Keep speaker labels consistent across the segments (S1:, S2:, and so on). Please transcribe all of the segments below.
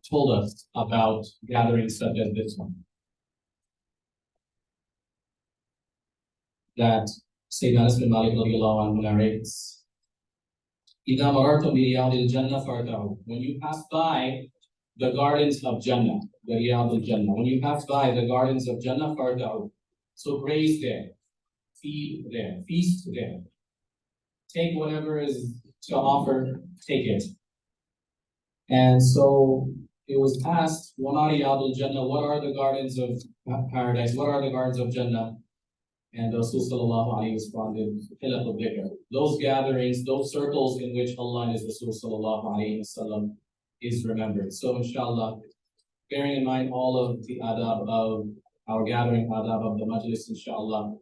S1: told us about gatherings such as this one. That Sayyidina Anas bin Malik narrates, إِذَا مَرَرْتُمْ بِرِيَاضِ الْجَنَّةِ فَارْتَعُوا. When you pass by the gardens of Jannah, the Riyadh al-Jannah. When you pass by the gardens of Jannah, فَارْتَعُوا. So graze there, feed there, feast there. Take whatever is to offer, take it. And so it was asked, وَمَا رِيَاضُ الْجَنَّةِ, what are the gardens of paradise? What are the gardens of Jannah? And Rasul sallallahu alayhi responded, Hilaf al-Dhikr. Those gatherings, those circles in which Allah and His Rasul sallallahu alayhi wasallam is remembered. So inshallah, bearing in mind all of the adab of our gathering, adab of the majlis, inshallah,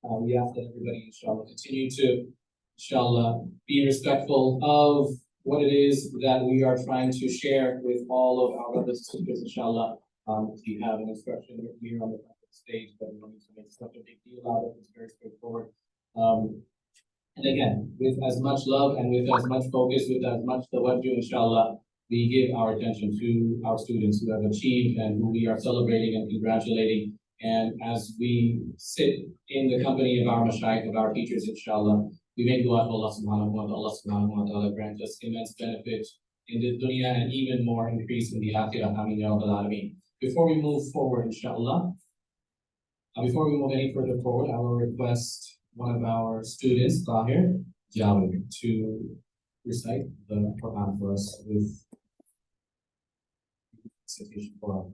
S1: we ask that everybody, inshallah, continue to, inshallah, be respectful of what it is that we are trying to share with all of our brothers and sisters, inshallah. We have an instruction here on the stage that we don't need to make such a big deal out of. It's very straightforward. And again, with as much love and with as much focus, with as much tawajjuh, inshallah, we give our attention to our students who have achieved and who we are celebrating and congratulating. And as we sit in the company of our mashayikh, of our teachers, inshallah, we make dua to Allah subhanahu wa ta'ala. Allah subhanahu wa ta'ala grant us immense benefit in this dunya and even more increase in the akhirah. Ameen ya rabbal alameen. Before we move forward, inshallah, before we move any further forward, I will request one of our students, Tahir Jalsa, to recite the Quran for us with citation for our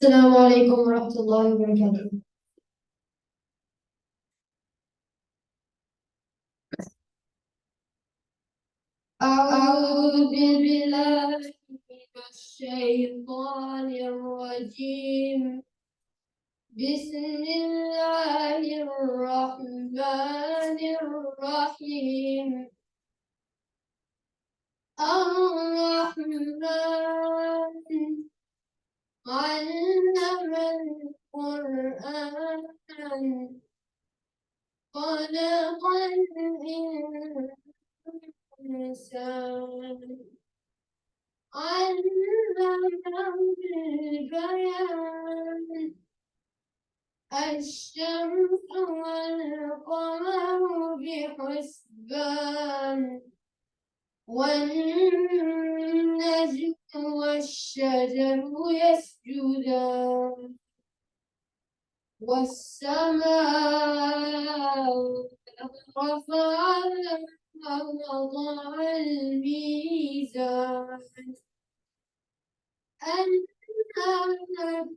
S2: السلام عليكم ورحمة الله وبركاته. أعوذ بالله من الشيطان الرجيم. بسم الله الرحمن الرحيم. الرحمن علم القرآن خلق الإنسان علمه البيان الشمس والقمر بحسبان والنجم والشجر يسجدان والسماء رفعها ووضع الميزان ألا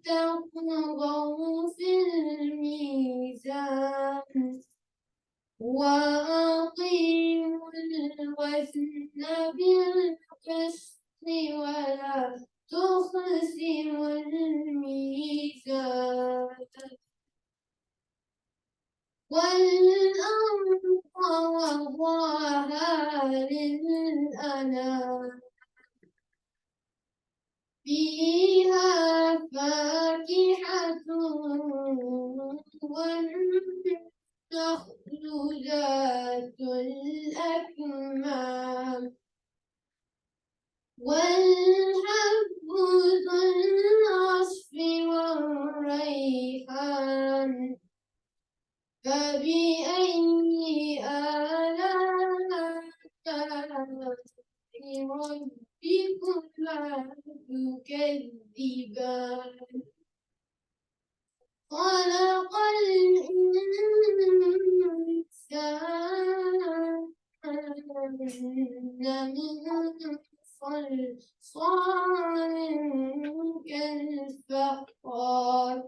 S2: تطغوا في الميزان وأقيموا الوزن بالقسط ولا تخسروا الميزان والأرض وضعها للأنام فيها فاكهة والنخل ذات الأكمام والحب ذو العصف والريحان فبأي آلاء ربكما تكذبان خلق الإنسان من صلصال كالفخار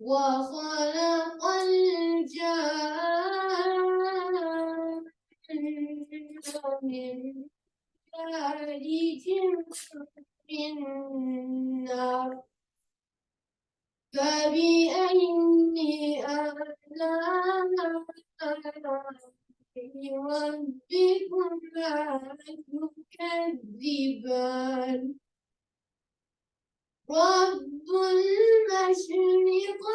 S2: وخلق الجان من مارج من نار فبأي آلاء ربكما تكذبان رب المشرقين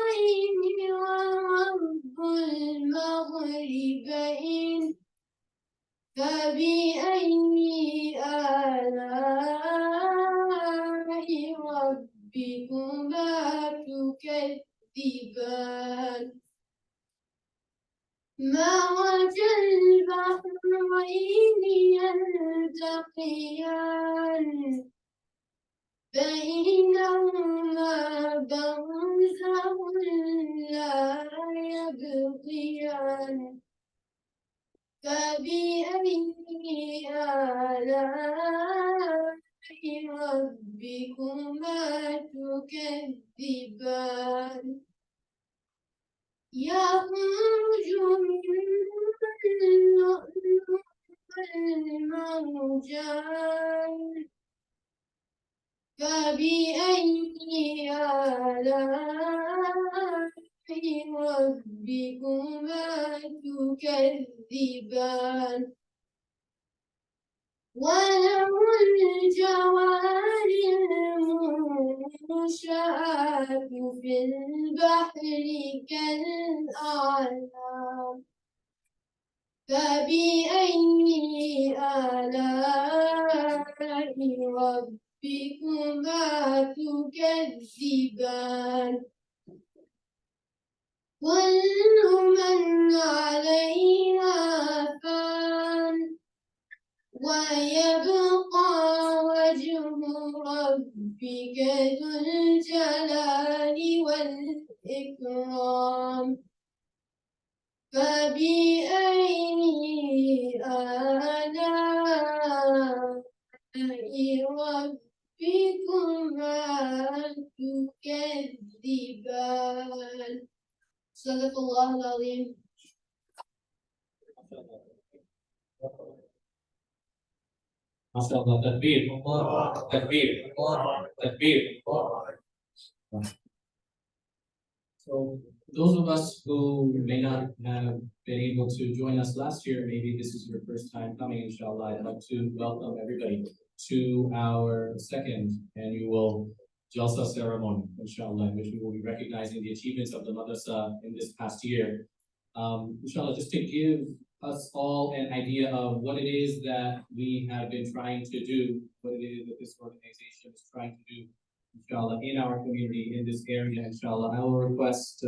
S2: ورب المغربين فبأي آلاء ربكما تكذبان مرج البحرين يلتقيان بينهما برزخ لا يبغيان فبأي آلاء ربكما تكذبان يخرج منهما اللؤلؤ والمرجان فبأي آلاء ربكما تكذبان وله الجوار المنشآت في البحر كالأعلام فبأي آلاء ربكما تكذبان كل من عليها فان ويبقى وجه ربك ذو الجلال والإكرام فبأي آلاء ربكما تكذبان صدق الله العظيم.
S1: MashaAllah, takbir, takbir, takbir. So those of us who may not have been able to join us last year, maybe this is your first time coming, inshallah, I'd like to welcome everybody to our second annual Jalsa ceremony, inshallah, in which we will be recognizing the achievements of the madrasa in this past year. Inshallah, just to give us all an idea of what it is that we have been trying to do, what it is that this organization is trying to do, inshallah, in our community, in this area, inshallah. I will request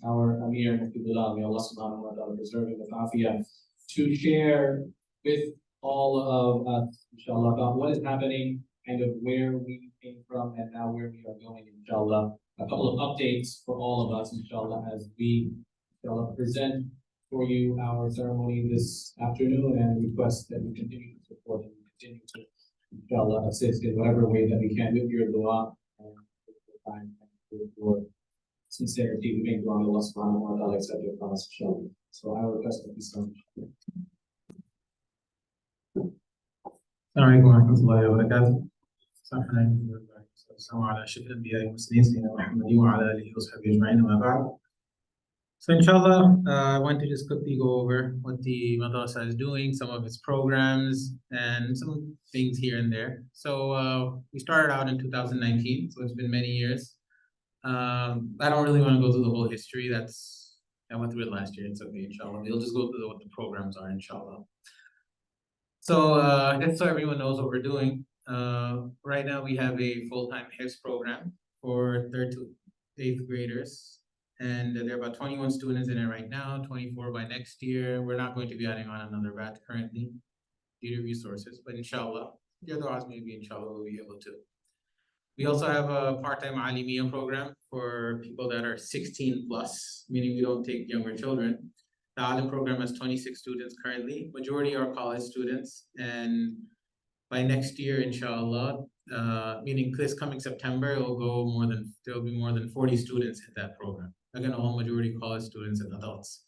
S1: our Amir Muftidullah, may Allah subhanahu wa ta'ala preserve him with afiyah, to share with all of us, inshallah, about what is happening, kind of where we came from and now where we are going, inshallah. A couple of updates for all of us, inshallah, as we, inshallah, present for you our ceremony this afternoon and request that you continue to support and continue to, inshallah, assist in whatever way that we can with your dua and with your time and with your sincerity. We make dua, Allah subhanahu wa ta'ala accept your promise, inshallah. So I request that you start.
S3: السلام عليكم ورحمة الله وبركاته. السلام على أشرف الأنبياء والمرسلين سيدنا محمد وعلى آله وصحبه أجمعين وما بعد. So inshallah, I want to just quickly go over what the madrasa is doing, some of its programs, and some things here and there. So we started out in 2019, so it's been many years. I don't really want to go through the whole history. I went through it last year. It's okay, inshallah. We'll just go through what the programs are, inshallah. So just so everyone knows what we're doing, right now we have a full-time HIFZ program for 3rd to 8th graders. And there are about 21 students in it right now, 24 by next year. We're not going to be adding on another batch currently due to resources, but inshallah, the other odds maybe inshallah we'll be able to. We also have a part-time Alimiya program for people that are 16 plus, meaning we don't take younger children. The Alim program has 26 students currently. Majority are college students, and by next year, inshallah, meaning this coming September, there'll be more than 40 students in that program. Again, all majority college students and adults.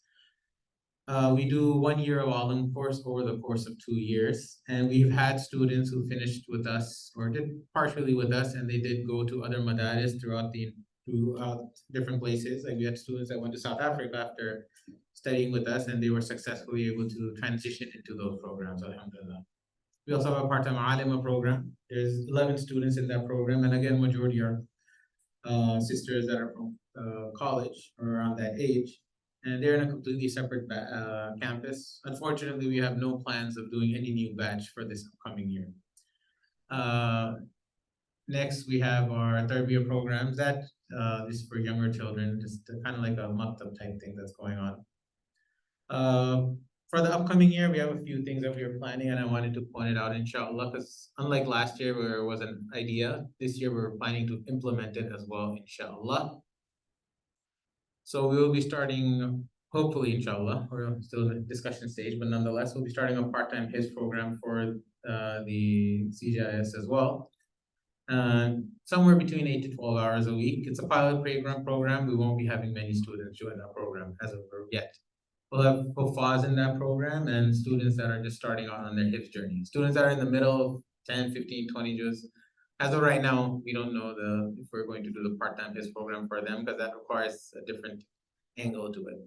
S3: We do 1 year of Alim course over the course of 2 years, and we've had students who finished with us or did partially with us, and they did go to other madaris throughout the throughout different places. Like we had students that went to South Africa after studying with us, and they were successfully able to transition into those programs, alhamdulillah. We also have a part-time alima program. There's 11 students in that program, and again, majority are sisters that are from college or around that age, and they're in a completely separate campus. Unfortunately, we have no plans of doing any new batch for this upcoming year. Next, we have our third year programs that this is for younger children, just kind of like a maktab type thing that's going on. For the upcoming year, we have a few things that we are planning, and I wanted to point it out, inshallah, because unlike last year where it was an idea, this year we're planning to implement it as well, inshallah. So we will be starting, hopefully, inshallah, we're still in the discussion stage, but nonetheless, we'll be starting a part-time HIS program for the CJIIS as well. Somewhere between 8 to 12 hours a week. It's a pilot program. We won't be having many students join our program as of yet. We'll have huffaz in that program and students that are just starting out on their HIFZ journey. Students that are in the middle of 10, 15, 20 juz. As of right now, we don't know if we're going to do the part-time HIFZ program for them because that requires a different angle to it.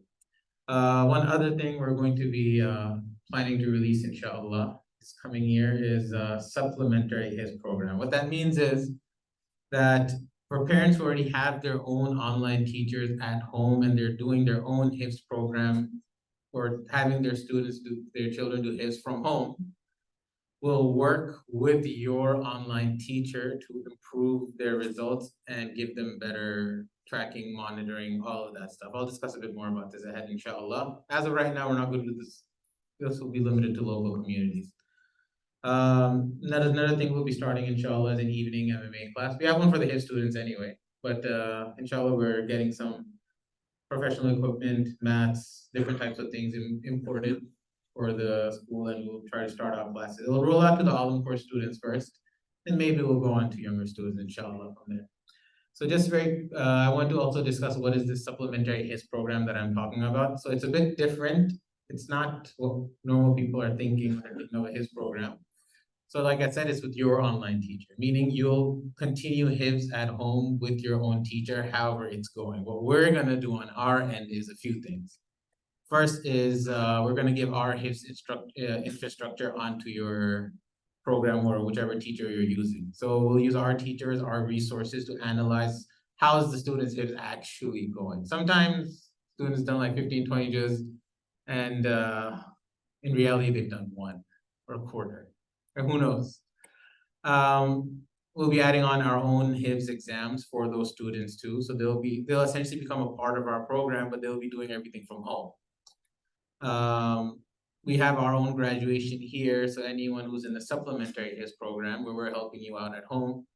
S3: One other thing we're going to be planning to release, inshallah, this coming year is a supplementary HIFZ program. What that means is that for parents who already have their own online teachers at home and they're doing their own HIFZ program or having their children do HIFZ from home, will work with your online teacher to improve their results and give them better tracking, monitoring, all of that stuff. I'll discuss a bit more about this ahead, inshallah. As of right now, we're not going to do this. This will be limited to local communities. Another thing we'll be starting, inshallah, is an evening MMA class. We have one for the HIFZ students anyway, but inshallah, we're getting some professional equipment, mats, different types of things imported for the school, and we'll try to start our classes. It'll roll out to the Alim course students first, and maybe we'll go on to younger students, inshallah, from there. So just I want to also discuss what is this supplementary HIS program that I'm talking about. So it's a bit different. It's not what normal people are thinking when they're thinking of a HIS program. So like I said, it's with your online teacher, meaning you'll continue HIFZ at home with your own teacher, however it's going. What we're gonna do on our end is a few things. First is we're gonna give our HIFZ infrastructure onto your program or whichever teacher you're using. So we'll use our teachers, our resources to analyze how is the student's HIFZ actually going. Sometimes students done like 15, 20 juz, and in reality, they've done one or a quarter. Or who knows? We'll be adding on our own HIFZ exams for those students too. So they'll essentially become a part of our program, but they'll be doing everything from home. We have our own graduation here. So anyone who's in the supplementary HIFZ program, where we're helping you out at home,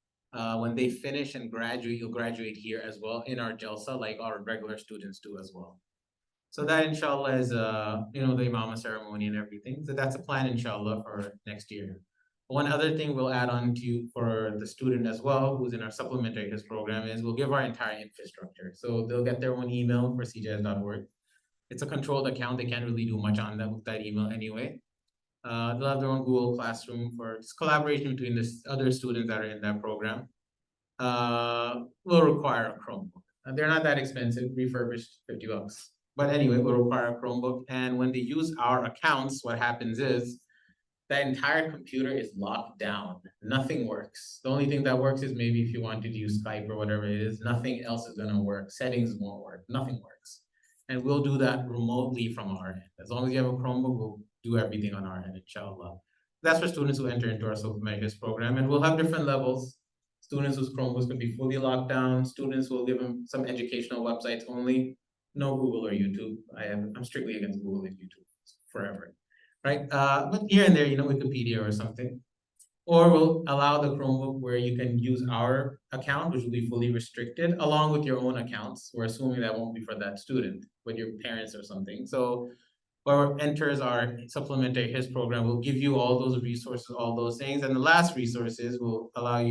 S3: when they finish and graduate, you'll graduate here as well in our Jalsa, like our regular students do as well. So that, inshallah, is the imama ceremony and everything. So that's a plan, inshallah, for next year. One other thing we'll add on to for the student as well, who's in our supplementary HIS program, is we'll give our entire infrastructure. So they'll get their own email for CJIIS.org. It's a controlled account. They can't really do much on that email anyway. They'll have their own Google Classroom for just collaboration between the other students that are in that program. Will require a Chromebook. They're not that expensive, refurbished, $50. But anyway, we'll require a Chromebook. And when they use our accounts, what happens is the entire computer is locked down. Nothing works. The only thing that works is maybe if you wanted to use Skype or whatever it is, nothing else is gonna work. Settings won't work, nothing works. And we'll do that remotely from our end. As long as you have a Chromebook, we'll do everything on our end, inshallah. That's for students who enter into our supplementary HIS program. And we'll have different levels. Students whose Chromebooks can be fully locked down. Students will give them some educational websites only. No Google or YouTube. I'm strictly against Google and YouTube forever, right? But here and there, Wikipedia or something. Or we'll allow the Chromebook where you can use our account, which will be fully restricted, along with your own accounts. We're assuming that won't be for that student, but your parents or something. So whoever enters our supplementary HIS program will give you all those resources, all those things. And the last resources will allow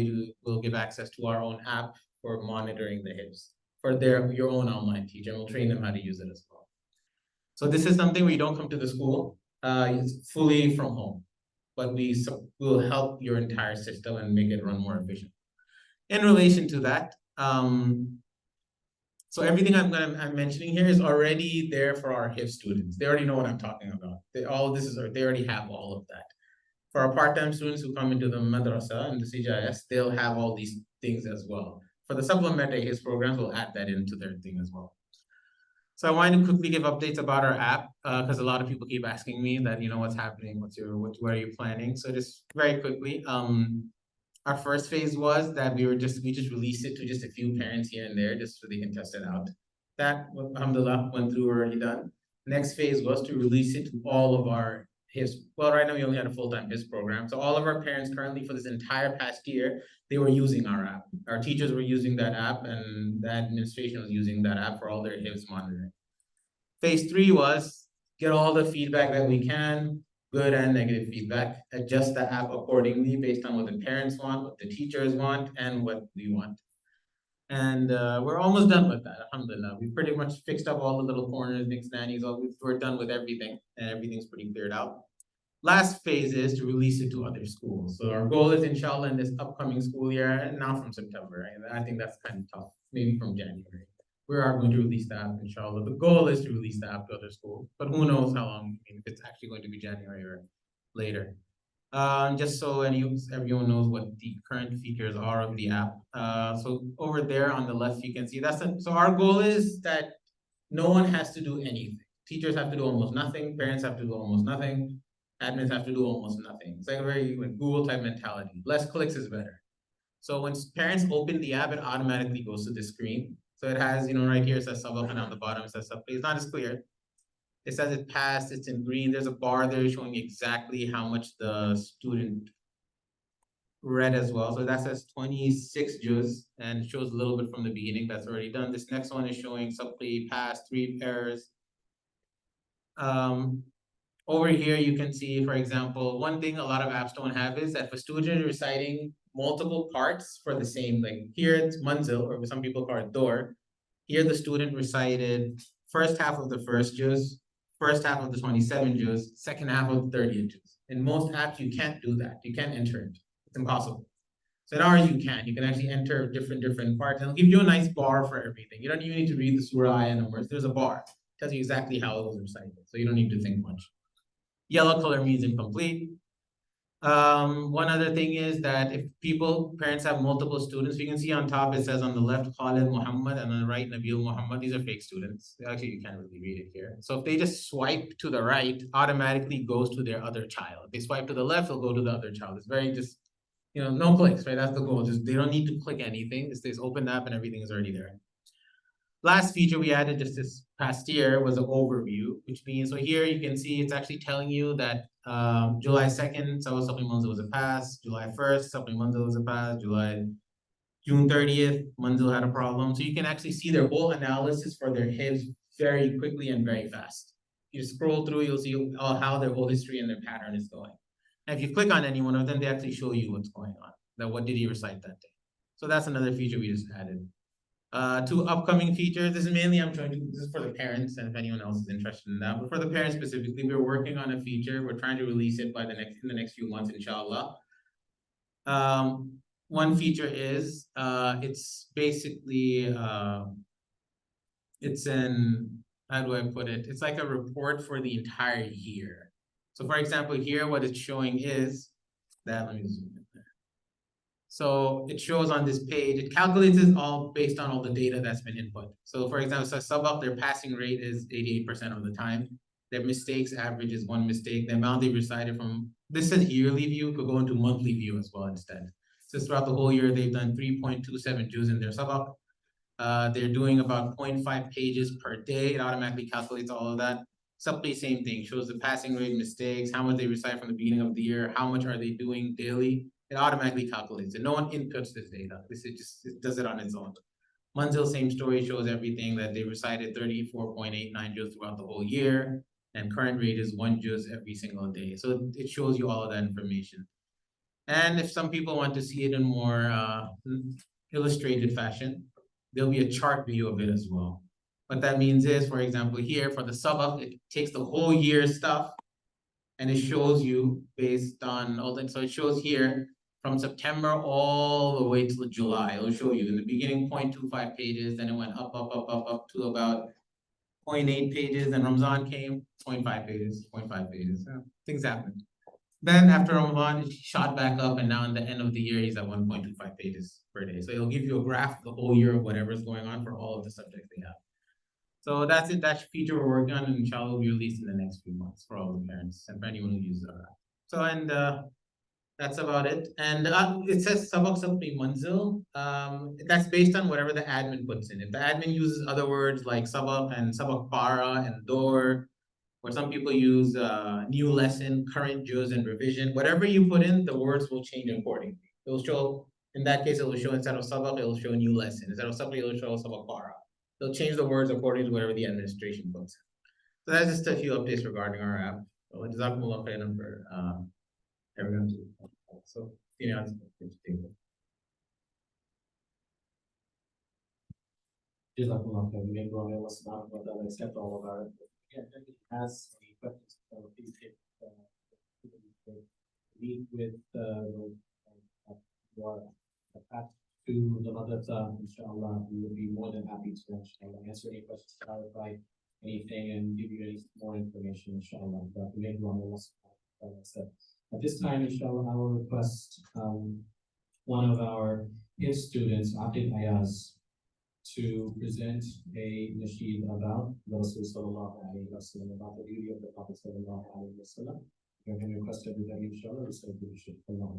S3: will give access to our own app for monitoring the HIS for your own online teacher, and we'll train them how to use it as well. So this is something where you don't come to the school, it's fully from home, but we will help your entire system and make it run more efficient. In relation to that, So everything I'm mentioning here is already there for our HIF students. They already know what I'm talking about. All of this is, they already have all of that. For our part-time students who come into the madrasa and the CJIIS, they'll have all these things as well. For the supplementary HIS programs, we'll add that into their thing as well. So I wanted to quickly give updates about our app because a lot of people keep asking me that, what's happening, what are you planning? So just very quickly, our first phase was that we just released it to just a few parents here and there just so they can test it out. That, alhamdulillah, went through, already done. Next phase was to release it to all of our HIS. Well, right now we only had a full-time HIS program. So all of our parents currently for this entire past year, they were using our app. Our teachers were using that app and the administration was using that app for all their HIS monitoring. Phase 3 was get all the feedback that we can, good and negative feedback, adjust the app accordingly based on what the parents want, what the teachers want, and what we want. And we're almost done with that, alhamdulillah. We pretty much fixed up all the little corners, nicks, nannies, we're done with everything, and everything's pretty cleared out. Last phase is to release it to other schools. So our goal is, inshallah, in this upcoming school year, not from September, right? I think that's kind of tough, maybe from January. We are going to release the app, inshallah. The goal is to release the app to other schools, but who knows how long, if it's actually going to be January or later. Just so everyone knows what the current features are of the app. So over there on the left, you can see so our goal is that no one has to do anything. Teachers have to do almost nothing, parents have to do almost nothing, admins have to do almost nothing. It's like a very Google type mentality. Less clicks is better. So when parents open the app, it automatically goes to the screen. So it has, right here it says sub up and on the bottom it says sub. It's not as clear. It says it passed, it's in green. There's a bar there showing exactly how much the student read as well. So that says 26 juz and shows a little bit from the beginning. That's already done. This next one is showing supply passed, 3 pairs. Over here, you can see, for example, one thing a lot of apps don't have is that if a student is reciting multiple parts for the same, like here it's manzil, or some people call it door. Here the student recited first half of the first juz, first half of the 27 juz, second half of the 30 juz. In most apps, you can't do that. You can't enter it. It's impossible. So in ours, you can. You can actually enter different parts, and it'll give you a nice bar for everything. You don't even need to read the surah and numbers. There's a bar. It tells you exactly how it was recited, so you don't need to think much. Yellow color means incomplete. One other thing is that if parents have multiple students, we can see on top it says on the left Khalid Muhammad and on the right Nabil Muhammad. These are fake students. Actually, you can't really read it here. So if they just swipe to the right, automatically goes to their other child. If they swipe to the left, it'll go to the other child. It's very just, no clicks, right? That's the goal. Just they don't need to click anything. It's this open app and everything is already there. Last feature we added just this past year was an overview, which means, so here you can see it's actually telling you that July 2nd, Supplemental was a pass, July 1st, Supplemental was a pass, June 30th, Manzil had a problem. So you can actually see their whole analysis for their HIVs very quickly and very fast. You scroll through, you'll see how their whole history and their pattern is going. And if you click on any one of them, they actually show you what's going on, that what did he recite that day. So that's another feature we just added. 2 upcoming features. This is mainly this is for the parents, and if anyone else is interested in that. But for the parents specifically, we're working on a feature. We're trying to release it in the next few months, inshallah. One feature is it's basically it's how do I put it? It's like a report for the entire year. So for example, here what it's showing is that, let me zoom in there. So it shows on this page, it calculates it all based on all the data that's been input. So for example, so sub up, their passing rate is 88% of the time. Their mistakes average is 1 mistake. The amount they recited from, this is yearly view, could go into monthly view as well instead. So throughout the whole year, they've done 3.27 juz in their sub up. They're doing about 0.5 pages per day. It automatically calculates all of that. Supply, same thing, shows the passing rate, mistakes, how much they recite from the beginning of the year, how much are they doing daily. It automatically calculates it. No one inputs this data. It does it on its own. Manzil, same story, shows everything that they recited 34.89 juz throughout the whole year, and current rate is 1 juz every single day. So it shows you all of that information. And if some people want to see it in more illustrated fashion, there'll be a chart view of it as well. What that means is, for example, here for the sub up, it takes the whole year stuff and it shows you based on all that. So it shows here from September all the way till July. It'll show you in the beginning 0.25 pages, then it went up to about 0.8 pages, then Ramadan came, 0.5 pages, 0.5 pages. Things happen. Then after Ramadan, it shot back up, and now in the end of the year, he's at 1.25 pages per day. So it'll give you a graph the whole year of whatever's going on for all of the subjects they have. So that's it. That's feature we're working on, and inshallah will be released in the next few months for all the parents and for anyone who uses our app. So that's about it. And it says Sabak Sabri Manzil. That's based on whatever the admin puts in. If the admin uses other words like Sabak and Sabak Para and Door, or some people use new lesson, current juz, and revision. Whatever you put in, the words will change accordingly. It will show, in that case, it will show instead of sabak, it will show new lesson. Instead of sabak, it will show sabak para. They'll change the words according to whatever the administration puts in. So that's just a few updates regarding our app. So jazakumullah khairan for everyone. So, you know,
S1: Jazakallah khair. May Allah subhanahu wa ta'ala accept all of our. Again, if anyone has any questions, please take meet with your attached to the madrasa. Inshallah, we will be more than happy to answer any questions, clarify anything, and give you any more information. Inshallah, but may Allah subhanahu wa ta'ala accept. At this time, inshallah, I will request one of our his students, Aqib Ayaz, to present a nasheed about the Rasul sallallahu alayhi wa sallam, about the beauty of the Prophet sallallahu alayhi wa sallam. You can request everybody, inshallah, to say the nasheed for Allah.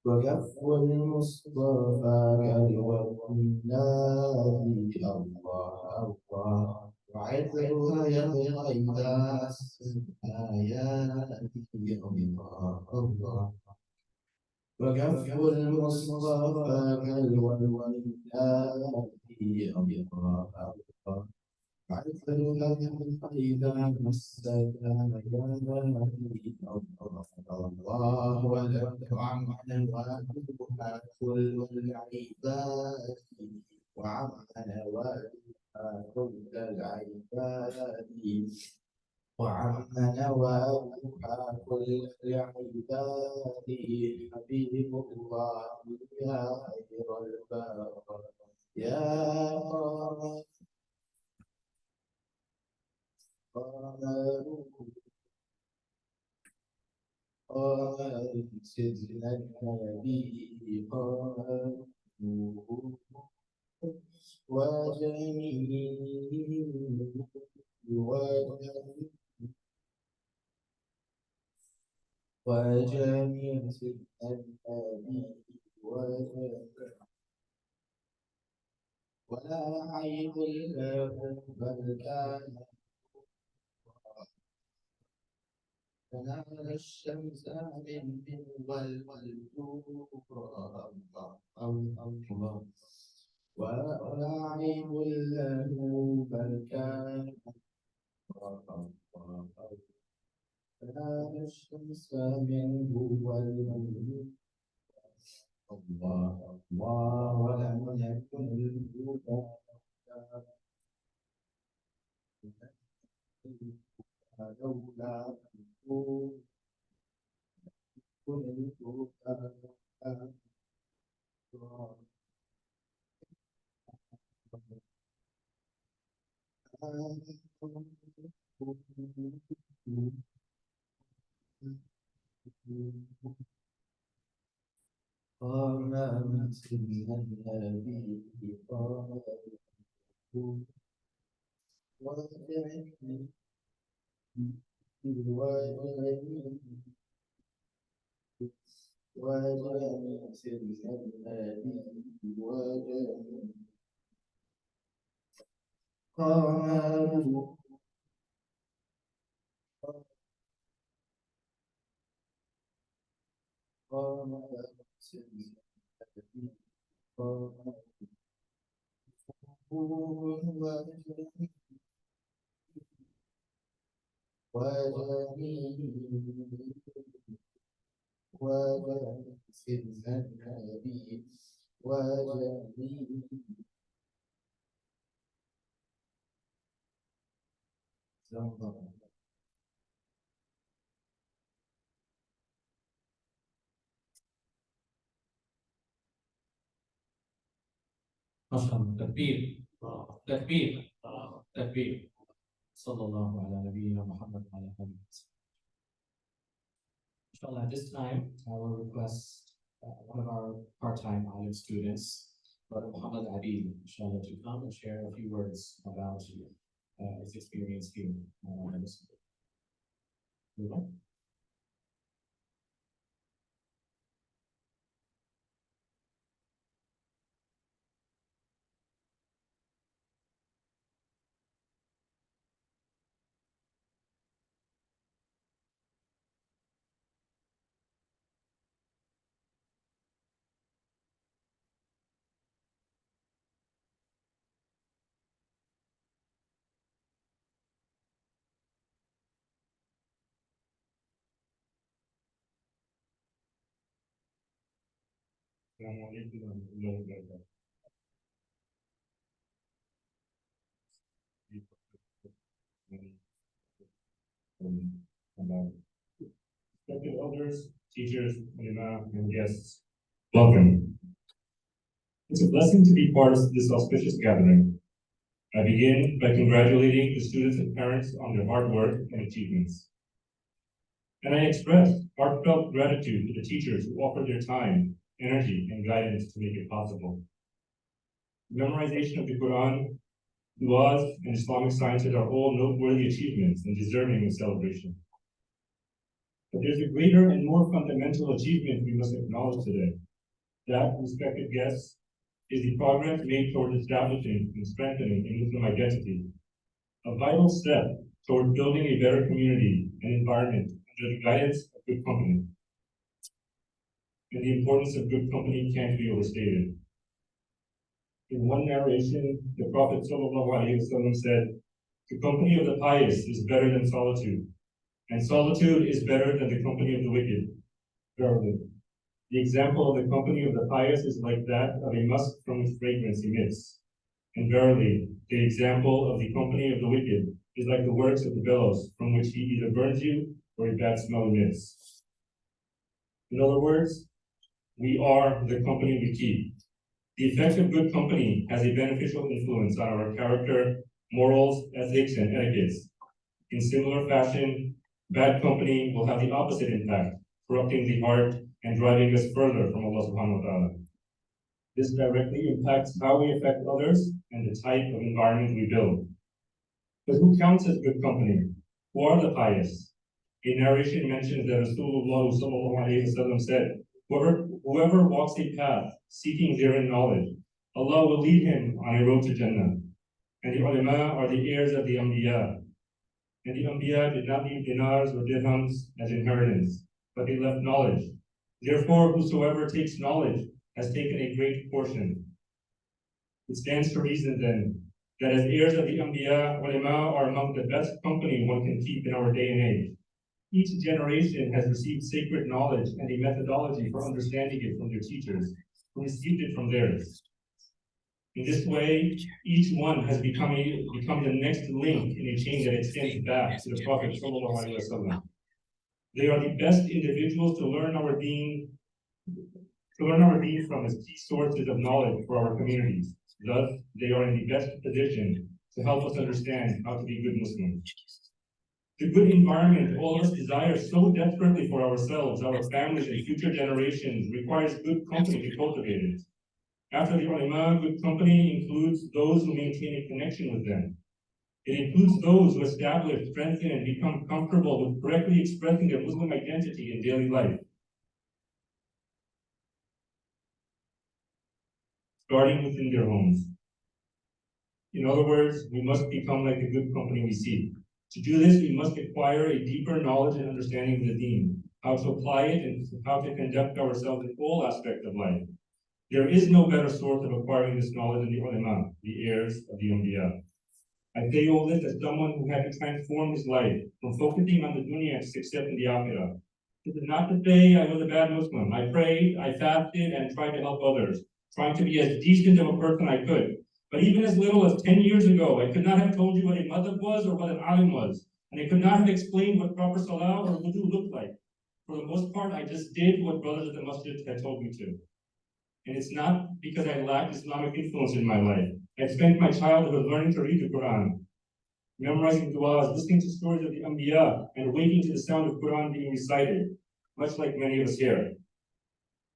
S4: وكف المصطفى كالوالله الله الله وعطرها يطغى إذا آياته الله الله وكف المصطفى كالوالله الله الله إذا مست الله ولم عن نوالها كل العباد وعن نوالها كل العباد وعم نوالها كل العباد حبيب الله يا خير البرر يا قال سيدنا النبي قال وجميل وجميل سيدنا النبي وجميل ولا عيب له بل كان فنال الشمس من والنور الله ولا عيب له بل كان فنال الشمس منه والنور الله الله ولم يكن الهدى لولا كنت قامت النبي قال قاموا
S1: ما شاء الله تكبير تكبير تكبير صلى الله على نبينا محمد وعلى آله وسلم. Inshallah, at this time, I will request one of our part-time alim students, Brother Muhammad Adil, inshallah, to come and share a few words about his experience here. السلام عليكم ورحمة الله وبركاته. Respected elders, teachers, ulama, and guests, welcome. It's a blessing to be part of this auspicious gathering. I begin by congratulating the students and parents on their hard work and achievements. And I express heartfelt gratitude to the teachers who offered their time, energy, and guidance to make it possible. The memorization of the Quran, du'as, and Islamic sciences are all noteworthy achievements and deserving of celebration. But there's a greater and more fundamental achievement we must acknowledge today. That, respected guests, is the progress made toward establishing and strengthening a Muslim identity, a vital step toward building a better community and environment under the guidance of good company. And the importance of good company can't be overstated. In one narration, the Prophet ﷺ said, "The company of the pious is better than solitude, and solitude is better than the company of the wicked." Verily, the example of the company of the pious is like that of a musk from which fragrance emits. And verily, the example of the company of the wicked is like the works of the bellows, from which he either burns you or a bad smell emits. In other words, we are the company we keep. The effect of good company has a beneficial influence on our character, morals, ethics, and etiquettes. In similar fashion, bad company will have the opposite impact, corrupting the heart and driving us further from Allah subhanahu wa ta'ala. This directly impacts how we affect others and the type of environment we build. But who counts as good company? Who are the pious? A narration mentions that Rasulullah sallallahu alayhi wa said, whoever walks a path seeking therein knowledge, Allah will lead him on a road to Jannah. And the ulama are the heirs of the Anbiya. And the Anbiya did not leave dinars or dirhams as inheritance, but they left knowledge. Therefore, whosoever takes knowledge has taken a great portion. It stands to reason then that as heirs of the Anbiya, ulama are among the best company one can keep in our day and age. Each generation has received sacred knowledge and a methodology for understanding it from their teachers, who received it from theirs.
S5: In this way, each one has become the next link in a chain that extends back to the Prophet sallallahu alaihi wasallam. They are the best individuals to learn our deen from as key sources of knowledge for our communities. Thus, they are in the best position to help us understand how to be good Muslims. The good environment all of us desire so desperately for ourselves, our families, and future generations requires good company to cultivate it. After the ulama, good company includes those who maintain a connection with them. It includes those who establish, strengthen, and become comfortable with correctly expressing their Muslim identity in daily life. Starting within their homes. In other words, we must become like the good company we seek. To do this, we must acquire a deeper knowledge and understanding of the deen, how to apply it, and how to conduct ourselves in all aspects of life. There is no better source of acquiring this knowledge than the ulama, the heirs of the Anbiya. I say all this as someone who had to transform his life from focusing on the dunya to success in the akhirah. This is not to say I was a bad Muslim. I prayed, I fasted, and tried to help others, trying to be as decent of a person I could. But even as little as 10 years ago, I could not have told you what a madhab was or what an alim was. And I could not have explained what proper salah or wudu looked like. For the most part, I just did what brothers at the masjid had told me to. And it's not because I lacked Islamic influence in my life. I spent my childhood learning to read the Quran, memorizing du'as, listening to stories of the Anbiya, and waking to the sound of Quran being recited, much like many of us here.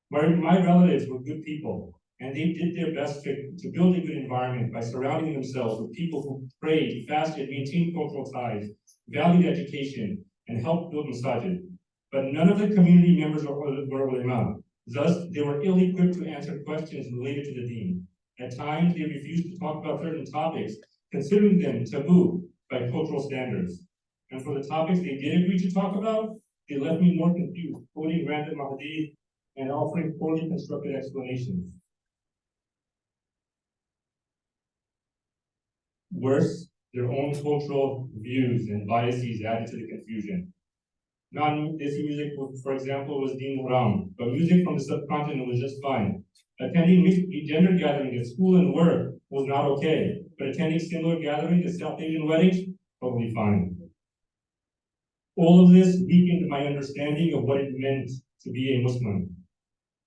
S5: My relatives were good people, and they did their best to build a good environment by surrounding themselves with people who prayed, fasted, maintained cultural ties, valued education, and helped build masajid. But none of the community members were ulama. Thus, they were ill-equipped to answer questions related to the deen. At times, they refused to talk about certain topics, considering them taboo by cultural standards. And for the topics they did agree to talk about, they left me more confused, quoting random hadith and offering poorly constructed explanations. Worse, their own cultural views and biases added to the confusion. Non-Desi music, for example, was deemed haram, but music from the subcontinent was just fine. Attending mixed gender gatherings at school and work was not okay, but attending similar gatherings at South Asian weddings, totally fine. All of this weakened my understanding of what it meant to be a Muslim.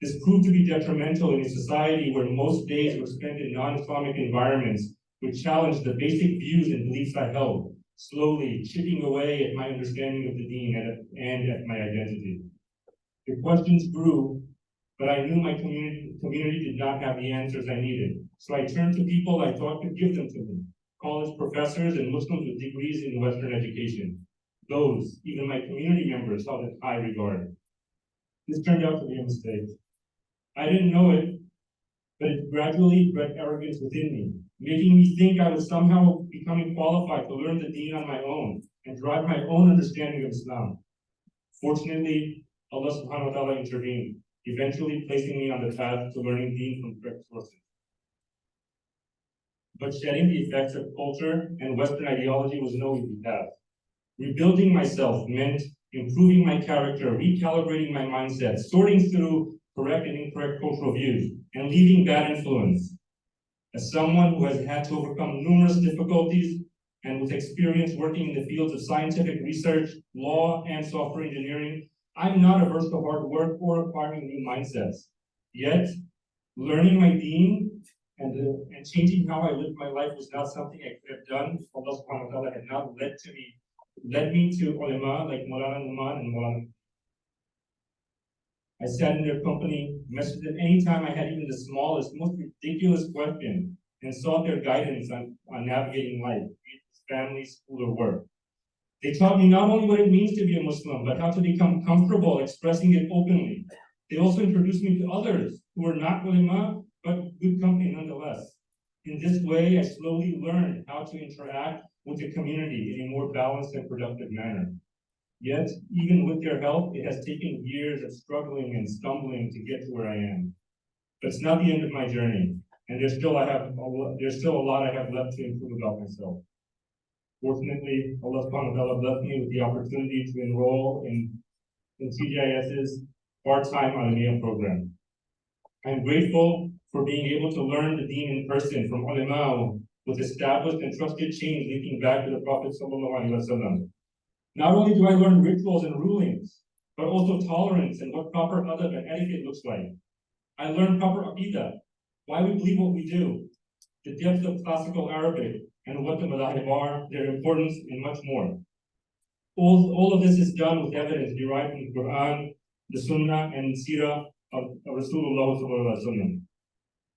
S5: This proved to be detrimental in a society where most days were spent in non-Islamic environments, which challenged the basic views and beliefs I held, slowly chipping away at my understanding of the deen and at my identity. The questions grew, but I knew my community did not have the answers I needed. So I turned to people I thought could give them to me, college professors and Muslims with degrees in Western education. Those, even my community members, held in high regard. This turned out to be a mistake. I didn't know it, but it gradually bred arrogance within me, making me think I was somehow becoming qualified to learn the deen on my own and drive my own understanding of Islam. Fortunately, Allah subhanahu wa ta'ala intervened, eventually placing me on the path to learning deen from correct sources. But shedding the effects of culture and Western ideology was no easy task. Rebuilding myself meant improving my character, recalibrating my mindset, sorting through correct and incorrect cultural views, and leaving bad influence. As someone who has had to overcome numerous difficulties and with experience working in the fields of scientific research, law, and software engineering, I'm not averse to hard work or acquiring new mindsets. Yet, learning my deen and changing how I live my life was not something I could have done. Allah subhanahu wa ta'ala had not led me to ulama like Maulana Numan and Maulana. I sat in their company, messaged them anytime I had even the smallest, most ridiculous question, and sought their guidance on navigating life, be it family, school, or work. They taught me not only what it means to be a Muslim, but how to become comfortable expressing it openly. They also introduced me to others who were not ulama, but good company nonetheless. In this way, I slowly learned how to interact with the community in a more balanced and productive manner. Yet, even with their help, it has taken years of struggling and stumbling to get to where I am. But it's not the end of my journey, and there's still a lot I have left to improve about myself. Fortunately, Allah subhanahu wa ta'ala blessed me with the opportunity to enroll in CJIS's part-time Alamiya program. I'm grateful for being able to learn the deen in person from ulama with established and trusted chains linking back to the Prophet ﷺ. Not only do I learn rituals and rulings, but also tolerance and what proper adab and etiquette looks like. I learn proper aqidah, why we believe what we do, the depth of classical Arabic, and what the madahib are, their importance, and much more. All of this is done with evidence derived from the Quran, the Sunnah, and the Sirah of Rasulullah Sallallahu Alaihi Wasallam.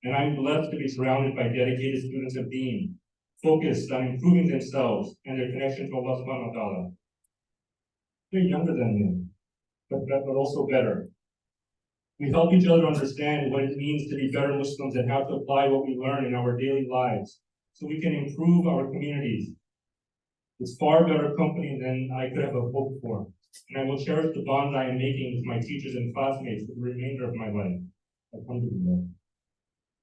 S5: And I'm blessed to be surrounded by dedicated students of Deen, focused on improving themselves and their connection to Allah Subhanahu wa Ta'ala. They're younger than me, but also better. We help each other understand what it means to be better Muslims and how to apply what we learn in our daily lives so we can improve our communities. It's far better company than I could have hoped for. And I will cherish the bonds I am making with my teachers and classmates for the remainder of my life. Alhamdulillah.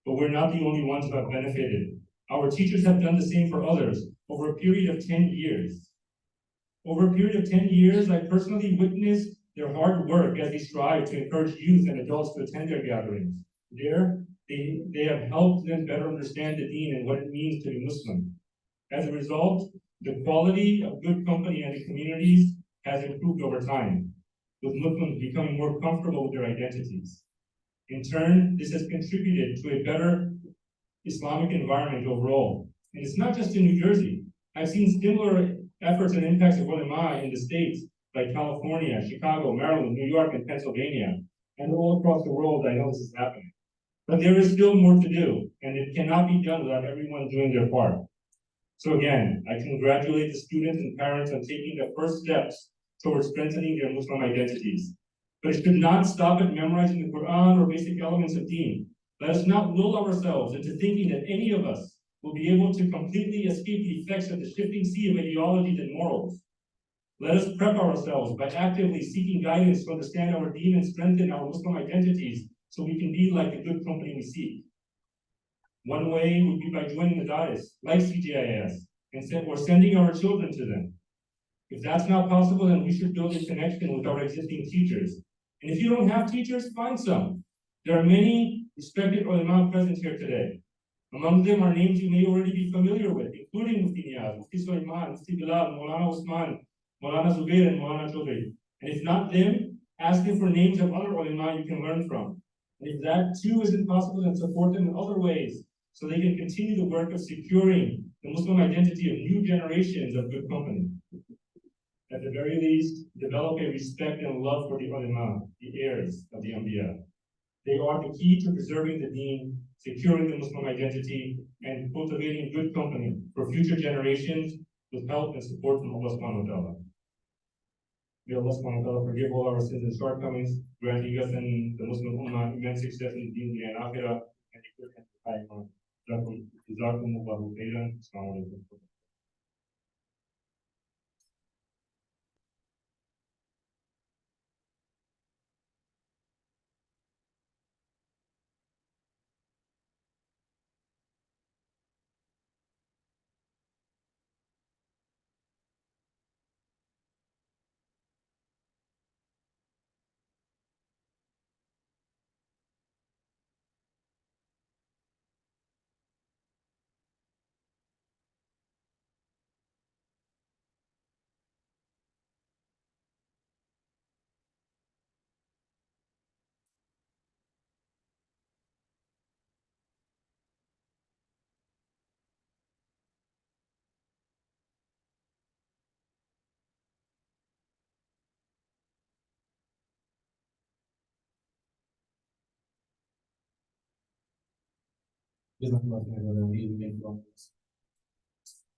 S5: But we're not the only ones who have benefited. Our teachers have done the same for others over a period of 10 years. Over a period of 10 years, I personally witnessed their hard work as they strive to encourage youth and adults to attend their gatherings. There, they have helped them better understand the deen and what it means to be Muslim. As a result, the quality of good company and the communities has improved over time, with Muslims becoming more comfortable with their identities. In turn, this has contributed to a better Islamic environment overall. And it's not just in New Jersey. I've seen similar efforts and impacts of ulama in the States, like California, Chicago, Maryland, New York, and Pennsylvania. And all across the world, I know this is happening. But there is still more to do, and it cannot be done without everyone doing their part. So again, I congratulate the students and parents on taking the first steps towards strengthening their Muslim identities. But it should not stop at memorizing the Quran or basic elements of deen. Let us not lull ourselves into thinking that any of us will be able to completely escape the effects of the shifting sea of ideologies and morals. Let us prep ourselves by actively seeking guidance to understand our deen and strengthen our Muslim identities so we can be like the good company we seek. One way would be by joining the CJIIS, like CJIIS, or sending our children to them. If that's not possible, then we should build a connection with our existing teachers. And if you don't have teachers, find some. There are many respected ulama present here today. Among them are names you may already be familiar with, including Mufti Niyaz, Mufti Sulaiman, Mufti Bilal, Maulana Usman, Maulana Zubair, and Maulana Chaudhry. And if not them, ask them for names of other ulama you can learn from. And if that too isn't possible, then support them in other ways so they can continue the work of securing the Muslim identity of new generations of good company. At the very least, develop a respect and love for the ulama, the heirs of the Anbiya. They are the key to preserving the deen, securing the Muslim identity, and cultivating good company for future generations with help and support from Allah subhanahu wa ta'ala. May Allah subhanahu wa ta'ala forgive all our sins and shortcomings, granting us and the Muslim Ummah immense success in deen and akhirah, and a good end to Iman. Jazakumullahu khairan. Assalamu alaikum.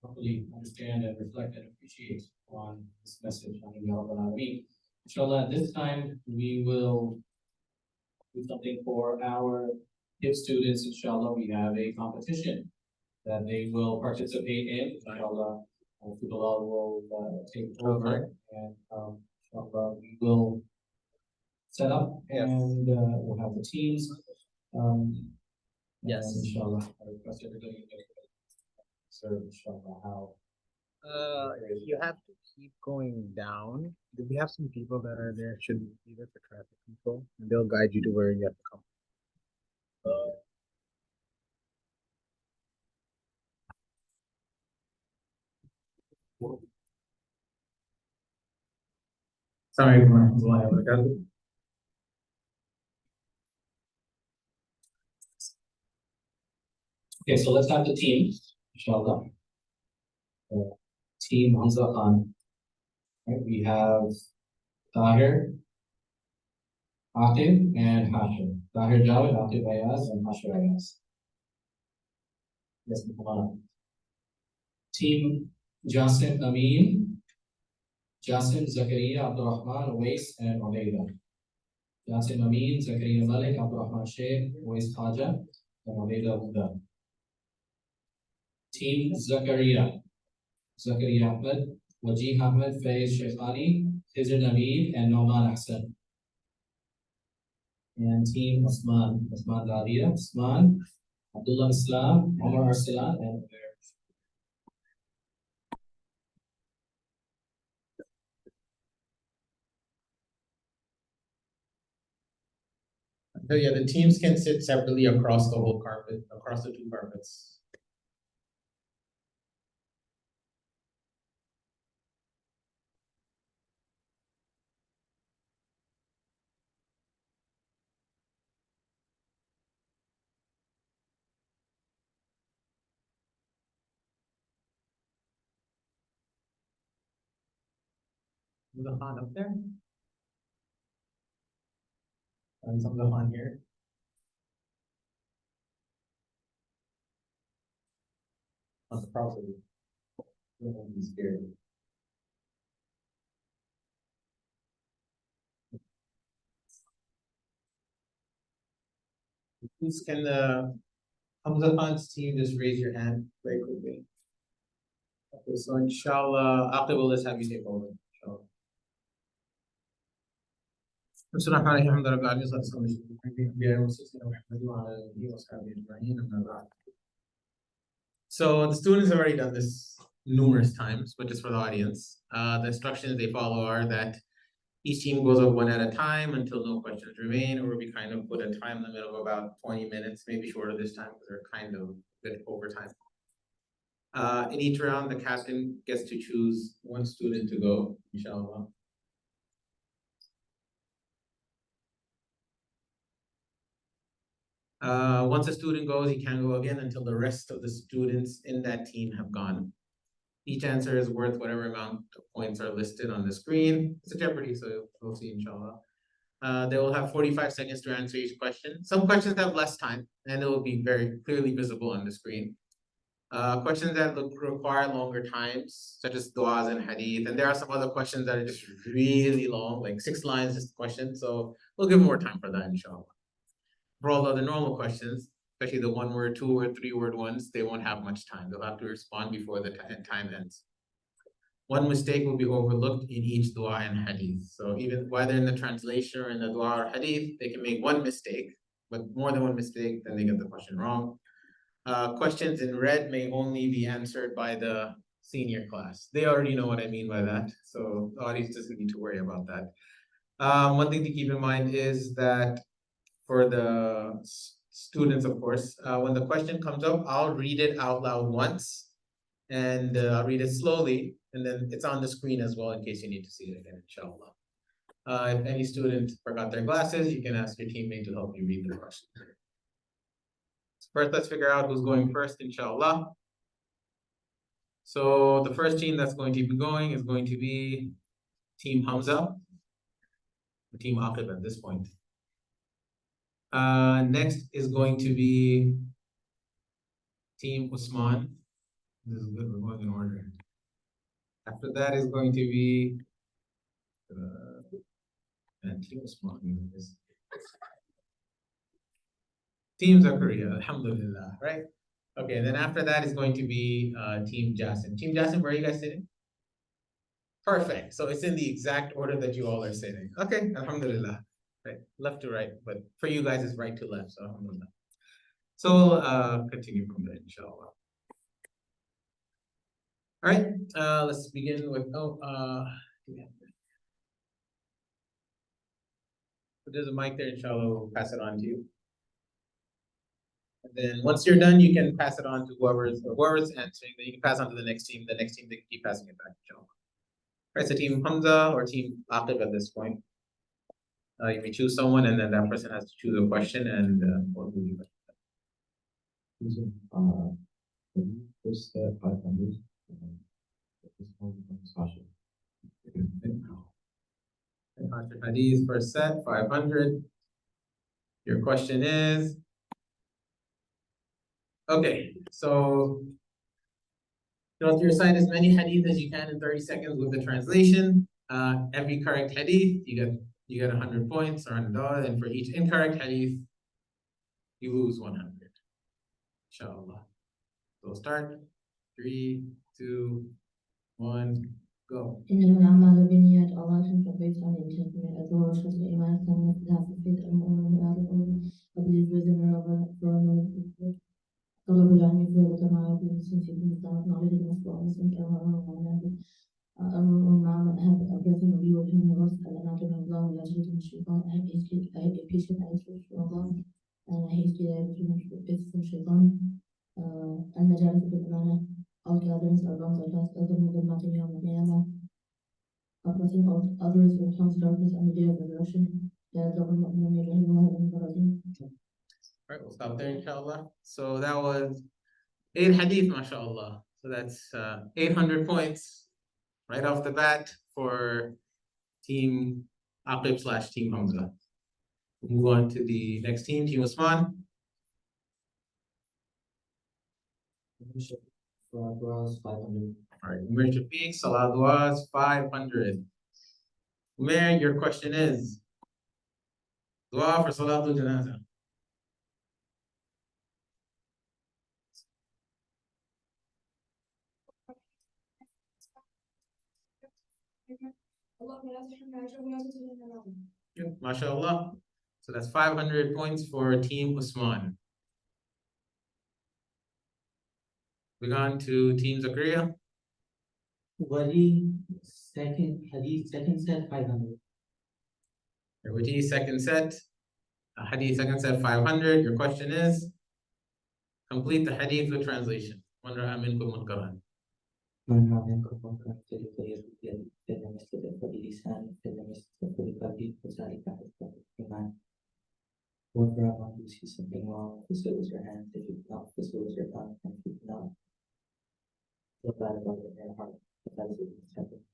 S1: Hopefully understand and reflect and appreciate on this message on Ya Rabbal Alameen. Inshallah, at this time we will do something for our KIPS students. Inshallah, we have a competition that they will participate in. Inshallah, Bilal will take over, and inshallah we will set up and we'll have the teams.
S6: Yes.
S1: And inshallah, I request everybody to observe inshallah how.
S6: You have to keep going down. We have some people that are there, should be there for traffic control, and they'll guide you to where you have to come.
S3: Assalamu alaikum warahmatullahi wabarakatuh.
S1: Okay, so let's have the team, inshallah. Team Hamza Khan. Right, we have Tahir, Aqib, and Hashir. Tahir Javed, Aqib Ayaz, and Hashir Ayaz. Yes, come on up. Team Jasim Amin, Jasim Zakaria, Abdurrahman, Uwais, and Ubaida. Jasim Amin, Zakaria Malik, Abdurrahman Sheikh, Uwais Khaja, and Ubaida Huda. Team Zakaria, Zakaria Ahmed, Wajih Ahmed, Faiz Sheikhani, Khizr Naveed, and Noman Hassan. And team Osman Daria, Osman, Abdullah Islam, Omar Arsalan, and Ubair.
S3: So yeah, the teams can sit separately across the whole carpet, across the two carpets. Is the Khan up there? And some of the Khan here. On the property. Don't be scared. Please can the Hamza Khan's team just raise your hand very quickly? Okay, so inshallah, Aqib will just have you take over. Inshallah. So the students have already done this numerous times, but just for the audience, the instructions they follow are that each team goes up one at a time until no questions remain, or we kind of put a time limit of about 20 minutes, maybe shorter this time because they're kind of a bit over time. In each round, the captain gets to choose one student to go, inshallah. Once a student goes, he can't go again until the rest of the students in that team have gone. Each answer is worth whatever amount of points are listed on the screen. It's a Jeopardy, so we'll see, inshallah. They will have 45 seconds to answer each question. Some questions have less time, and it will be very clearly visible on the screen. Questions that require longer times, such as du'as and hadith, and there are some other questions that are just really long, like 6 lines, just a question. So we'll give more time for that, inshallah. For all the other normal questions, especially the 1-word, 2-word, 3-word ones, they won't have much time. They'll have to respond before the time ends. One mistake will be overlooked in each dua and hadith. So even whether in the translation or in the dua or hadith, they can make one mistake, but more than one mistake, then they get the question wrong. Questions in red may only be answered by the senior class. They already know what I mean by that, so the audience doesn't need to worry about that. One thing to keep in mind is that for the students, of course, when the question comes up, I'll read it out loud once, and I'll read it slowly, and then it's on the screen as well in case you need to see it again, inshallah. If any student forgot their glasses, you can ask your teammate to help you read the question. First, let's figure out who's going first, inshallah. So the first team that's going to be going is going to be Team Hamza, or Team Aqib at this point. Next is going to be Team Usman. This is good, we're going in order. After that is going to be Team Usman. Team Zakaria, alhamdulillah, right? Okay, and then after that is going to be Team Jasim. Team Jasim, where are you guys sitting? Perfect. So it's in the exact order that you all are sitting. Okay, alhamdulillah. Right, left to right, but for you guys it's right to left, so alhamdulillah. So we'll continue from there, inshallah. All right, let's begin with, there's a mic there, inshallah, we'll pass it on to you. And then once you're done, you can pass it on to whoever's answering, then you can pass on to the next team they can keep passing it back, inshallah. Right, so Team Hamza or Team Aqib at this point. You may choose someone and then that person has to choose a question and what will you?
S4: First, 500.
S3: Hadith first set, 500. Your question is, okay, so you have to recite as many hadith as you can in 30 seconds with the translation. Every correct hadith, you get 100 points or $100, and for each incorrect hadith, you lose 100. Inshallah. So we'll start. 3, 2, 1, go.
S2: إنما الأعمال بالنيات الله تنفع based on intent من الأدوار وشرط الإيمان الثانية في الفكر المؤمن من هذا الأمر قبل الجزء من رغبة طلب العلم في كما في المسلم في المستعمل knowledge المشروع المسلم كما أمر مع مذهب everything be with him was الأماكن من الله ولا جلد من الشيطان I appreciate الله هيك الشيطان المجالس بالأمانة all gatherings are wrong like us other مظلمات يوم القيامة opposing others will comes darkness on the day of resurrection لا يضر المؤمن يجعله من فرضين.
S3: All right, we'll stop there, inshallah. So that was 8 hadith, mashallah. So that's 800 points right off the bat for Team Aqib / Team Hamza. We'll move on to the next team, Team Usman.
S4: Was 500.
S3: All right, Umar Shafiq, Salah Duaz, 500. Umar, your question is, Dua for Salatul Janazah. MashaAllah. So that's 500 points for Team Usman. We go on to Team Zakaria.
S4: Wali, second hadith, second set, 500.
S3: Wadi, second set. Hadith, second set, 500. Your question is, complete the hadith with translation. من رأى منكم منكرا.
S4: من رأى منكم منكرا فليغيره بيده فإن لم يستطع فبلسانه فإن لم يستطع فبقلبه وذلك حسب الإيمان. Whoever among you sees something wrong, if so is your hand, if you not, if so is your tongue, and if you not, feel bad about it in your heart, but that is what is happening.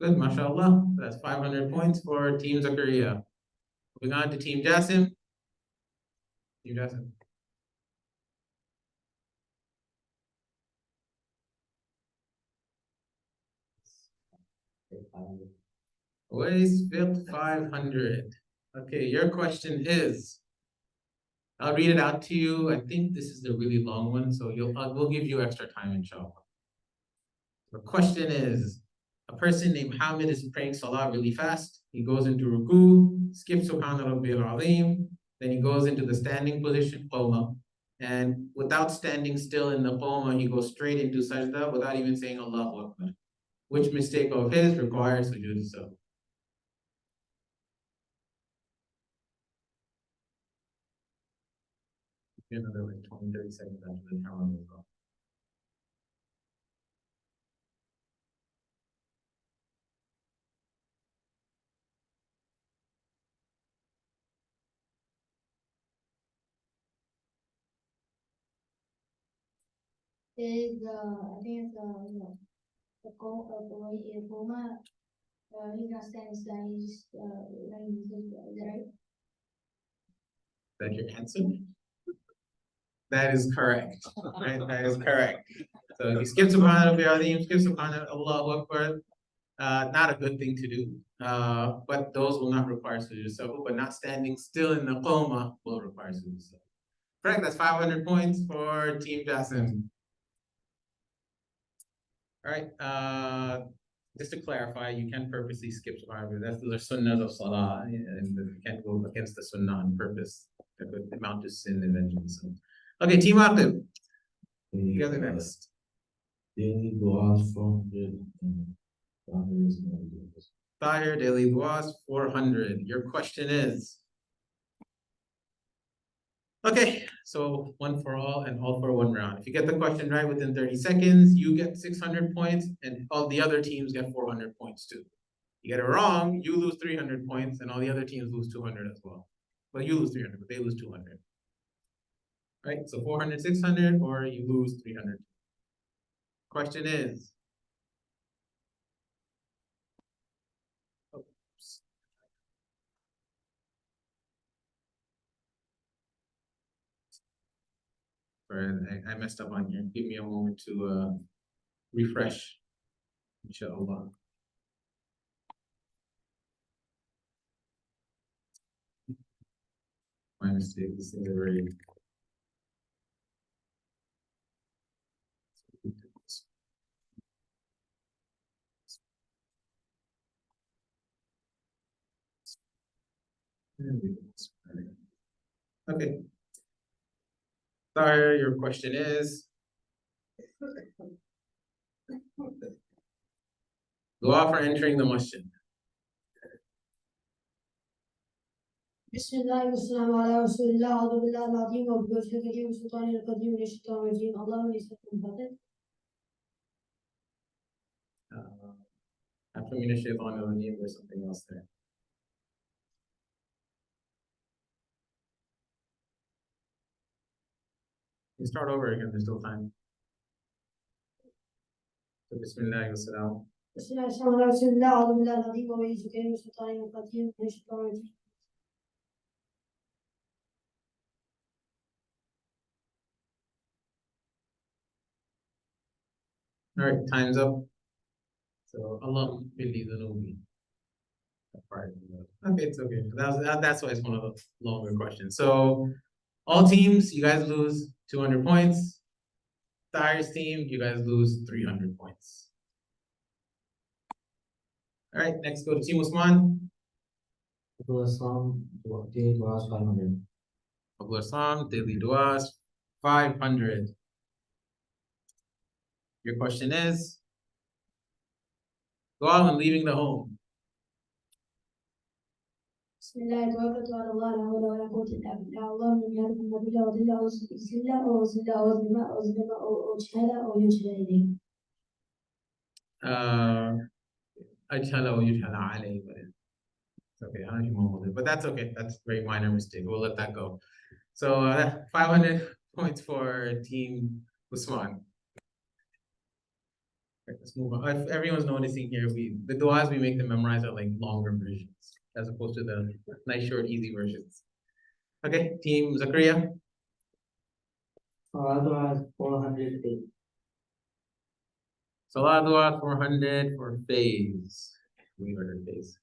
S3: Good, mashallah. That's 500 points for Team Zakaria. Moving on to Team Jasim. Team Jasim. Always fiqh 500. Okay, your question is, I'll read it out to you. I think this is the really long one, so we'll give you extra time, inshallah. The question is, a person named Hamid is praying salah really fast. He goes into ruku, skips Subhana Rabbil Azim, then he goes into the standing position, qawma, and without standing still in the qawma, he goes straight into sajda without even saying Allahu Akbar. Which mistake of his requires sujood sahwi? Another like 20, 30 seconds after the timer goes off.
S2: Is I think it's the coma he's not standing still, he's just laying his is that right?
S3: Is that your answer? That is correct. Right? That is correct. So he skips Subhana Rabbil Azim, skips Subhana Allahu Akbar. Not a good thing to do. But those will not require sujood sahwi, but not standing still in the qawma will require sujood sahwi. Correct, that's 500 points for Team Jasim. All right, just to clarify, you can purposely skip Subhana. Those are sunnahs of salah, and you can't go against the sunnah on purpose. That could amount to sin eventually. So, okay, Team Aqib. You guys are next.
S4: Daily du'as 400.
S3: Tahir, daily du'as 400. Your question is, Okay, so one for all and all for one round. If you get the question right within 30 seconds, you get 600 points and all the other teams get 400 points too. You get it wrong, you lose 300 points and all the other teams lose 200 as well. Well, you lose 300, but they lose 200. Right, so 400, 600, or you lose 300. Question is, oops. Sorry, I messed up on here. Give me a moment to refresh. Inshallah. My mistake. This is very. Okay. Tahir, your question is. Dua for entering the masjid.
S2: بسم الله والسلام على رسول الله أعوذ بالله العظيم وبوجهه الكريم والسلطان القديم من الشيطان الرجيم اللهم يسلمك الفاتح.
S3: After min ash-shaytan ar-rajim, there's something else there. You start over again, there's still time. So Bismillah wa salam.
S2: بسم الله والسلام على رسول الله أعوذ بالله العظيم وبوجهه الكريم والسلطان القديم من الشيطان الرجيم.
S3: All right, time's up. So Allah billi dhunubi. Okay, it's okay. That's why it's one of the longer questions. So all teams, you guys lose 200 points. Tahir's team, you guys lose 300 points. All right, next go to Team Usman.
S4: Abu Assam, daily duas 500.
S3: Abu Assam, daily duas, 500. Your question is, dua when leaving the home.
S2: بسم الله توكلت على الله لا حول ولا قوة إلا بالله اللهم إني أعرف أن بالله وذل أو زل أو زل أو ظلم أو ظلم أو جهل أو يجهل إليه.
S3: Ajhala or yujhala alayhi, but it's okay. I don't know, but that's okay. That's a very minor mistake. We'll let that go. So 500 points for Team Usman. Okay, let's move on. If everyone's noticing here, the duas we make them memorize are like longer versions as opposed to the nice, short, easy versions. Okay, Team Zakaria.
S4: Salah duas 400.
S3: Salah dua 400 for phase. We heard phase.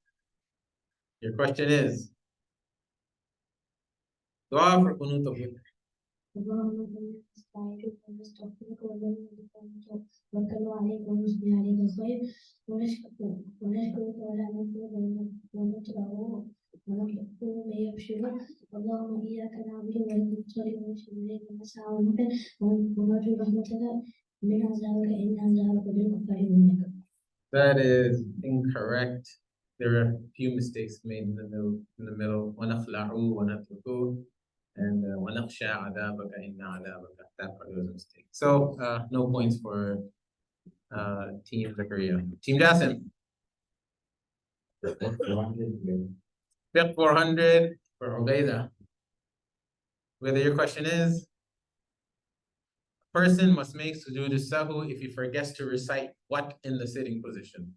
S3: Your question is dua for qunut of witr.
S2: اللهم إني أستعينك ونستغفرك ونستغفرك ونتوكل عليك ونثني عليك الخير ونشكرك ولا نكفر ونطلع ونطلب ما يبشر اللهم إياك نعبد وإليك نصلي ونشهد إليك ونسعى ونؤمن ونرجو رحمتك من عذابك إن عذابك بالكفار منك.
S3: That is incorrect. There are a few mistakes made in the middle. وَنَخْلَعُ وَنَتْرُكُ and وَنَخْشَى عَذَابَكَ إِنَّ عَذَابَكَ. That part was a mistake. So no points for Team Zakaria. Team Jasim. 400 for Ubaydah. Whether your question is, a person must make sujood as-sahwi if he forgets to recite what in the sitting position?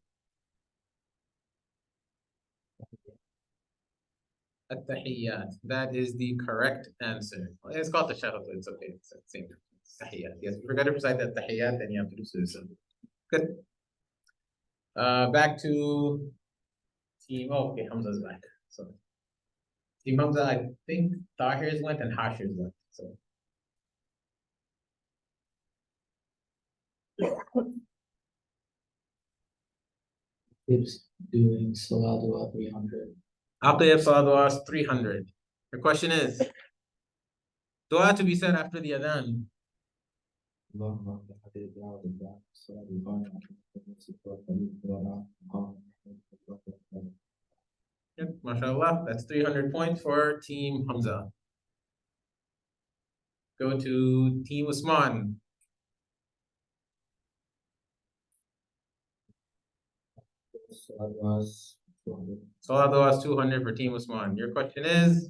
S3: At-tahiyyat. That is the correct answer. Well, it's called the shahad, but it's okay. It's the same. Tahiyyat. Yes, if you forget to recite that tahiyyat, then you have to do sujood. Good. Back to Team. Oh, okay, Hamza's back. So Team Hamza, I think Tahir's went and Hashir's went. So
S4: Keeps doing Salah dua 300.
S3: after you have Salah du'as, 300. Your question is, dua to be said after the adhan.
S4: اللهم بحديث دعوة الله الصلاة القائمة
S3: Yep, mashallah, that's 300 points for Team Hamza. Go to Team Usman.
S4: Salat was 200.
S3: Salat was 200 for Team Usman. Your question is,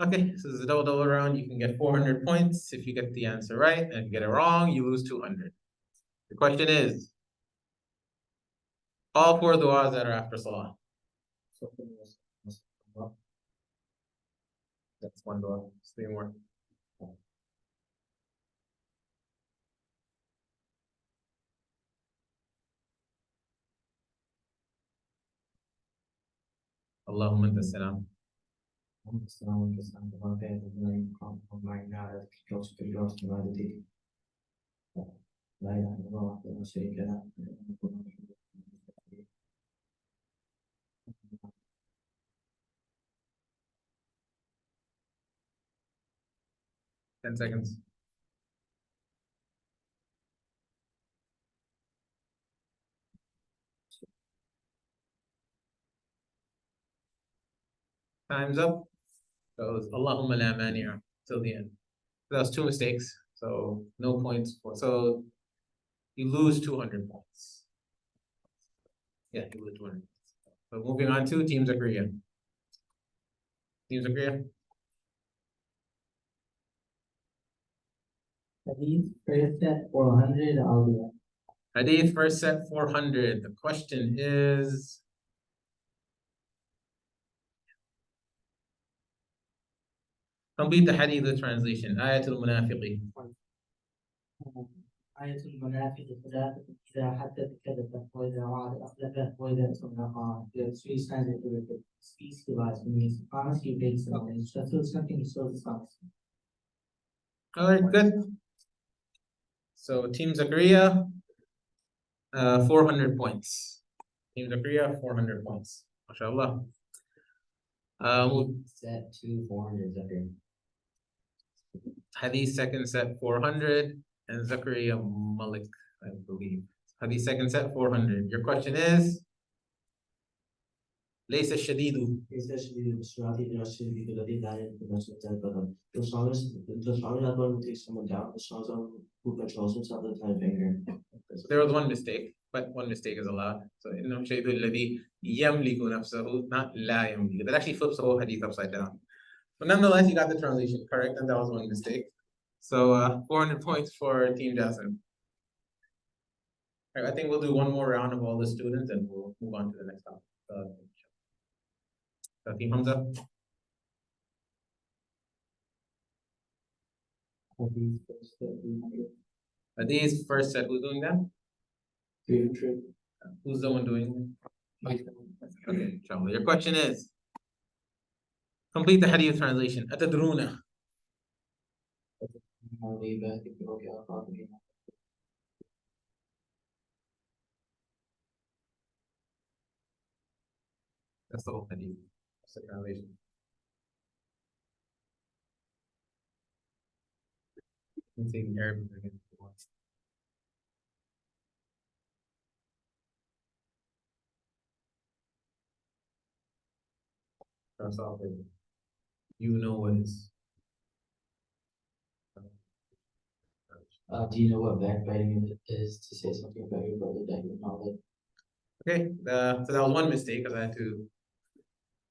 S3: okay, this is a double round. You can get 400 points if you get the answer right. And if you get it wrong, you lose 200. The question is, all 4 du'as that are after Salah.
S4: Something was
S3: That's 1 du'a. It's 3 more. Allahumma anta salam.
S4: Islam is under one bed of name from my narrative close to yours humanity. La ilaha illallah wa la sharika lah.
S3: 10 seconds. Time's up. Goes Allahumma la mani'a till the end. That was 2 mistakes, so no points for. So you lose 200 points. Yeah, you lose 200. So moving on to Team Zakaria. Team Zakaria.
S4: Hadith first set 400 al
S3: Hadith first set 400. The question is, complete the hadith with translation. Ayatul Munafiqi.
S4: آية المنافق ثلاثة إذا حدث كذب وإذا وعد أخلف وإذا اؤتمن Khan. There are 3 signs that the speech he lies when he promise he breaks something. It's just something he shows dishonest.
S3: All right, good. So Team Zakaria, 400 points. Team Zakaria, 400 points. MashaAllah.
S4: Set 2 400 Zakaria.
S3: Hadith second set 400 and Zakaria Malik, I believe. Hadith second set 400. Your question is, ليس الشديد.
S4: ليس الشديد بالسرعة إلا الشديد الذي لا يمكن أن يتقدم. The strongest one who takes someone down. The strongest one who controls himself with the time finger.
S3: There was 1 mistake, but 1 mistake is allowed. So إنه الشديد الذي يملك نفسه, not law يملك. That actually flips the whole hadith upside down. But nonetheless, you got the translation correct, and that was 1 mistake. So 400 points for Team Jalsa. I think we'll do 1 more round of all the students, and we'll move on to the next topic. Team Hamza. Hadith first set. Who's doing that?
S4: 300.
S3: Who's the one doing it? Okay, inshallah. Your question is, complete the hadith translation. Atadruna. That's the whole hadith. That's the translation. You can say in Arabic again if you want. Starts off with, you know what is.
S4: Do you know what backbiting is? To say something about your brother that you know that.
S3: Okay, so that was 1 mistake because I had to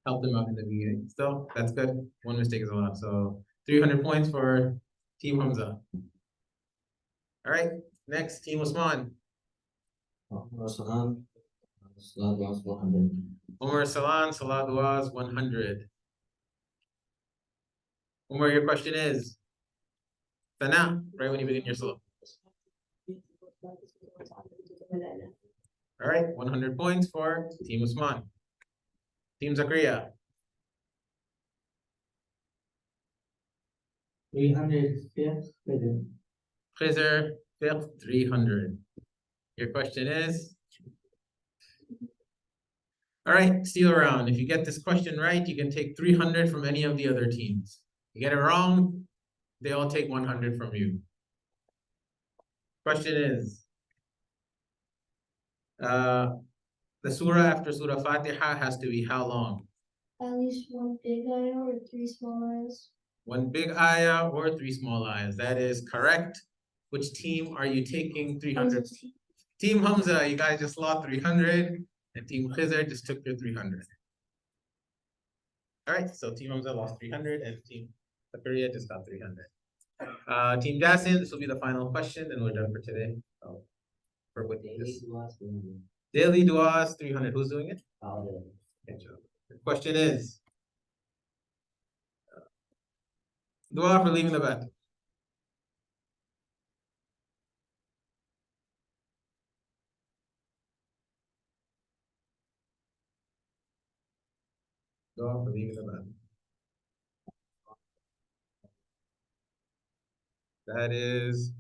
S3: help them out in the beginning. Still, that's good. 1 mistake is allowed. So 300 points for Team Hamza. All right, next Team Usman.
S4: Umar Salam, Salat was 100.
S3: Umar Salan, Salat was 100. Umar, your question is, Sana, right when you begin your salah. All right, 100 points for Team Usman. Team Zakaria.
S4: 300 fifth rhythm.
S3: Khizr, fifth, 300. Your question is? All right, steal around. If you get this question right, you can take 300 from any of the other teams. You get it wrong, they all take 100 from you. Question is, the surah after Surah Fatiha has to be how long?
S2: At least 1 big ayah or 3 small ayahs.
S3: One big ayah or three small ayahs. That is correct. Which team are you taking 300? Team Hamza, you guys just lost 300, and Team Khizr just took your 300. All right, so Team Hamza lost 300, and Team Zakaria just got 300. Team Jasin, this will be the final question, and we're done for today. So, with this. Daily duas, 300. Who's doing it? The question is, dua for leaving the bathroom. Dua for leaving the bathroom. That is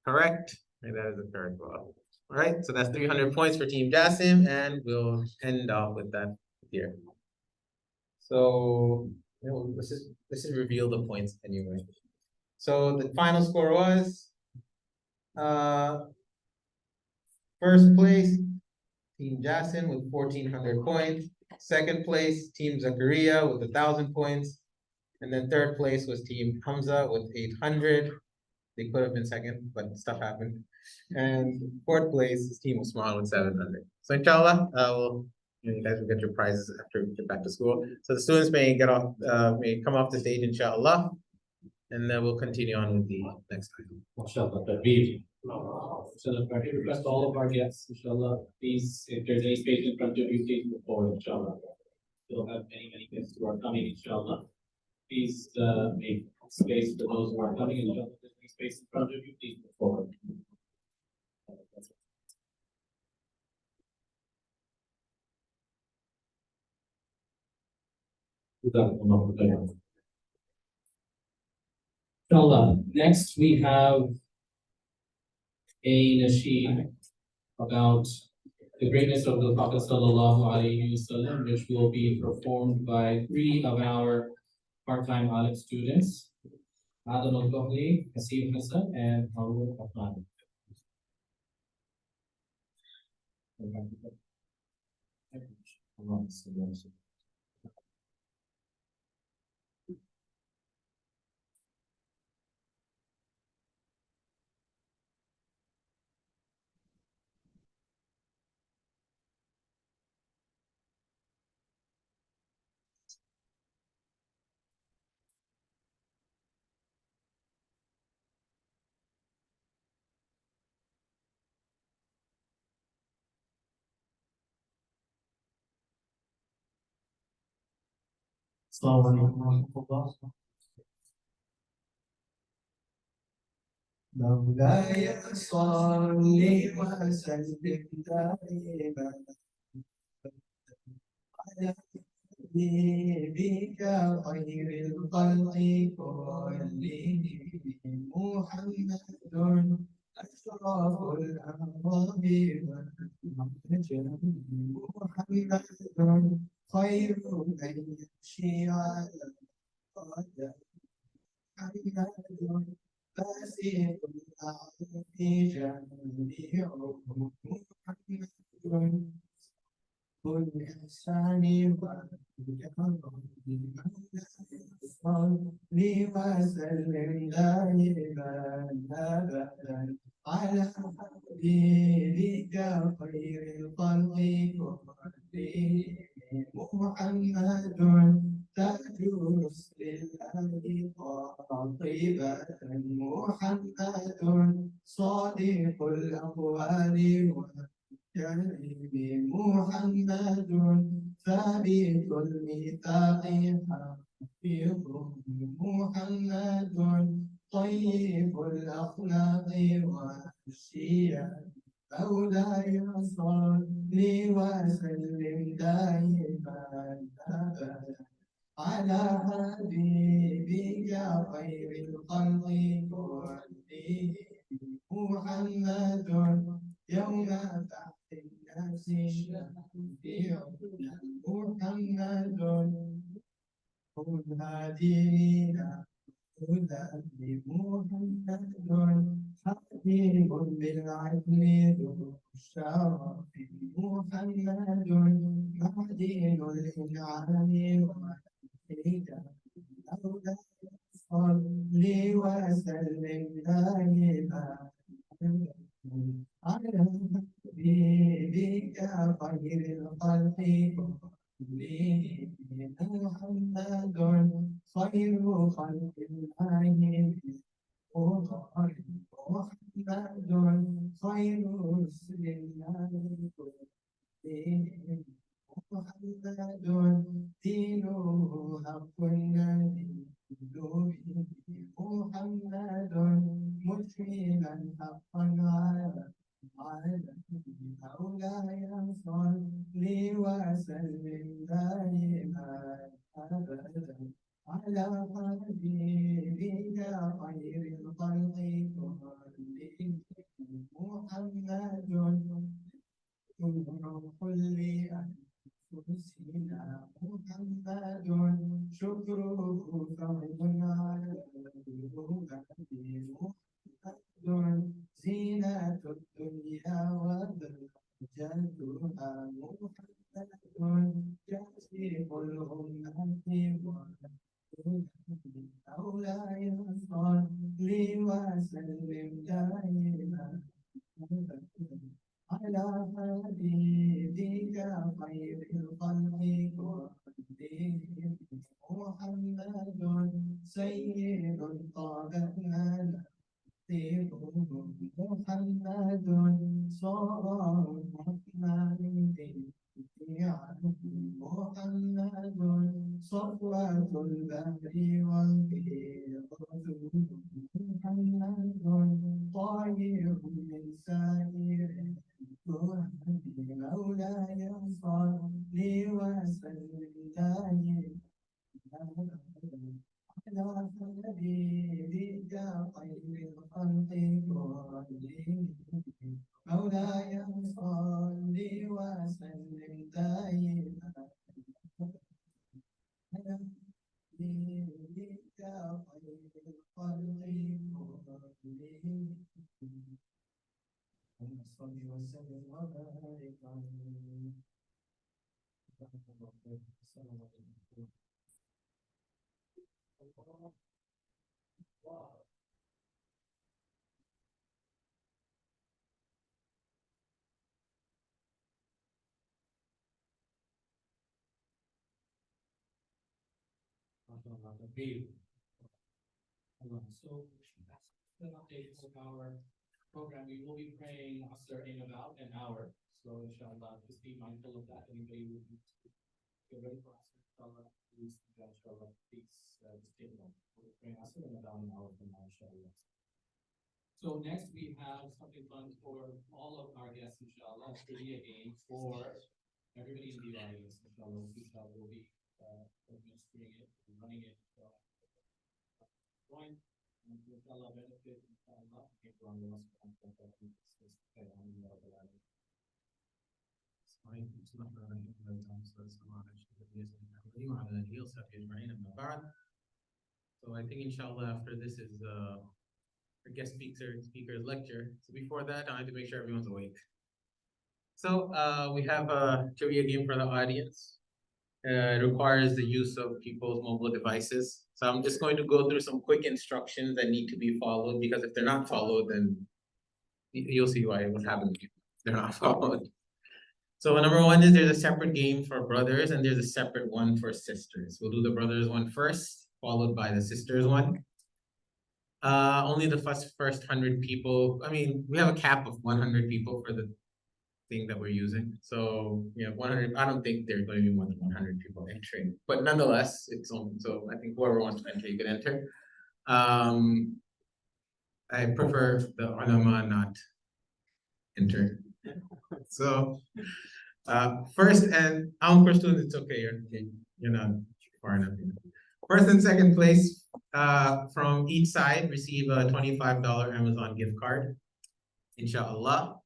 S3: correct. And that is the correct dua. All right, so that's 300 points for Team Jasim, and we'll end off with that here. So let's just reveal the points anyway. So the final score was first place, Team Jasin with 1,400 points. Second place, Team Zakaria with 1,000 points. And then third place was Team Hamza with 800. They could have been second, but stuff happened. And fourth place is Team Usman with 700. So inshallah, you guys will get your prizes after we get back to school. So the students may may come off the stage, inshallah, and then we'll continue on with the next item.
S1: Inshallah, Tabir. Inshallah, I request all of our guests, inshallah, please, if there's any space in front of you, please move forward, inshallah. We'll have many guests who are coming, inshallah. Please make space for those who are coming, inshallah. If there's any space in front of you, please move forward. Inshallah. Next, we have a nasheed about the greatness of the Prophet sallallahu alaihi wasallam, which will be performed by 3 of our part-time audit students, Adam al-Bahli, Hasib Hassan, and Harun Afnan. Assalamu alaikum wa rahmatullah.
S7: مولاي صل وسلم دائما على حبيبك خير الخلق كلهم محمد أشرف الأنبياء محمد خير من يمشي على القدم محمد فاسق الأعلى جميعهم محمد والإحسان والكرم صل وسلم دائما أبدا على حبيبك خير الخلق كلهم محمد تاج رسل الله قاطبة محمد صادق الأقوال والكلم محمد ثابت الميثاق حفيظ محمد طيب الأخلاق والشيم مولاي صل وسلم دائما أبدا على حبيبك خير الخلق كلهم محمد يوم بعث الناس شفيعنا محمد هادينا هدى محمد حكيم بالعدل ذو الشرف محمد معدن الإنعام والهدى مولاي صل وسلم دائما على حبيبك خير الخلق محمد خير خلق الله محمد خير رسل الله محمد دينه حق النبي محمد مشملا حقا على مولاي صل وسلم دائما ابدا على حبيبك خير الخلق كلهم محمد نور كل أنفسنا محمد شكره فرض على محمد زينة الدنيا وبهجتها محمد كاشف الغمة مولاي صل وسلم دائما على حبيبك خير الخلق كلهم محمد سيد طابتنا محمد صار الرحمن محمد صفوة البحر والبيض محمد طاهر من سائر مولاي صل وسلم دائما على حبيبك خير الخلق كلهم مولاي صل وسلم دائما على حبيبك خير الخلق كلهم اللهم صل وسلم وبارك عليه. السلام عليكم.
S1: So that's the update of our program. We will be praying Asr in about an hour. So inshallah, just be mindful of that. Anybody who needs to get ready for Asr, inshallah, please, inshallah, please just take note. We'll be praying Asr in about an hour from now, inshallah. So next we have something fun for all of our guests, inshallah, a trivia game for everybody in the audience, inshallah. Inshallah, we'll be administering it, running it. Join and inshallah benefit, inshallah, people on the
S3: So I think inshallah after this is our guest speaker's lecture. So before that, I have to make sure everyone's awake. So we have a trivia game for the audience. It requires the use of people's mobile devices. So I'm just going to go through some quick instructions that need to be followed, because if they're not followed, then you'll see why what happens if they're not followed. So number one is there's a separate game for brothers and there's a separate one for sisters. We'll do the brothers one first, followed by the sisters one. Only the first 100 people. I mean, we have a cap of 100 people for the thing that we're using. So yeah, 100. I don't think there's going to be more than 100 people entering, but nonetheless, it's open. So I think whoever wants to enter, you can enter. I prefer the ulama not enter. So first and for students, it's okay. You're not far enough. First and second place from each side receive a $25 Amazon gift card, inshallah.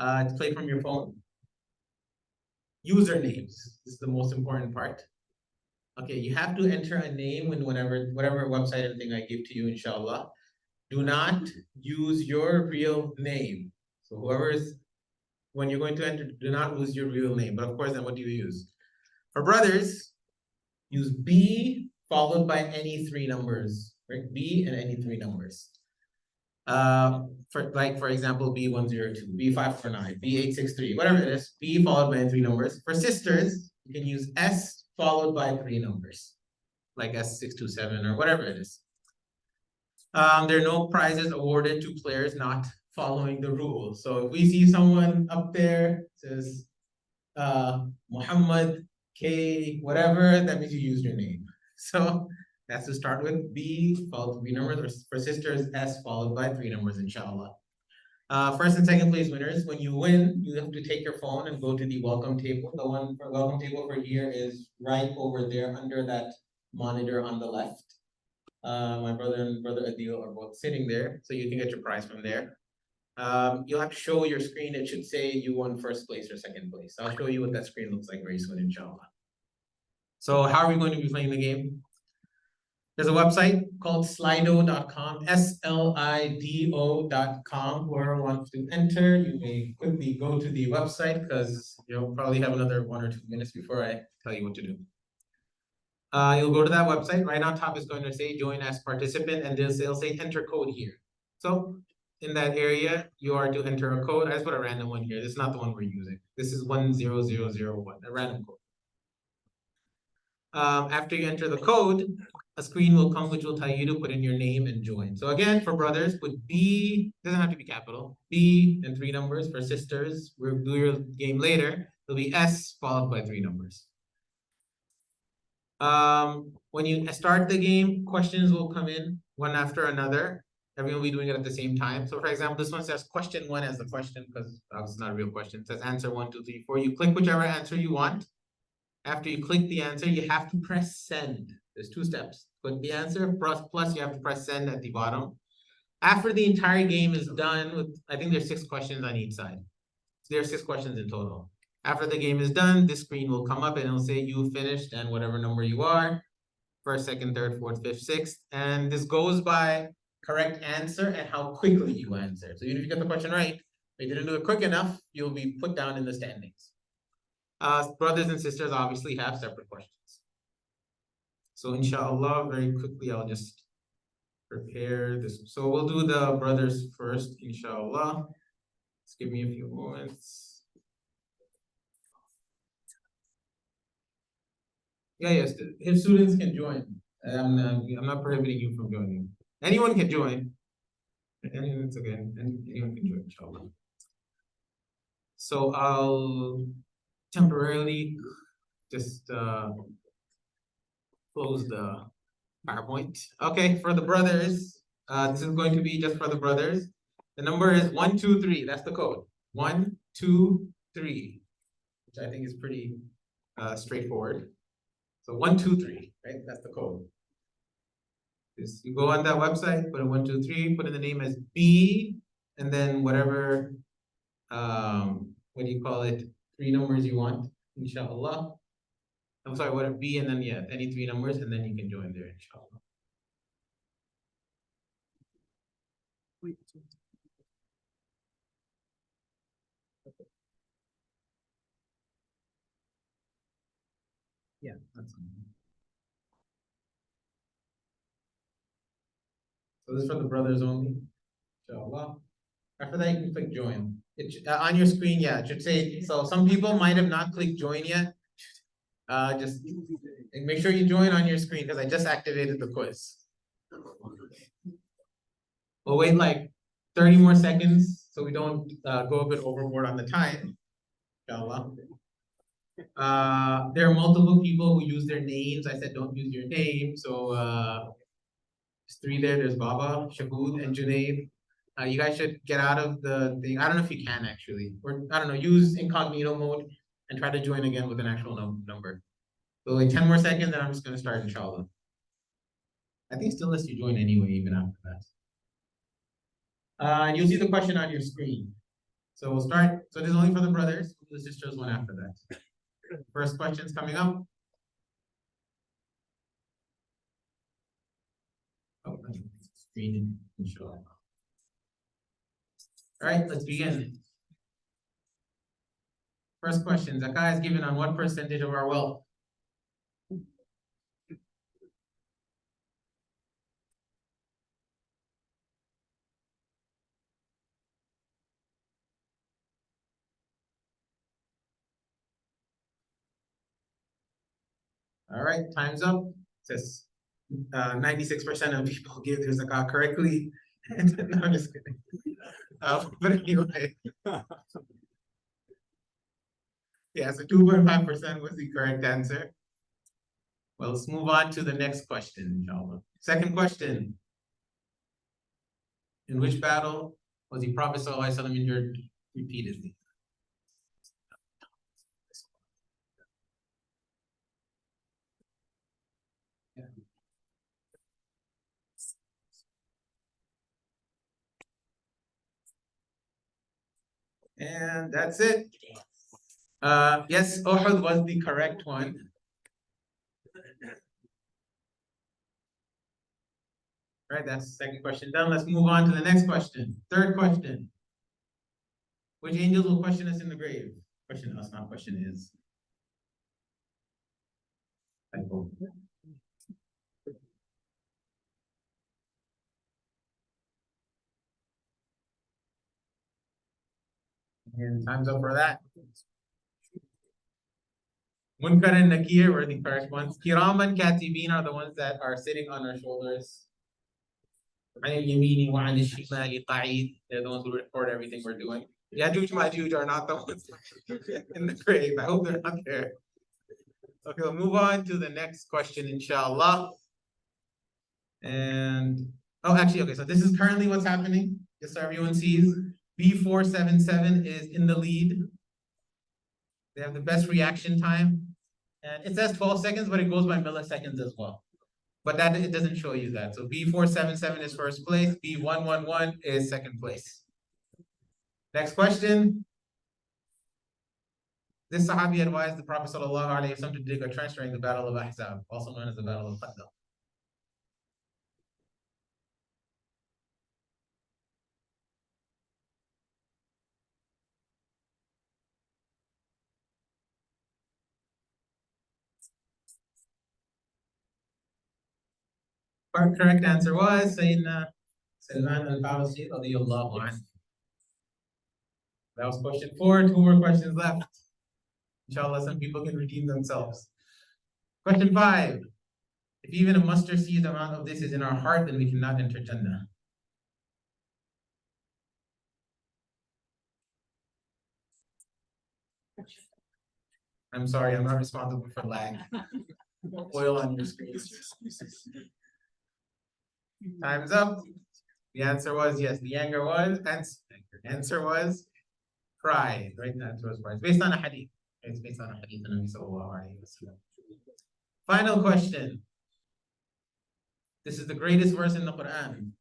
S3: It's played from your phone. Usernames, this is the most important part. Okay, you have to enter a name in whatever website and thing I give to you, inshallah. Do not use your real name. So when you're going to enter, do not use your real name. But of course, then what do you use? For brothers, use B followed by any 3 numbers. right? B and any three numbers. For example, B102, B549, B863, whatever it is, B followed by three numbers. For sisters, you can use S followed by three numbers, like S627 or whatever it is. There are no prizes awarded to players not following the rules. So if we see someone up there says Muhammad K whatever, that means you used your name. So that's to start with. B followed by three numbers. For sisters, S followed by three numbers, inshallah. First and second place winners, when you win, you have to take your phone and go to the welcome table. The one for welcome table for here is right over there under that monitor on the left. My brother and brother Adil are both sitting there, so you can get your prize from there. You'll have to show your screen. It should say you won first place or second place. I'll show you what that screen looks like very soon, inshallah. So how are we going to be playing the game? There's a website called slido.com, SLIDO.com. Whoever wants to enter, you may quickly go to the website because you'll probably have another 1 or 2 minutes before I tell you what to do. You'll go to that website. Right on top is going to say join as participant, and they'll say enter code here. So in that area, you are to enter a code. I just put a random one here. This is not the one we're using. This is 10001, a random code. After you enter the code, a screen will come which will tell you to put in your name and join. So again, for brothers, put B, doesn't have to be capital, B and three numbers. For sisters, we'll do your game later. It'll be S followed by three numbers. When you start the game, questions will come in one after another. Everyone will be doing it at the same time. So for example, this one says question 1 as the question because it's not a real question. It says answer 1, 2, 3, 4. You click whichever answer you want. After you click the answer, you have to press send. There's 2 steps. Click the answer, plus you have to press send at the bottom. After the entire game is done with, I think there's 6 questions on each side. So there are 6 questions in total. After the game is done, this screen will come up and it'll say you finished and whatever number you are, first, second, third, fourth, fifth, sixth. And this goes by correct answer and how quickly you answer. So even if you get the question right, if you didn't do it quick enough, you'll be put down in the standings. Brothers and sisters obviously have separate questions. So inshallah, very quickly, I'll just prepare this. So we'll do the brothers first, inshallah. Just give me a few moments. Yes, if students can join. I'm not prohibiting you from joining. Anyone can join. It's okay. Anyone can join, inshallah. So I'll temporarily just close the PowerPoint. Okay, for the brothers, this is going to be just for the brothers. The number is 123. That's the code. 123, which I think is pretty straightforward. So 123, right? That's the code. You go on that website, put a 123, put in the name as B, and then whatever what do you call it? 3 numbers you want, inshallah. I'm sorry, whatever B and then yeah, any 3 numbers, and then you can join there, inshallah. Yeah, that's fine. So this is for the brothers only, inshallah. After that, you can click join. On your screen, yeah, it should say, so some people might have not clicked join yet. Just make sure you join on your screen because I just activated the quiz. We'll wait like 30 more seconds so we don't go a bit overboard on the time, inshallah. There are multiple people who use their names. I said don't use your name. So there's 3 there. There's Baba, Shahud, and Junaid. You guys should get out of the thing. I don't know if you can actually, or I don't know, use incognito mode and try to join again with an actual number. So like 10 more seconds, then I'm just gonna start, inshallah. I think still lets you join anyway, even after that. And you'll see the question on your screen. So we'll start. So this is only for the brothers. The sisters one after that. First question's coming up. Oh, screen, inshallah. All right, let's begin. First question, zakah is given on what percentage of our wealth? All right, time's up. Says 96% of people give their zakat correctly. No, I'm just kidding. But anyway. Yeah, so 2.5% was the correct answer. Well, let's move on to the next question, inshallah. Second question. In which battle was the Prophet ﷺ injured repeatedly? And that's it. Yes, Uhud was the correct one. Right, that's the second question done. Let's move on to the next question. Third question. Which angels will question us in the grave? Question us, not question is. Typo. And time's up for that. Munkar and Nakir were the correct ones. Kiram and Katibin are the ones that are sitting on our shoulders. They're the ones who record everything we're doing. Yajuj Majuj are not the ones in the grave. I hope they're not there. Okay, we'll move on to the next question, inshallah. And actually, okay, so this is currently what's happening, just so everyone sees. B477 is in the lead. They have the best reaction time. And it says 12 seconds, but it goes by milliseconds as well. But that it doesn't show you that. So B477 is first place, B111 is second place. Next question. This Sahabi advised the Prophet ﷺ to dig a trench during the Battle of Ahzab, also known as the Battle of Khandaq. Our correct answer was Sayyidina Salman al-Farisi radiyallahu anhu. That was question 4. 2 more questions left. Inshallah, some people can redeem themselves. Question 5. If even a mustard seed amount of this is in our heart, then we cannot enter Jannah. I'm sorry, I'm not responsible for lag. Oil on your screen. Time's up. The answer was yes. The answer was pride. Right? The answer was pride. It's based on a hadith. It's based on a hadith of Nabi sallallahu alayhi wa sallam. Final question. This is the greatest verse in the Quran.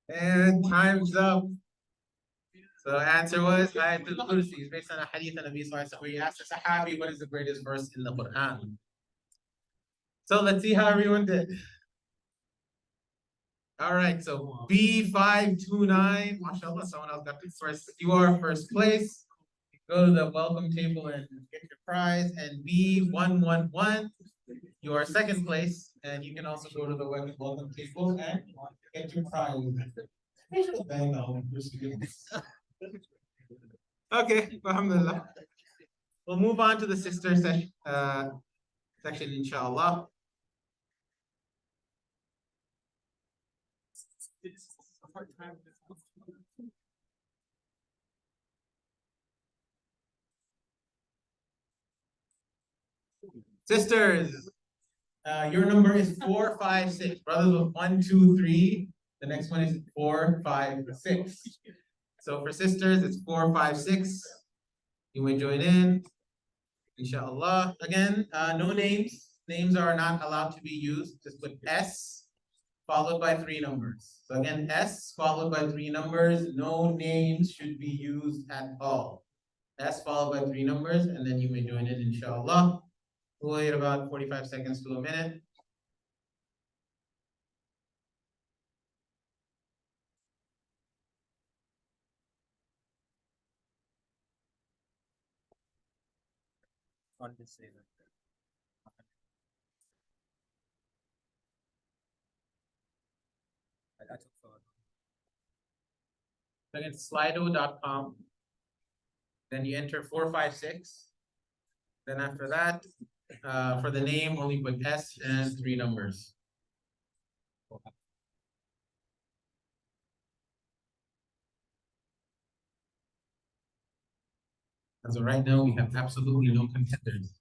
S3: And time's up. So the answer was Ayatul Kursi. It's based on a hadith of Nabi sallallahu alayhi wa sallam where he asked the Sahabi what is the greatest verse in the Quran. So let's see how everyone did. All right, so B529, mashallah, someone else got this first. You are first place. Go to the welcome table and get your prize. And B111, you are second place. And you can also go to the welcome table and get your prize. Okay, alhamdulillah. We'll move on to the sister section, inshallah. Sisters, your number is 456. Brothers with 1, 2, 3. The next one is 4, 5, 6. So for sisters, it's 4, 5, 6. You may join in, inshallah. Again, no names. Names are not allowed to be used. Just put S followed by 3 numbers. So again, S followed by 3 numbers. No names should be used at all. S followed by 3 numbers, and then you may join in, inshallah. We'll wait about 45 seconds to a minute. Then it's slido.com. Then you enter 456. Then after that, for the name, only put S and 3 numbers. As of right now, we have absolutely no contenders.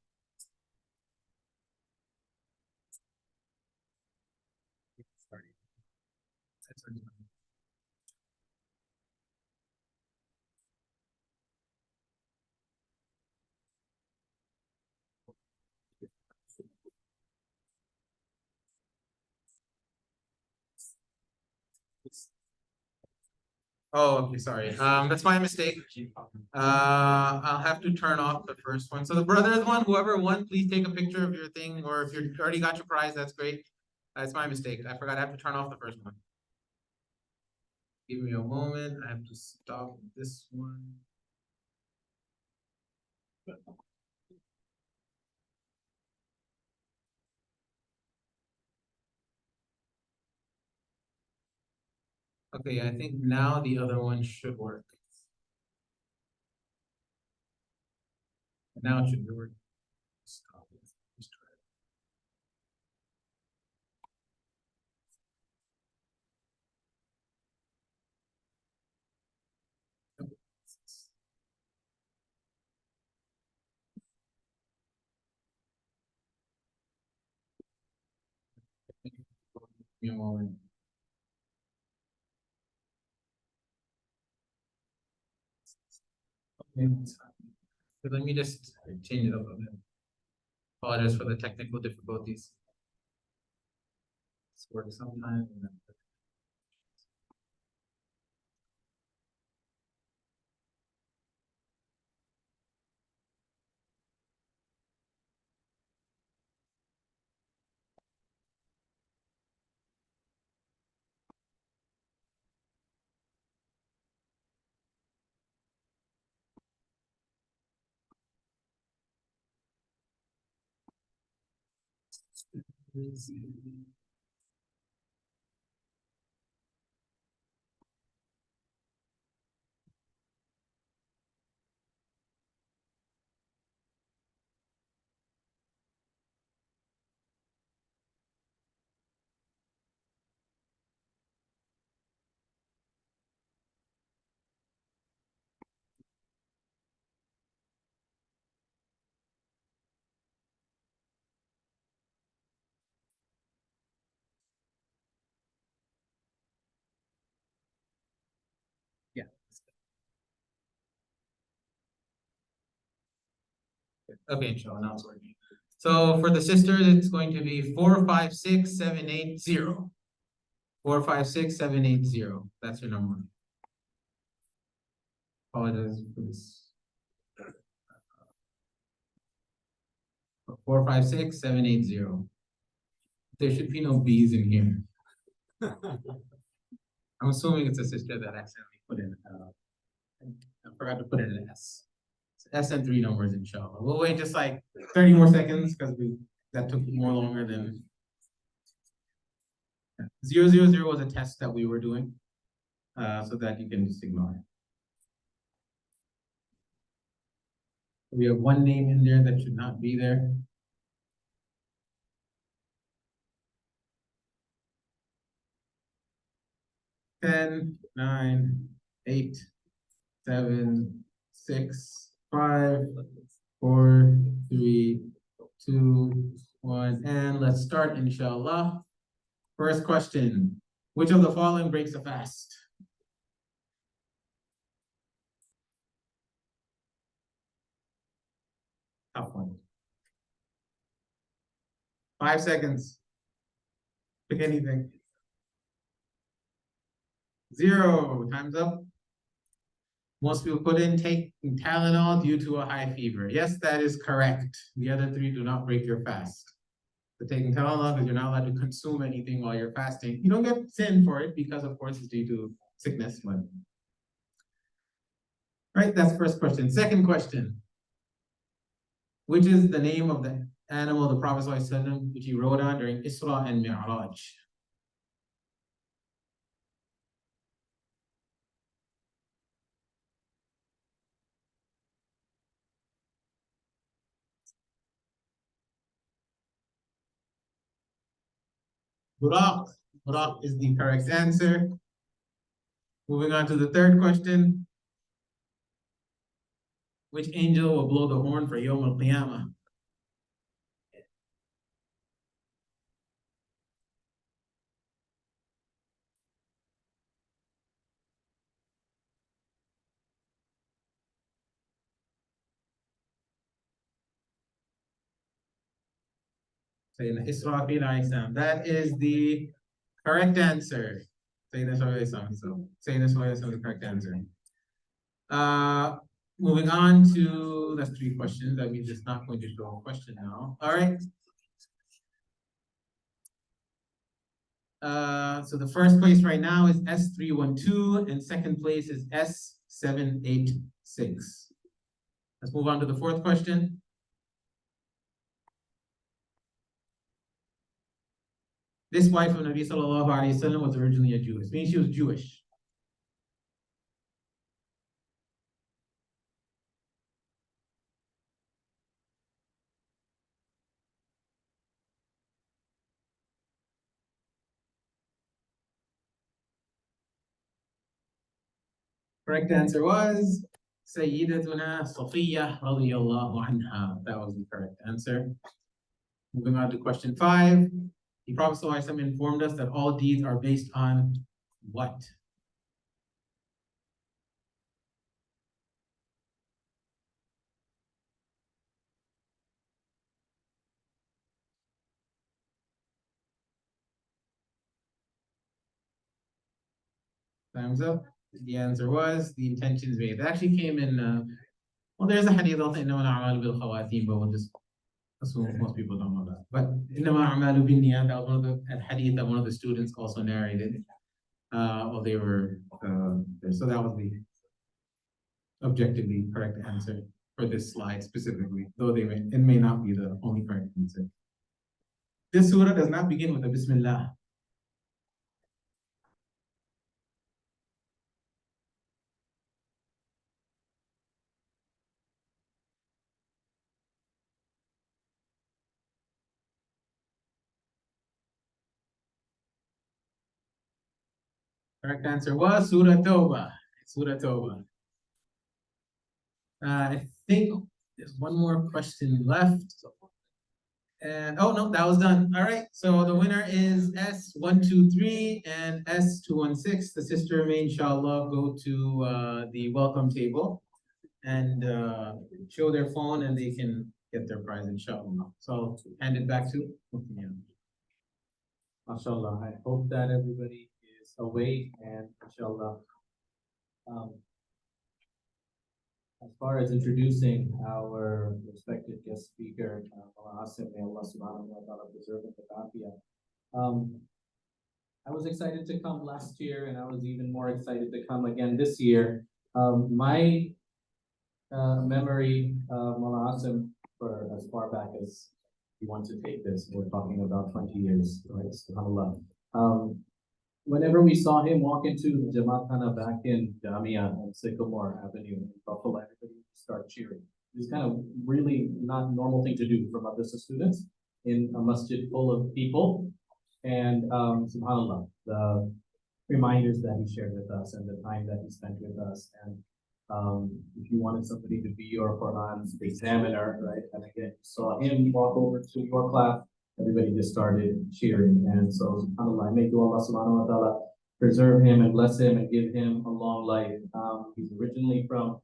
S3: Oh, okay, sorry. That's my mistake. I'll have to turn off the first one. So the brothers one, whoever won, please take a picture of your thing, or if you already got your prize, that's great. That's my mistake. I forgot I have to turn off the first one. Give me a moment. I have to stop this one. Okay, I think now the other one should work. Now it should work. Stop it. Just try it. Give me a moment. Okay, so let me just change it up a bit. Apologize for the technical difficulties. This works sometimes. Yeah. Okay, inshallah, now it's working. So for the sisters, it's going to be 456780. 456780. That's your number. Apologize for this. 456780. There should be no B's in here. I'm assuming it's a sister that accidentally put in. I forgot to put in an S. It's S and 3 numbers, inshallah. We'll wait just like 30 more seconds because that took more longer than 000 was a test that we were doing, so that you can just ignore it. We have one name in there that should not be there. Ten, 9, 8, 7, 6, 5, 4, 3, 2, 1, and let's start, inshallah. First question, which of the following breaks a fast? Tough one. 5 seconds. Pick anything. 0, time's up. Most people put in take Tylenol due to a high fever. Yes, that is correct. The other 3 do not break your fast. So taking Tylenol because you're not allowed to consume anything while you're fasting. You don't get sin for it because of course it's due to sickness. But... Right, that's first question. Second question. Which is the name of the animal the Prophet ﷺ, which he rode on during Isra and Mi'raj? Buraq. Buraq is the correct answer. Moving on to the third question. Which angel will blow the horn for Yawm al-Qiyamah? Sayyidina Israfil alayhi salam. That is the correct answer. Sayyidina Israfil alayhi salam. So Sayyidina Israfil alayhi salam is the correct answer. Moving on to, that's 3 questions. That means it's not going to show a question now. All right. So the first place right now is S312 and second place is S786. Let's move on to the fourth question. This wife of Nabi sallallahu alayhi wa sallam was originally a Jew. It means she was Jewish. Correct answer was Sayyidatuna Safiyyah radiyallahu anha. That was the correct answer. Moving on to question 5. The Prophet ﷺ informed us that all deeds are based on what? Time's up. The answer was the intentions made. It actually came in, well, there's a hadith also, إِنَّمَا الْأَعْمَالُ بِالْخَوَاتِيمِ, but we'll just assume most people don't know that. But إِنَّمَا الْأَعْمَالُ بِالنِّيَّاتِ, that was one of the hadith that one of the students also narrated while they were there. So that was the objectively correct answer for this slide specifically, though it may not be the only correct answer. This surah does not begin with a Bismillah. Correct answer was Surah Tawbah. Surah Tawbah. I think there's one more question left. And oh no, that was done. All right. So the winner is S123 and S216. The sister may inshallah go to the welcome table and show their phone and they can get their prize inshallah. So I'll hand it back to Muftiyan.
S1: MashaAllah. I hope that everybody is awake and inshallah. As far as introducing our respected guest speaker, Mullah Asim, may Allah subhanahu wa ta'ala preserve him with afiyah. I was excited to come last year and I was even more excited to come again this year. My memory, Mullah Asim, for as far back as you want to take this, we're talking about 20 years, right? SubhanAllah. Whenever we saw him walk into Jamaat Khana back in Jamia and Sycamore Avenue in Buffalo, everybody would start cheering. It's kind of really not normal thing to do for madrasa students in a masjid full of people. And subhanAllah, the reminders that he shared with us and the time that he spent with us. And if you wanted somebody to be your Quran examiner, right? And again, you saw him walk over to your class, everybody just started cheering. And so subhanAllah, may Allah subhanahu wa ta'ala preserve him and bless him and give him a long life. He's originally from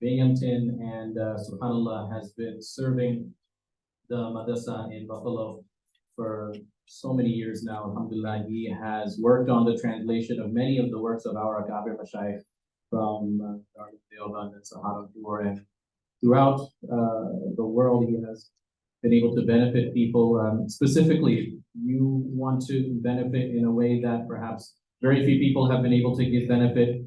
S1: Binghamton and subhanAllah has been serving the madrasa in Buffalo for so many years now. Alhamdulillah, he has worked on the translation of many of the works of our Akabir Mashayikh from Darul Deoband and Saharanpur, and throughout the world he has been able to benefit people. Specifically, you want to benefit in a way that perhaps very few people have been able to give benefit.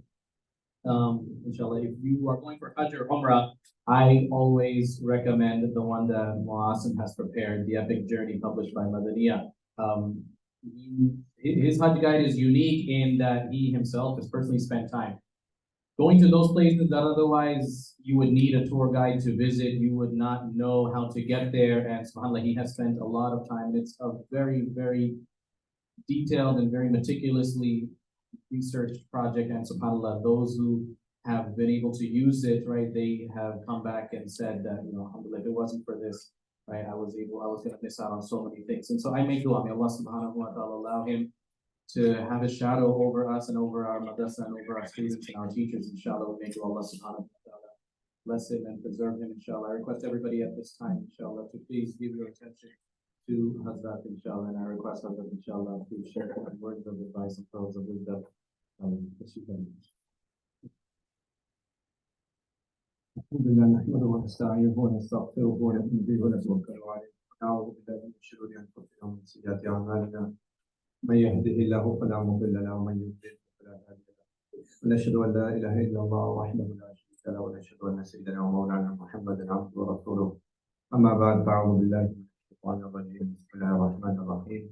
S1: Inshallah, if you are going for Hajj or Umrah, I always recommend the one that Muasim has prepared, the Epic Journey, published by Madaniya. His Hajj guide is unique in that he himself has personally spent time going to those places that otherwise you would need a tour guide to visit. You would not know how to get there. And subhanAllah, he has spent a lot of time. It's a very, very detailed and very meticulously researched project, and subhanAllah, those who have been able to use it, right, they have come back and said that, alhamdulillah, if it wasn't for this, right, I was gonna miss out on so many things. And so I make dua, may Allah subhanahu wa ta'ala allow him to have his shadow over us and over our madrasa and over our students and our teachers, inshallah. We make Allah subhanahu wa ta'ala bless him and preserve him, inshallah. I request everybody at this time, inshallah, to please give your attention to Hazrat, inshallah, and I request Hazrat, inshallah, to share words of advice and pearls of wisdom.
S8: الحمد لله نحمده ونستعينه ونستغفره ونؤمن به ونتوكل عليه ونعوذ بالله من شرور انفسنا ومن سيئات اعمالنا من يهده الله فلا مضل له ومن يضلل فلا هادي له ونشهد ان لا اله الا الله وحده لا شريك له ونشهد ان سيدنا ومولانا محمدا عبده ورسوله اما بعد فاعوذ بالله من الشيطان الرجيم بسم الله الرحمن الرحيم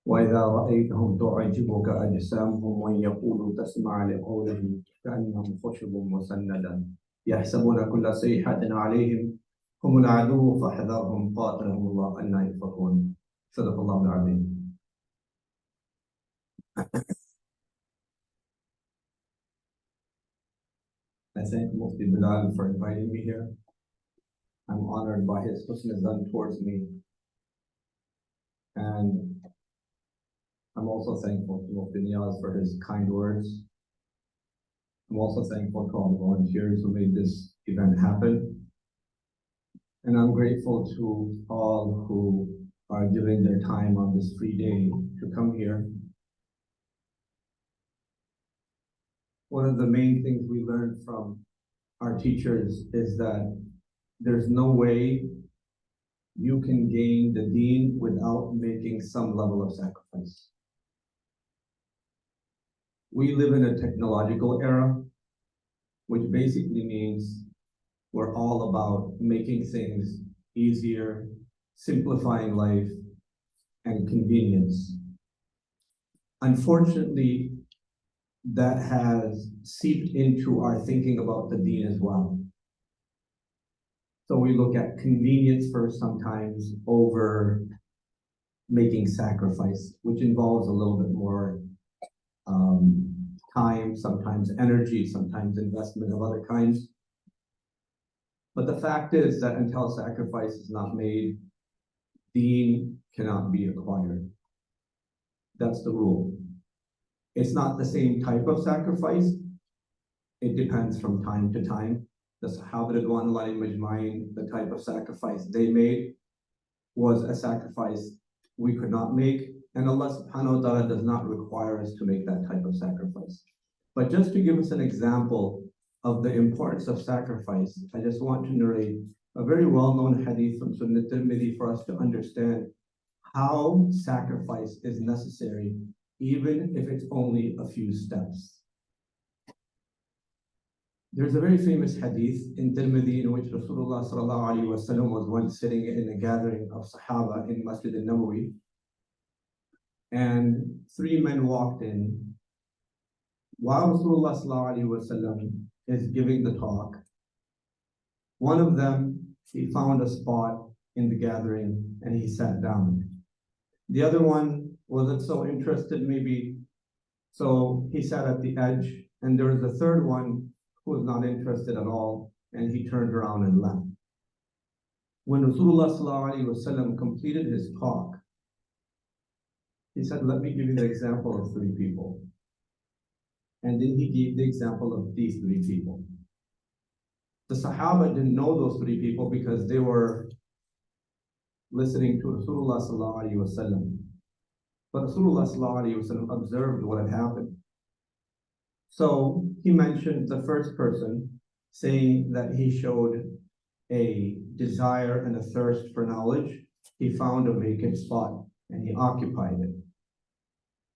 S8: واذا رايتهم تعجبك اجسامهم وان يقولوا تسمع لقولهم كانهم خشب مسندا يحسبون كل صيحة عليهم هم العدو فاحذرهم قاتلهم الله أن يؤفكون صدق الله العظيم. I thank Mufti Bilal for inviting me here. I'm honored by his husn towards me. And I'm also thankful to Mufti Niyaz for his kind words. I'm also thankful to all the volunteers who made this event happen. And I'm grateful to all who are giving their time on this free day to come here. One of the main things we learned from our teachers is that there's no way you can gain the deen without making some level of sacrifice. We live in a technological era, which basically means we're all about making things easier, simplifying life, and convenience. Unfortunately, that has seeped into our thinking about the deen as well. So we look at convenience first sometimes over making sacrifice, which involves a little bit more time, sometimes energy, sometimes investment of other kinds. But the fact is that until sacrifice is not made, deen cannot be acquired. That's the rule. It's not the same type of sacrifice. It depends from time to time. The Sahaba Ridwan Alayhim Majma'in, the type of sacrifice they made was a sacrifice we could not make. And Allah subhanahu wa ta'ala does not require us to make that type of sacrifice. But just to give us an example of the importance of sacrifice, I just want to narrate a very well-known hadith from Sunnah Tirmidhi for us to understand how sacrifice is necessary, even if it's only a few steps. There's a very famous hadith in Tirmidhi in which Rasulullah sallallahu alaihi wasallam was once sitting in a gathering of Sahaba in Masjid al-Nabawi, and three men walked in. While Rasulullah sallallahu alaihi wasallam is giving the talk, one of them, he found a spot in the gathering and he sat down. The other one wasn't so interested maybe, so he sat at the edge, and there was a third one who was not interested at all, and he turned around and left. When Rasulullah sallallahu alaihi wasallam completed his talk, he said, let me give you the example of three people. And then he gave the example of these three people. The Sahaba didn't know those three people because they were listening to Rasulullah sallallahu alaihi wasallam. But Rasulullah sallallahu alaihi wasallam observed what had happened. So he mentioned the first person, saying that he showed a desire and a thirst for knowledge. He found a vacant spot and he occupied it.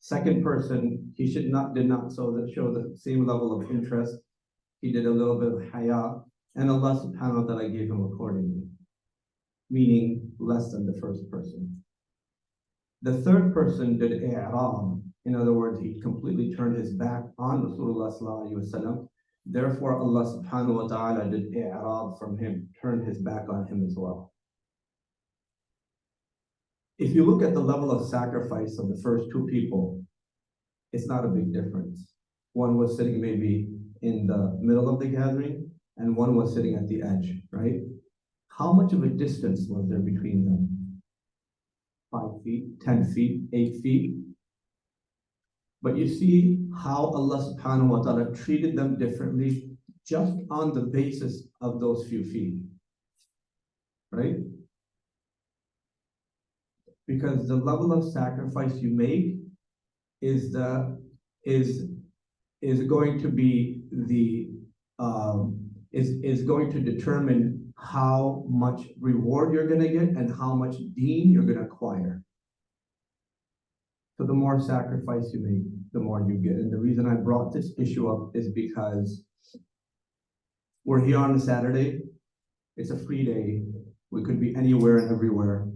S8: Second person, he did not show the same level of interest. He did a little bit of haya, and Allah subhanahu wa ta'ala gave him accordingly, meaning less than the first person. The third person did i'rab. In other words, he completely turned his back on Rasulullah sallallahu alaihi wasallam. Therefore, Allah subhanahu wa ta'ala did i'rab from him, turned his back on him as well. if you look at the level of sacrifice of the first two people, it's not a big difference. One was sitting maybe in the middle of the gathering, and one was sitting at the edge, right? How much of a distance was there between them? 5 feet, 10 feet, 8 feet? But you see how Allah subhanahu wa ta'ala treated them differently just on the basis of those few feet, right? Because the level of sacrifice you make is going to be is going to determine how much reward you're going to get and how much deen you're going to acquire. So the more sacrifice you make, the more you get. And the reason I brought this issue up is because we're here on a Saturday. It's a free day. We could be anywhere and everywhere.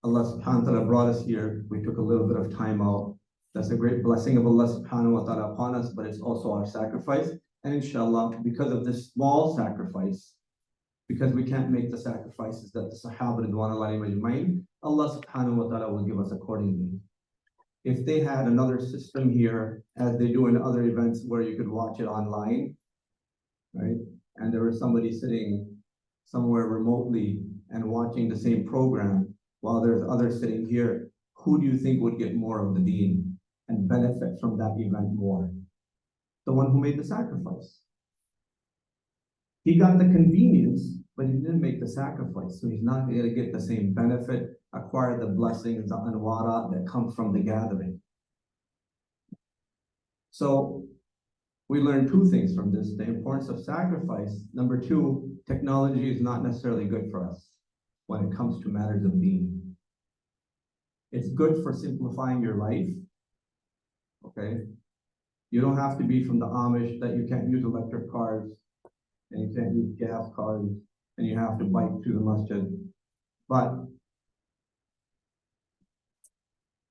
S8: Allah subhanahu wa ta'ala brought us here. We took a little bit of time out. That's a great blessing of Allah subhanahu wa ta'ala upon us, but it's also our sacrifice. And inshallah, because of this small sacrifice, because we can't make the sacrifices that the Sahaba ridwanullahi majma'in, Allah subhanahu wa ta'ala will give us accordingly. If they had another system here, as they do in other events where you could watch it online, right? And there was somebody sitting somewhere remotely and watching the same program while there's others sitting here, who do you think would get more of the deen and benefit from that event more? The one who made the sacrifice. He got the convenience, but he didn't make the sacrifice. So he's not going to get the same benefit, acquire the blessings, the anwara that come from the gathering. So we learn two things from this: the importance of sacrifice. Number two, technology is not necessarily good for us when it comes to matters of deen. It's good for simplifying your life, okay? You don't have to be from the Amish that you can't use electric cars and you can't use gas cars and you have to bike to the masjid. But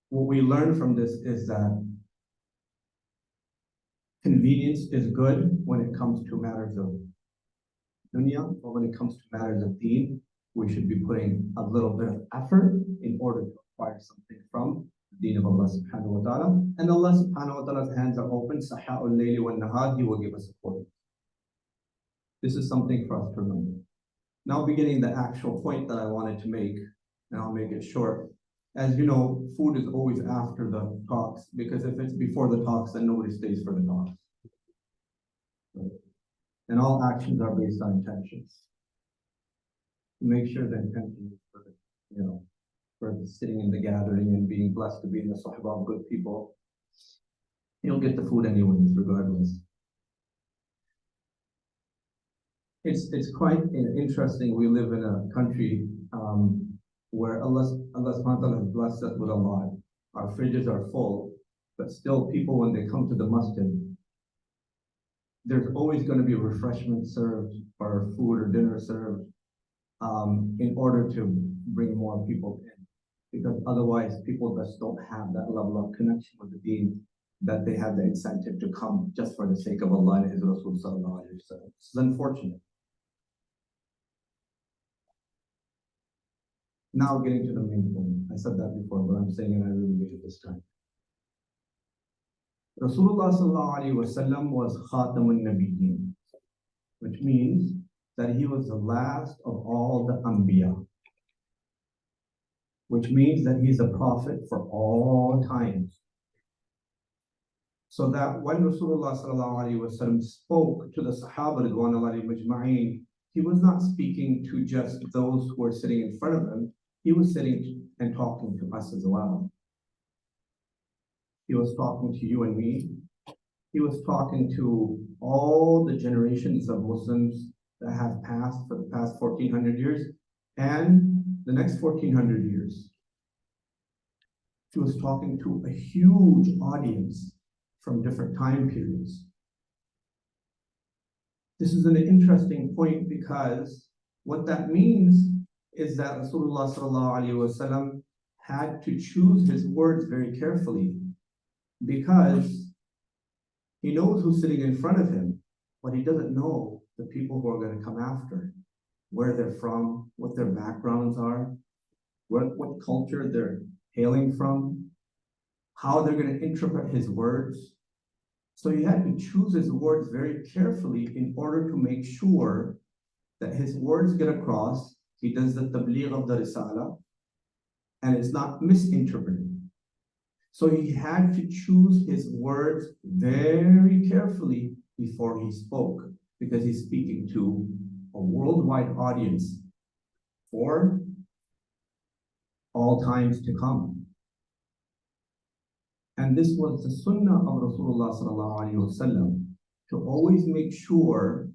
S8: what we learn from this is that convenience is good when it comes to matters of dunya, but when it comes to matters of deen, we should be putting a little bit of effort in order to acquire something from the deen of Allah subhanahu wa ta'ala. And Allah subhanahu wa ta'ala's hands are open, saha'ul layli wal nahar, He will give us support. This is something for us to remember. Now beginning the actual point that I wanted to make, and I'll make it short. As you know, food is always after the talks, because if it's before the talks, then nobody stays for the talks. And all actions are based on intentions. Make sure the intention is for the, for sitting in the gathering and being blessed to be in the sahaba of good people. You'll get the food anyways, regardless. It's quite interesting. We live in a country where Allah subhanahu wa ta'ala has blessed us with a lot. Our fridges are full, but still people, when they come to the masjid, there's always going to be refreshment served or food or dinner served in order to bring more people in. Because otherwise people just don't have that level of connection with the deen that they have the incentive to come just for the sake of Allah and His Rasul sallallahu alaihi wasallam. This is unfortunate. Now getting to the main point. I said that before, but I'm saying it, I really mean it this time. Rasulullah sallallahu alaihi wasallam was Khatamun Nabiyyin, which means that he was the last of all the Anbiya, which means that he's a prophet for all times. So that when Rasulullah sallallahu alaihi wasallam spoke to the Sahaba ridwanullahi majma'in, he was not speaking to just those who were sitting in front of him. He was sitting and talking to us as well. He was talking to you and me. He was talking to all the generations of Muslims that have passed for the past 1400 years and the next 1400 years. He was talking to a huge audience from different time periods. This is an interesting point because what that means is that Rasulullah sallallahu alaihi wasallam had to choose his words very carefully because he knows who's sitting in front of him, but he doesn't know the people who are going to come after, where they're from, what their backgrounds are. what culture they're hailing from, how they're going to interpret his words. So he had to choose his words very carefully in order to make sure that his words get across. He does the tabligh of the risala, and it's not misinterpreted. So he had to choose his words very carefully before he spoke, because he's speaking to a worldwide audience for all times to come. And this was the sunnah of Rasulullah sallallahu alaihi wasallam, to always make sure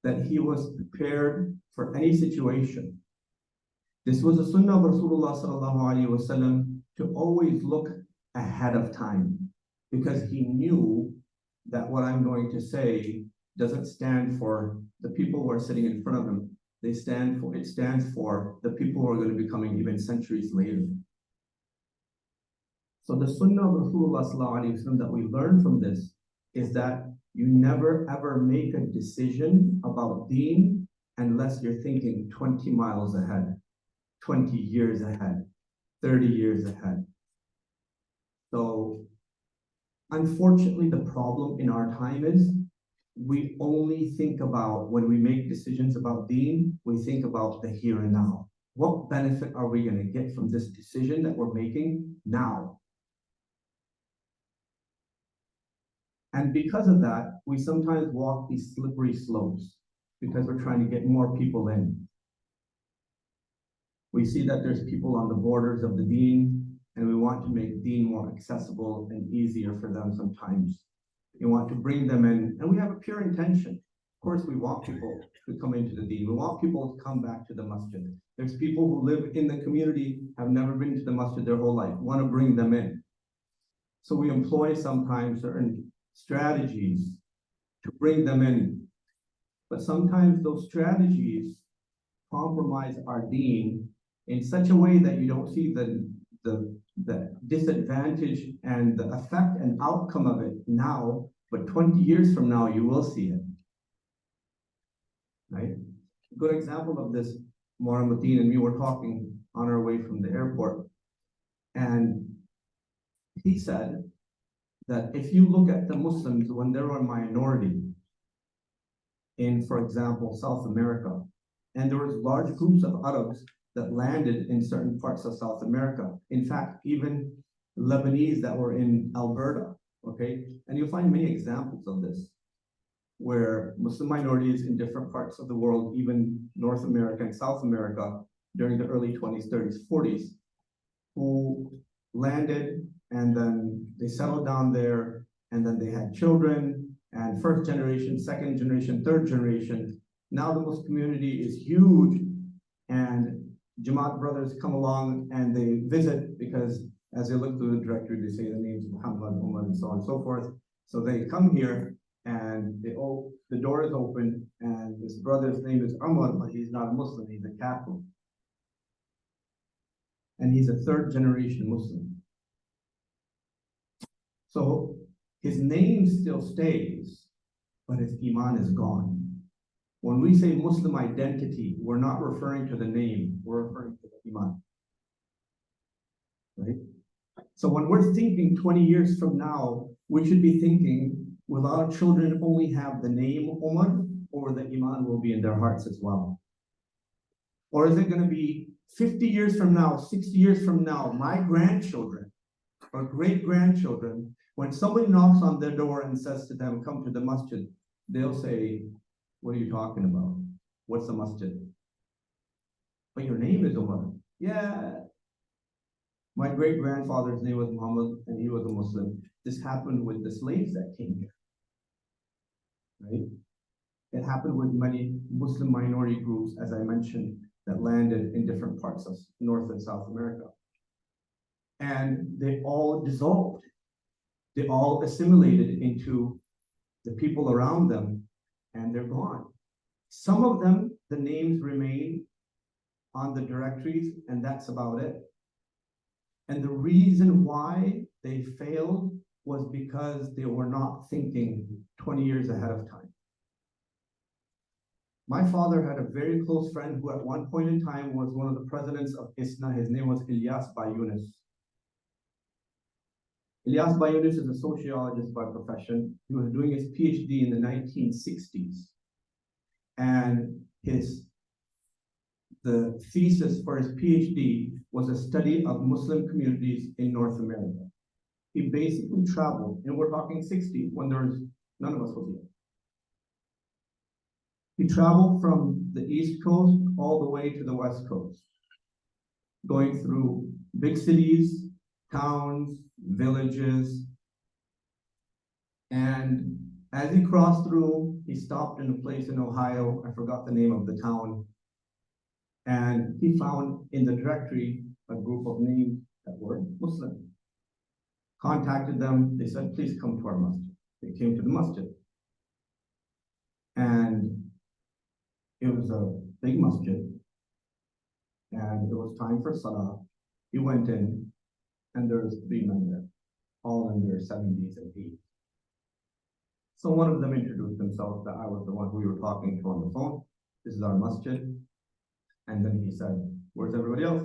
S8: that he was prepared for any situation. This was the sunnah of Rasulullah sallallahu alaihi wasallam, to always look ahead of time, because he knew that what I'm going to say doesn't stand for the people who are sitting in front of him. It stands for the people who are going to be coming even centuries later. So the sunnah of Rasulullah sallallahu alaihi wasallam that we learn from this is that you never ever make a decision about deen unless you're thinking 20 miles ahead, 20 years ahead, 30 years ahead. So unfortunately, the problem in our time is we only think about, when we make decisions about deen, we think about the here and now. What benefit are we going to get from this decision that we're making now? And because of that, we sometimes walk these slippery slopes because we're trying to get more people in. We see that there's people on the borders of the deen, and we want to make deen more accessible and easier for them sometimes. We want to bring them in, and we have a pure intention. Of course, we want people to come into the deen. We want people to come back to the masjid. There's people who live in the community, have never been to the masjid their whole life, want to bring them in. So we employ sometimes certain strategies to bring them in. But sometimes those strategies compromise our deen in such a way that you don't see the disadvantage and the effect and outcome of it now, but 20 years from now, you will see it. Right? A good example of this, Muhammadin and me were talking on our way from the airport, and he said that if you look at the Muslims when they were a minority in, for example, South America, and there was large groups of Arabs that landed in certain parts of South America. In fact, even Lebanese that were in Alberta, okay? And you'll find many examples of this, where Muslim minorities in different parts of the world, even North America and South America, during the early 20s, 30s, 40s, who landed and then they settled down there, and then they had children, and first generation, second generation, third generation. Now the Muslim community is huge, and Jamaat brothers come along and they visit, because as they look through the directory, they say the names of Muhammad, Umar, and so on and so forth. So they come here, and the door is open, and this brother's name is Umar, but he's not a Muslim, he's a Catholic. And he's a third generation Muslim. So his name still stays, but his Iman is gone. When we say Muslim identity, we're not referring to the name, we're referring to the Iman. Right? So when we're thinking 20 years from now, we should be thinking, will our children only have the name Umar, or the Iman will be in their hearts as well? Or is it going to be 50 years from now, 60 years from now, my grandchildren or great-grandchildren, when somebody knocks on their door and says to them, come to the masjid, they'll say, what are you talking about? What's the masjid? But your name is Umar. Yeah. My great-grandfather's name was Muhammad, and he was a Muslim. This happened with the slaves that came here. Right? It happened with many Muslim minority groups, as I mentioned, that landed in different parts of North and South America. And they all dissolved. They all assimilated into the people around them, and they're gone. Some of them, the names remain on the directories, and that's about it. And the reason why they failed was because they were not thinking 20 years ahead of time. My father had a very close friend who at one point in time was one of the presidents of ISNA. His name was Ilyas Bayunis. Ilyas Bayunis is a sociologist by profession. He was doing his PhD in the 1960s. And the thesis for his PhD was a study of Muslim communities in North America. He basically traveled, and we're talking 60s when there's none of us was here. He traveled from the East Coast all the way to the West Coast, going through big cities, towns, villages. And as he crossed through, he stopped in a place in Ohio. I forgot the name of the town. And he found in the directory a group of names that were Muslim. Contacted them. They said, please come to our masjid. They came to the masjid. And it was a big masjid. And it was time for salah. He went in, and there was 3 men there, all in their 70s and 80s. So one of them introduced himself that I was the one who we were talking to on the phone. This is our masjid. And then he said, where's everybody else?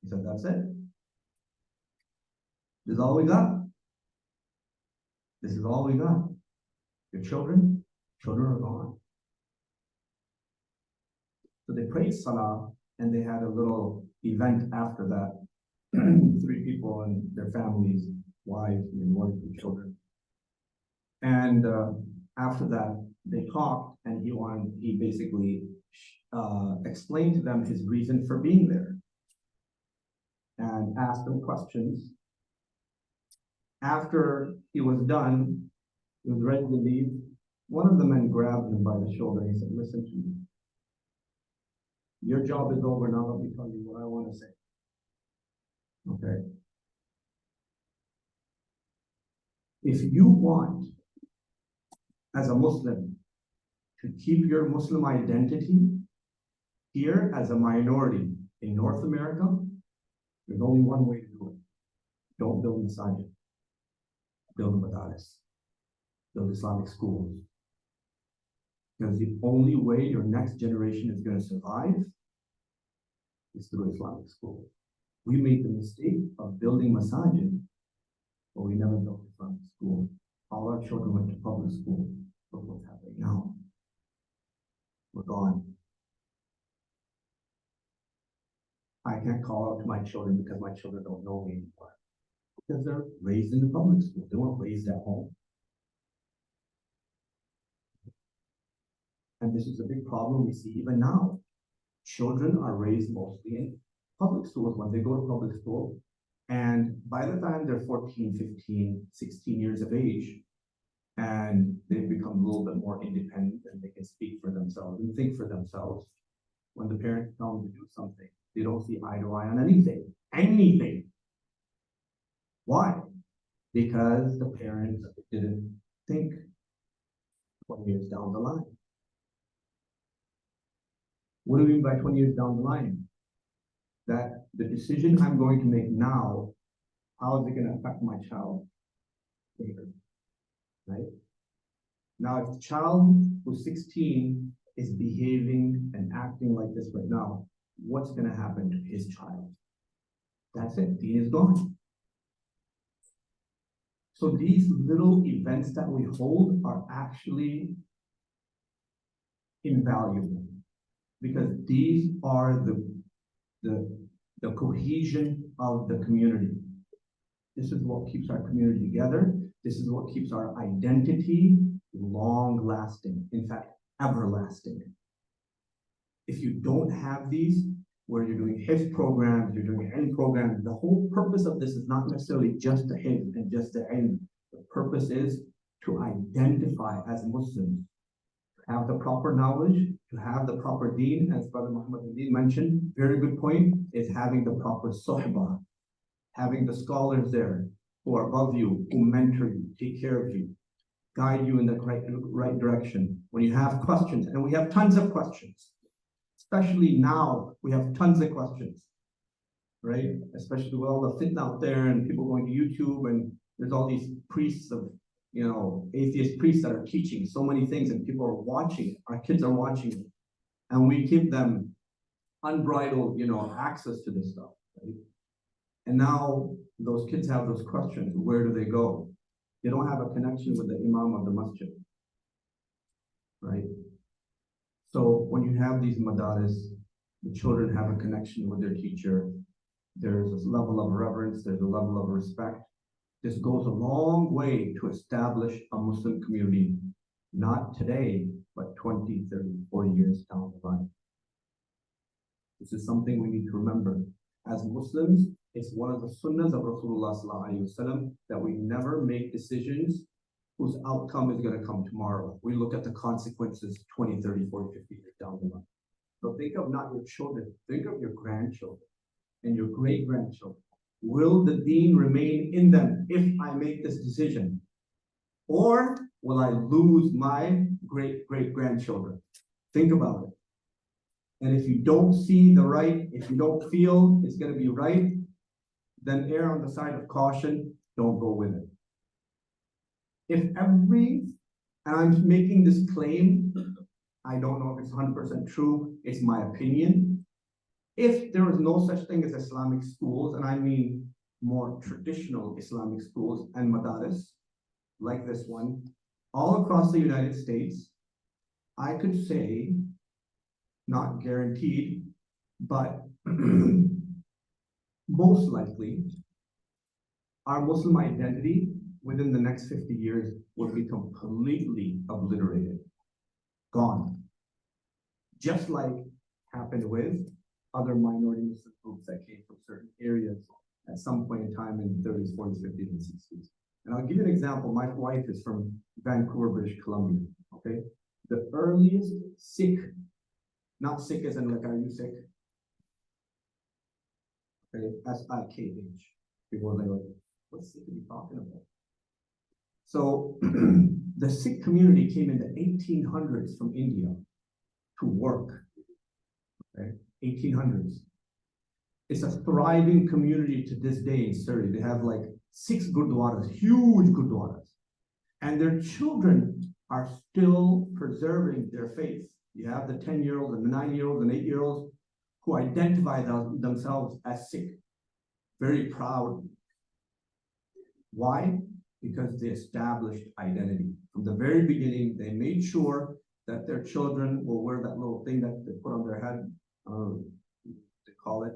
S8: He said, that's it. This is all we got. This is all we got. Your children are gone. So they prayed salah, and they had a little event after that. 3 people and their families, wives, and 1 or 2 children. And after that, they talked, and he basically explained to them his reason for being there and asked them questions. After he was done, he was ready to leave. One of the men grabbed him by the shoulder and he said, listen to me. Your job is over now. Let me tell you what I want to say. Okay. If you want, as a Muslim, to keep your Muslim identity here as a minority in North America, there's only one way to do it. Don't build masajid. Build madaris. Build Islamic schools. Because the only way your next generation is going to survive is through Islamic schools. We made the mistake of building masajid, but we never built Islamic school. All our children went to public school. Look what's happening now. We're gone. I can't call out to my children because my children don't know me anymore. Because they're raised in the public school. They weren't raised at home. And this is a big problem we see even now. Children are raised mostly in public schools when they go to public school. And by the time they're 14, 15, 16 years of age, and they've become a little bit more independent and they can speak for themselves and think for themselves, when the parents tell them to do something, they don't see eye to eye on anything. Anything. Why? Because the parents didn't think 20 years down the line. What do we mean by 20 years down the line? That the decision I'm going to make now, how is it going to affect my child later? Right? Now, if the child who's 16 is behaving and acting like this right now, what's going to happen to his child? That's it. Deen is gone. So these little events that we hold are actually invaluable because these are the cohesion of the community. This is what keeps our community together. This is what keeps our identity long-lasting, in fact, everlasting. If you don't have these, where you're doing hifz programs, you're doing ilm programs, the whole purpose of this is not necessarily just the hifz and just the ilm. The purpose is to identify as Muslims, to have the proper knowledge, to have the proper deen, as Brother Muhammad mentioned, very good point, is having the proper sohbah, having the scholars there who are above you, who mentor you, take care of you, guide you in the right direction. When you have questions, and we have tons of questions, especially now, we have tons of questions, right? Especially with all the fitna out there and people going to YouTube, and there's all these priests of, atheist priests that are teaching so many things and people are watching it. Our kids are watching it. and we give them unbridled, access to this stuff, right? And now those kids have those questions, where do they go? They don't have a connection with the imam of the masjid, right? So when you have these madaris, the children have a connection with their teacher. There's this level of reverence, there's a level of respect. This goes a long way to establish a Muslim community, not today, but 20, 30, 40 years down the line. This is something we need to remember. As Muslims, it's one of the sunnahs of Rasulullah sallallahu alaihi wasallam that we never make decisions whose outcome is going to come tomorrow. We look at the consequences 20, 30, 40, 50 years down the line. So think of not your children, think of your grandchildren and your great-grandchildren. Will the deen remain in them if I make this decision? Or will I lose my great-great-grandchildren? Think about it. And if you don't see the right, if you don't feel it's going to be right, then err on the side of caution, don't go with it. And I'm making this claim, I don't know if it's 100% true, it's my opinion. If there is no such thing as Islamic schools, and I mean more traditional Islamic schools and madaris, like this one, all across the United States, I could say, not guaranteed, but most likely, our Muslim identity within the next 50 years would be completely obliterated, gone. Just like happened with other minority Muslim groups that came from certain areas at some point in time in the 30s, 40s, 50s, and 60s. And I'll give you an example. My wife is from Vancouver, British Columbia, okay? The earliest Sikh, not sick as in like, are you sick? Okay, S-I-K-H. People are like, what Sikh are you talking about? So the Sikh community came in the 1800s from India to work, okay? 1800s. It's a thriving community to this day in Surrey. They have like 6 gurdwaras, huge gurdwaras. And their children are still preserving their faith. You have the 10-year-olds and the 9-year-olds and 8-year-olds who identify themselves as Sikh. Very proud. Why? Because they established identity. From the very beginning, they made sure that their children will wear that little thing that they put on their head. They call it.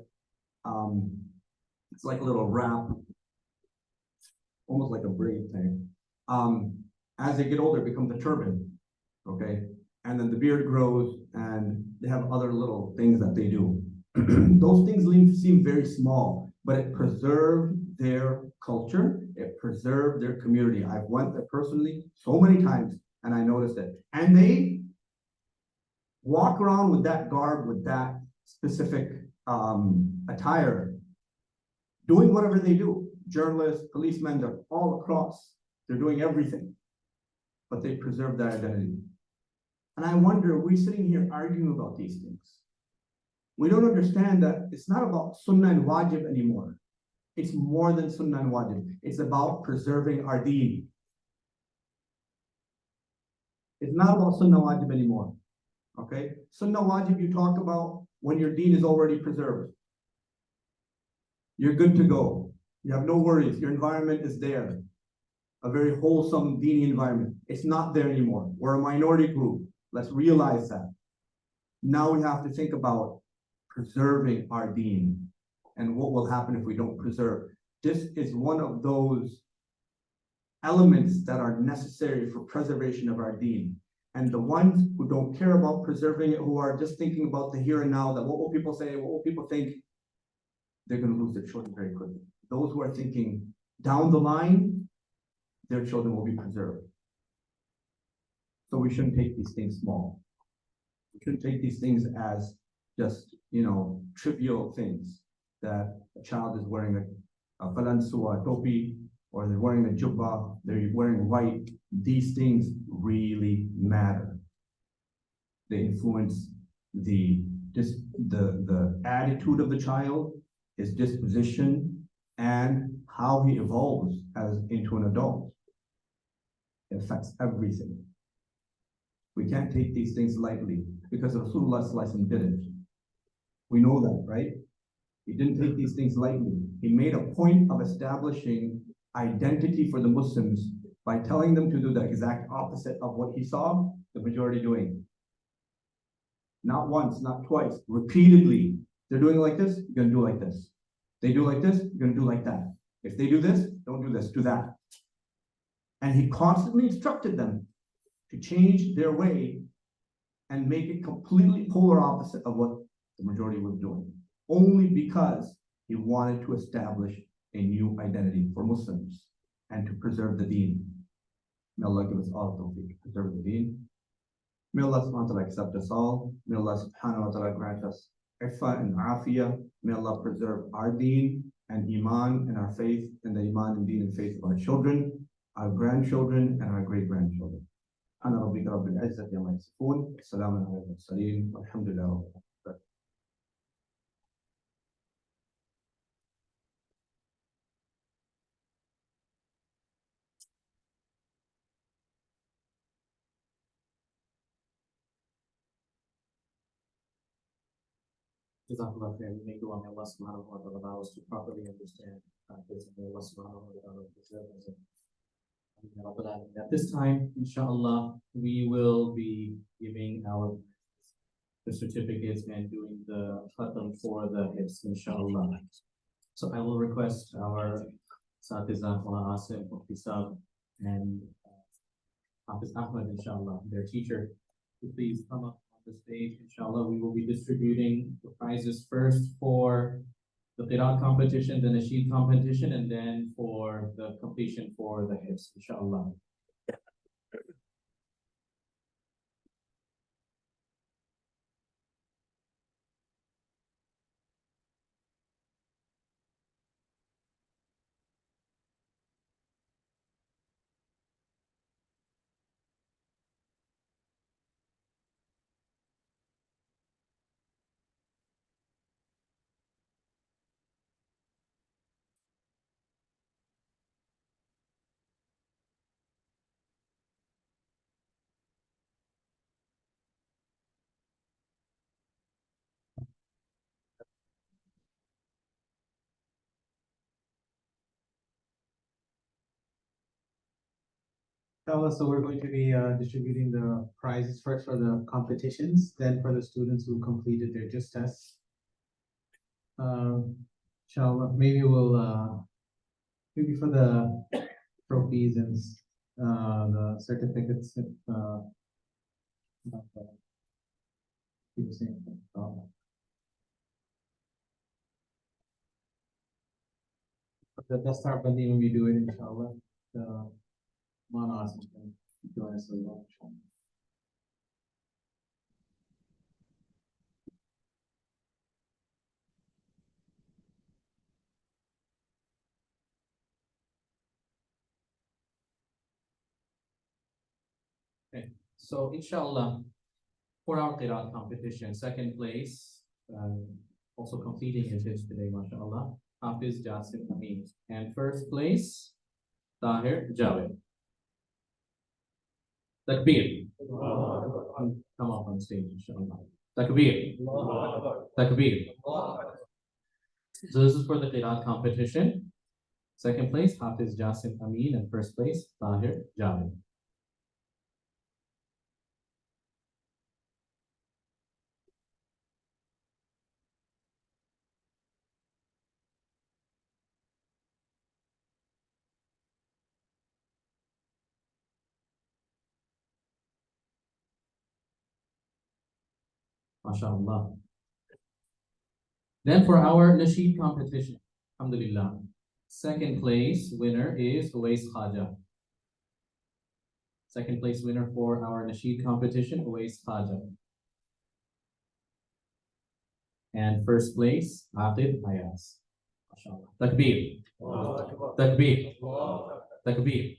S8: It's like a little wrap, almost like a braid thing. As they get older, it becomes a turban, okay? And then the beard grows, and they have other little things that they do. Those things seem very small, but it preserved their culture, it preserved their community. I've went there personally so many times, and I noticed it. And they walk around with that garb, with that specific attire, doing whatever they do. Journalists, policemen, they're all across. They're doing everything, but they preserve their identity. And I wonder, we're sitting here arguing about these things. We don't understand that it's not about sunnah and wajib anymore. It's more than sunnah and wajib. It's about preserving our deen. It's not about sunnah wajib anymore, okay? Sunnah wajib you talk about when your deen is already preserved. You're good to go. You have no worries. Your environment is there. A very wholesome dini environment. It's not there anymore. We're a minority group. Let's realize that. Now we have to think about preserving our deen and what will happen if we don't preserve. This is one of those elements that are necessary for preservation of our deen. And the ones who don't care about preserving it, who are just thinking about the here and now, that what will people say, what will people think, they're going to lose their children very quickly. Those who are thinking down the line, their children will be preserved. So we shouldn't take these things small. We shouldn't take these things as just, trivial things, that a child is wearing a falansuwa, topi, or they're wearing a jubba, they're wearing white. These things really matter. They influence the attitude of the child, his disposition, and how he evolves into an adult. It affects everything. We can't take these things lightly because Rasulullah sallallahu alaihi wasallam didn't. We know that, right? He didn't take these things lightly. He made a point of establishing identity for the Muslims by telling them to do the exact opposite of what he saw the majority doing. Not once, not twice, repeatedly. They're doing like this, you're gonna do like this. They do like this, you're gonna do like that. If they do this, don't do this, do that. And he constantly instructed them to change their way and make it completely polar opposite of what the majority was doing, only because he wanted to establish a new identity for Muslims and to preserve the deen. May Allah give us all tawfiq to preserve the deen. May Allah subhanahu wa ta'ala accept us all. May Allah subhanahu wa ta'ala grant us ifa and afiyah. May Allah preserve our deen and iman and our faith and the iman and deen and faith of our children, our grandchildren, and our great-grandchildren. سبحان ربك رب العزة عما يصفون السلام على المرسلين والحمد لله رب العالمين.
S1: Jazakallah khair. We make dua, may Allah subhanahu wa ta'ala allow us to properly understand this, and may Allah subhanahu wa ta'ala preserve us. At this time, inshallah, we will be giving the certificates and doing the khatam for the hifz, inshallah. So I will request our Satizah, Mullah Asim, Muqtisab, and Hafiz Ahmad, inshallah, their teacher, to please come up on the stage. Inshallah, we will be distributing the prizes first for the Qiraat competition, the Nasheed competition, and then for the completion for the hifz, inshallah.
S3: So we're going to be distributing the prizes first for the competitions, then for the students who completed their JIS tests. Inshallah, maybe we'll maybe for the trophies and the certificates. The start bandi when we do it, inshallah. The manas can join us as well, inshallah.
S1: Okay, so inshallah, for our Qiraat competition, second place, also completing his hifz today, mashallah, Hafiz Jasim Amin. And first place, Tahir Javed. Takbir. Come up on stage, inshallah. Takbir. Takbir. So this is for the Qiraat competition. Second place, Hafiz Jasim Amin, and first place, Tahir Javed. MashaAllah. Then for our Nasheed competition, alhamdulillah, second place winner is Uwais Khaja. Second place winner for our Nasheed competition, Uwais Khaja. And first place, Aqib Ayaz. MashaAllah. Takbir. Takbir. Takbir.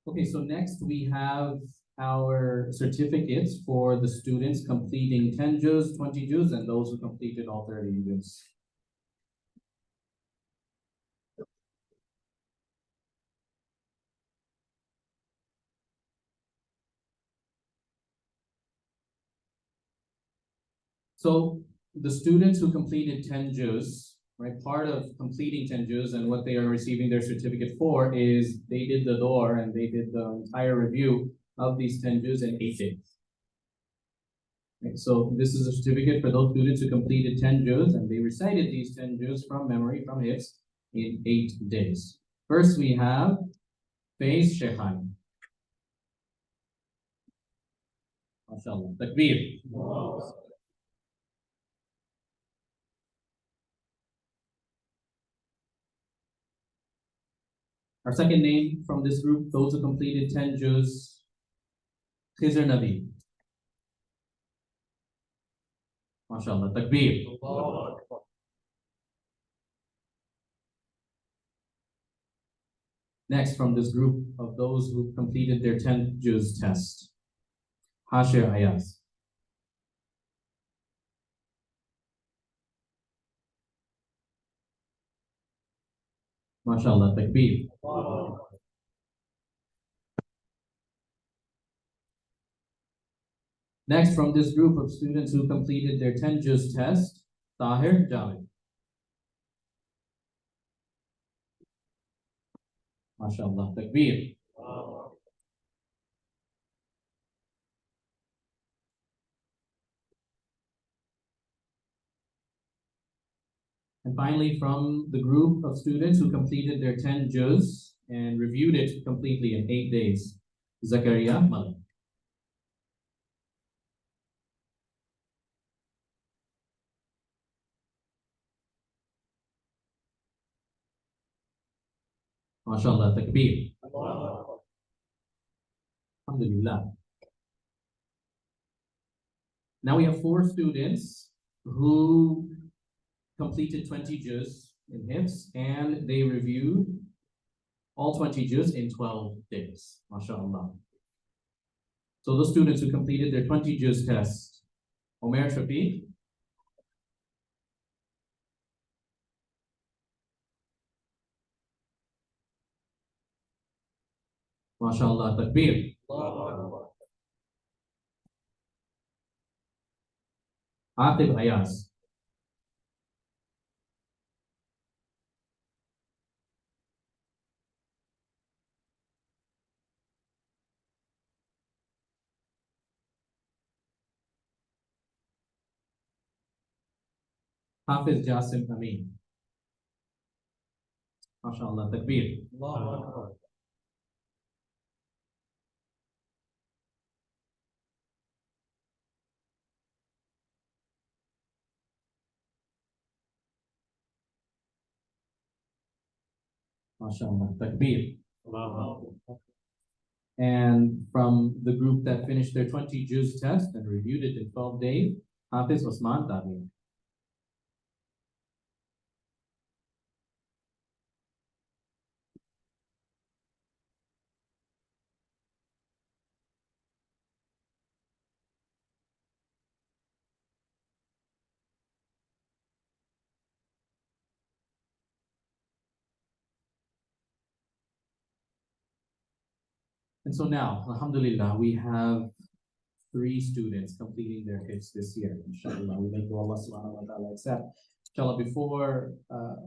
S1: Okay, so next we have our certificates for the students completing 10 juz, 20 juz, and those who completed all 30 juz. So the students who completed 10 juz, right, part of completing 10 juz and what they are receiving their certificate for is they did the door and they did the entire review of these 10 juz in 8 days. Right, so this is a certificate for those students who completed 10 juz and they recited these 10 juz from memory, from hips, in 8 days. First we have Faiz Shekhan. MashaAllah. Takbir. Our second name from this group, those who completed 10 juz, Khizr Nabi. MashaAllah. Takbir. Next, from this group of those who completed their 10th juz test, Hashir Ayaz. MashaAllah. Takbir. Next, from this group of students who completed their 10 juz test, Tahir Javed. MashaAllah. Takbir. And finally, from the group of students who completed their 10 juz and reviewed it completely in 8 days, Zakaria Malik. MashaAllah. Takbir. Alhamdulillah. Now we have 4 students who completed 20 juz in hifz and they reviewed all 20 juz in 12 days. MashaAllah. So those students who completed their 20 juz test, Omer Shafiq, MashaAllah. Takbir. Aqib Ayaz. Hafiz Jasim Amin. MashaAllah. Takbir. MashaAllah. Takbir. And from the group that finished their 20 juz test and reviewed it in 12 days, Hafiz Osman Tabi. And so now, alhamdulillah, we have 3 students completing their hifz this year. Inshallah, we may go Allah subhanahu wa ta'ala accept. Inshallah, before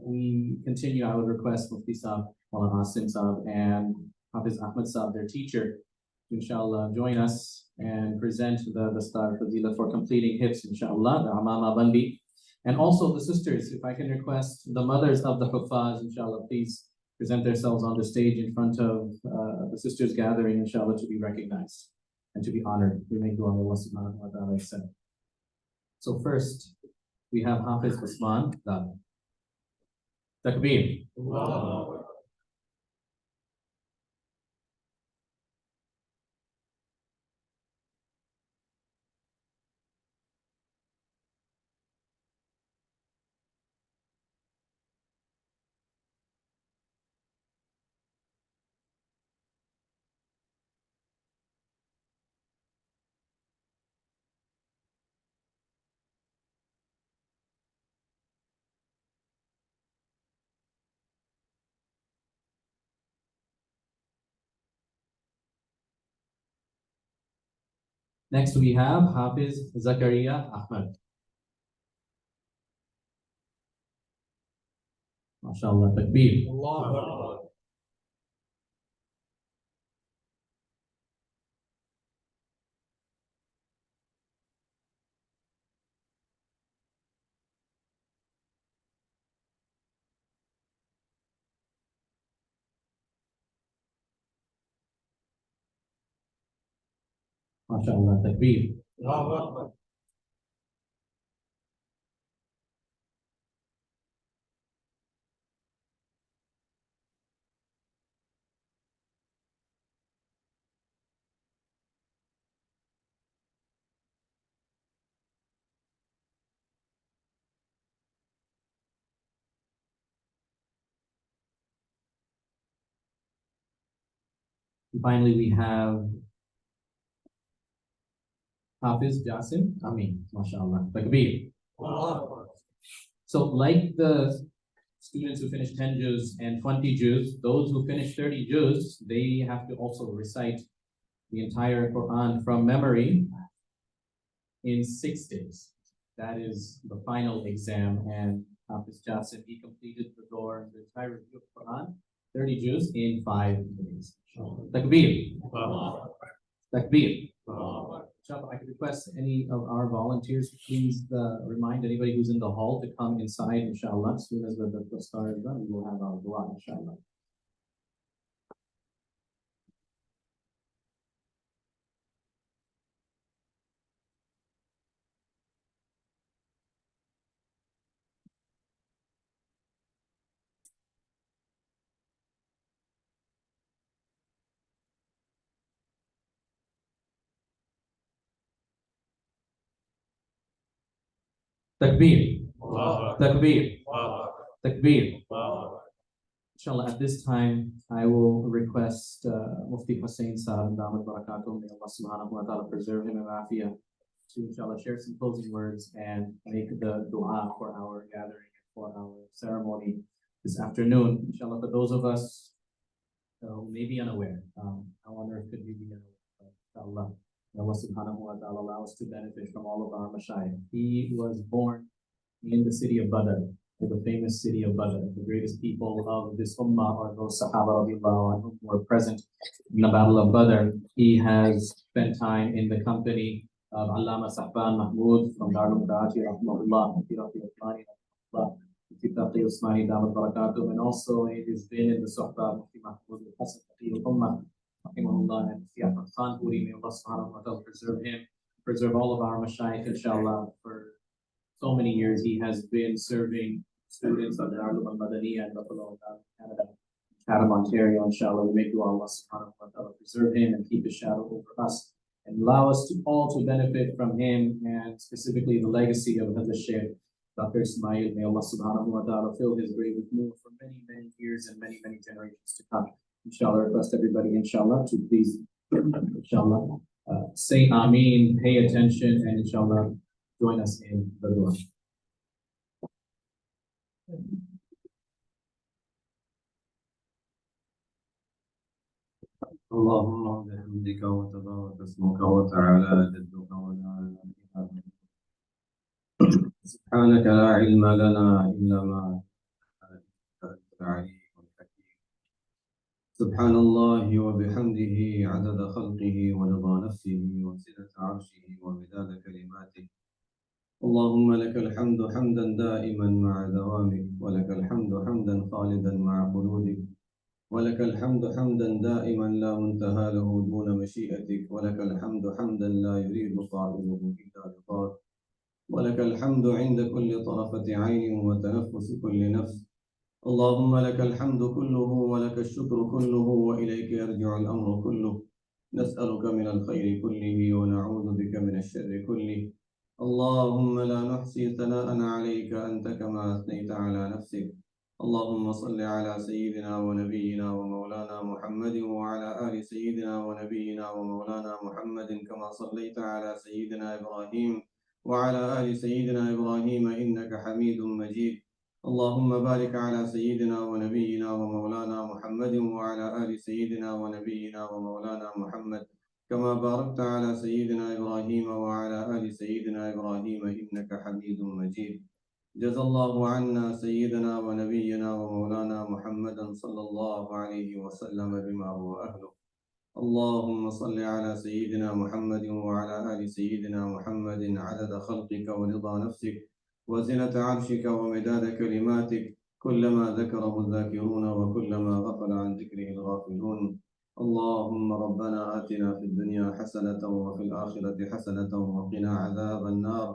S1: we continue, I would request Mufti Saab, Maulana Asim Saab, and Hafiz Ahmad Saab, their teacher, to inshallah join us and present the Star Fadila for completing hifz, inshallah, the Amama Bandi. And also the sisters, if I can request the mothers of the huffaz, inshallah, please present themselves on the stage in front of the sisters gathering, inshallah, to be recognized and to be honored. We may do Allah subhanahu wa ta'ala accept. So first, we have Hafiz Usman Dad. Takbir. Next we have Hafiz Zakaria Ahmed. MashaAllah, takbir. MashaAllah, takbir. Finally, we have Hafiz Jasim Amin. MashaAllah, takbir. So like the students who finish 10 juz and 20 juz, those who finish 30 juz, they have to also recite the entire Quran from memory in 6 days. That is the final exam, and Hafiz Jasim, he completed the door, the entire review of Quran, 30 juz in 5 days. Takbir. Takbir. Inshallah, I could request any of our volunteers to please remind anybody who's in the hall to come inside, inshallah. As soon as the star is done, we will have our dua, inshallah. Takbir. Takbir. Takbir. Inshallah, at this time, I will request Mufti Hussain Saab and Damat Barakatuh, may Allah subhanahu wa ta'ala preserve him in afiyah, to inshallah share some closing words and make the dua for our gathering and for our ceremony this afternoon. Inshallah, for those of us who may be unaware, how on earth could we be unaware? Inshallah, may Allah subhanahu wa ta'ala allow us to benefit from all of our mashayikh. He was born in the city of Badr, the famous city of Badr. The greatest people of this ummah are those Sahaba radiallahu anhum who were present in the Battle of Badr. He has spent time in the company of Allama Sahban Mahmud from Darul Karachi, rahmahullah, Usmani, Damat Barakatuh, and also he has been in the Suhbah of Mufti Mahmud al-Hasan al-Ummah, rahimahullah, and Mufti Ahmad Khan Puri, may Allah subhanahu wa ta'ala preserve him, preserve all of our mashayikh, inshallah. For so many years, he has been serving students of the Darul al-Madaniya in Buffalo, Canada, Chatham, Ontario, inshallah. We make dua Allah subhanahu wa ta'ala preserve him and keep his shadow over us, and allow us to all to benefit from him, and specifically the legacy of Hazrat Shaykh Dr. Ismail. May Allah subhanahu wa ta'ala fill his grave with nur for many, many years and many, many generations to come. Inshallah, request everybody, inshallah, to please, inshallah, say Ameen, pay attention, and inshallah, join us in the dua.
S9: اللهم بحمدك وتبارك اسمك وتعالى جدك ولا إله إلا أنت سبحانك لا علم لنا إلا ما علمتنا أنت العليم الحكيم. سبحان الله وبحمده عدد خلقه ورضا نفسه وزنة عرشه ومداد كلماته. اللهم لك الحمد حمدا دائما مع دوامك، ولك الحمد حمدا خالدا مع خلودك، ولك الحمد حمدا دائما لا منتهى له دون مشيئتك، ولك الحمد حمدا لا يريد صاحبه إلا رضاك، ولك الحمد عند كل طرفة عين وتنفس كل نفس. اللهم لك الحمد كله ولك الشكر كله وإليك يرجع الأمر كله. نسألك من الخير كله ونعوذ بك من الشر كله. اللهم لا نحصي ثناء عليك أنت كما أثنيت على نفسك. اللهم صل على سيدنا ونبينا ومولانا محمد وعلى آل سيدنا ونبينا ومولانا محمد كما صليت على سيدنا إبراهيم وعلى آل سيدنا إبراهيم إنك حميد مجيد. اللهم بارك على سيدنا ونبينا ومولانا محمد وعلى آل سيدنا ونبينا ومولانا محمد كما باركت على سيدنا إبراهيم وعلى آل سيدنا إبراهيم إنك حميد مجيد. جزا الله عنا سيدنا ونبينا ومولانا محمدا صلى الله عليه وسلم بما هو أهله. اللهم صل على سيدنا محمد وعلى آل سيدنا محمد عدد خلقك ورضا نفسك وزنة عرشك ومداد كلماتك، كلما ذكره الذاكرون وكلما غفل عن ذكره الغافلون. اللهم ربنا آتنا في الدنيا حسنة وفي الآخرة حسنة وقنا عذاب النار.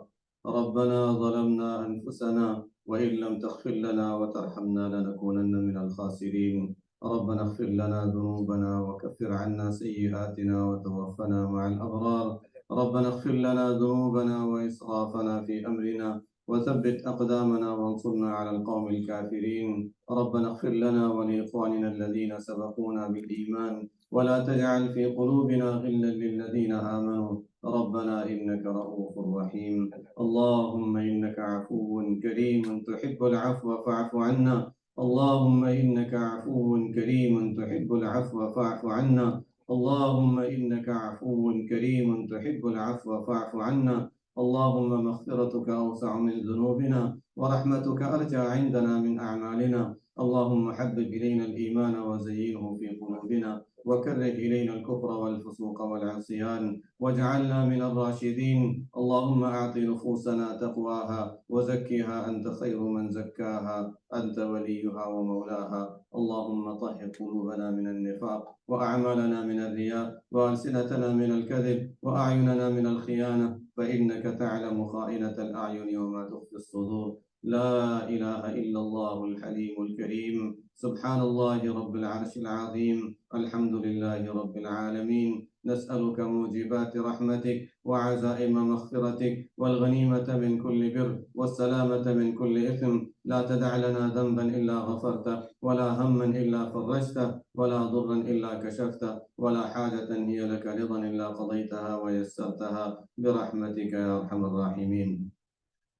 S9: ربنا ظلمنا أنفسنا وإن لم تغفر لنا وترحمنا لنكونن من الخاسرين. ربنا اغفر لنا ذنوبنا وكفر عنا سيئاتنا وتوفنا مع الأبرار. ربنا اغفر لنا ذنوبنا وإسرافنا في أمرنا وثبت أقدامنا وانصرنا على القوم الكافرين. ربنا اغفر لنا ولإخواننا الذين سبقونا بالإيمان ولا تجعل في قلوبنا غلا للذين آمنوا ربنا إنك رؤوف رحيم. اللهم إنك عفو كريم تحب العفو فاعف عنا. اللهم إنك عفو كريم تحب العفو فاعف عنا. اللهم إنك عفو كريم تحب العفو فاعف عنا. اللهم مغفرتك أوسع من ذنوبنا ورحمتك أرجى عندنا من أعمالنا. اللهم حبب إلينا الإيمان وزينه في قلوبنا وكره إلينا الكفر والفسوق والعصيان واجعلنا من الراشدين. اللهم أعط نفوسنا تقواها وزكها أنت خير من زكاها أنت وليها ومولاها. اللهم طهر قلوبنا من النفاق وأعمالنا من الرياء وألسنتنا من الكذب وأعيننا من الخيانة، فإنك تعلم خائنة الأعين وما تخفي الصدور. لا إله إلا الله الحليم الكريم. سبحان الله رب العرش العظيم. الحمد لله رب العالمين. نسألك موجبات رحمتك وعزائم مغفرتك والغنيمة من كل بر والسلامة من كل إثم. لا تدع لنا ذنبا إلا غفرته ولا هما إلا فرجته ولا ضرا إلا كشفته ولا حاجة هي لك رضا إلا قضيتها ويسرتها برحمتك يا أرحم الراحمين.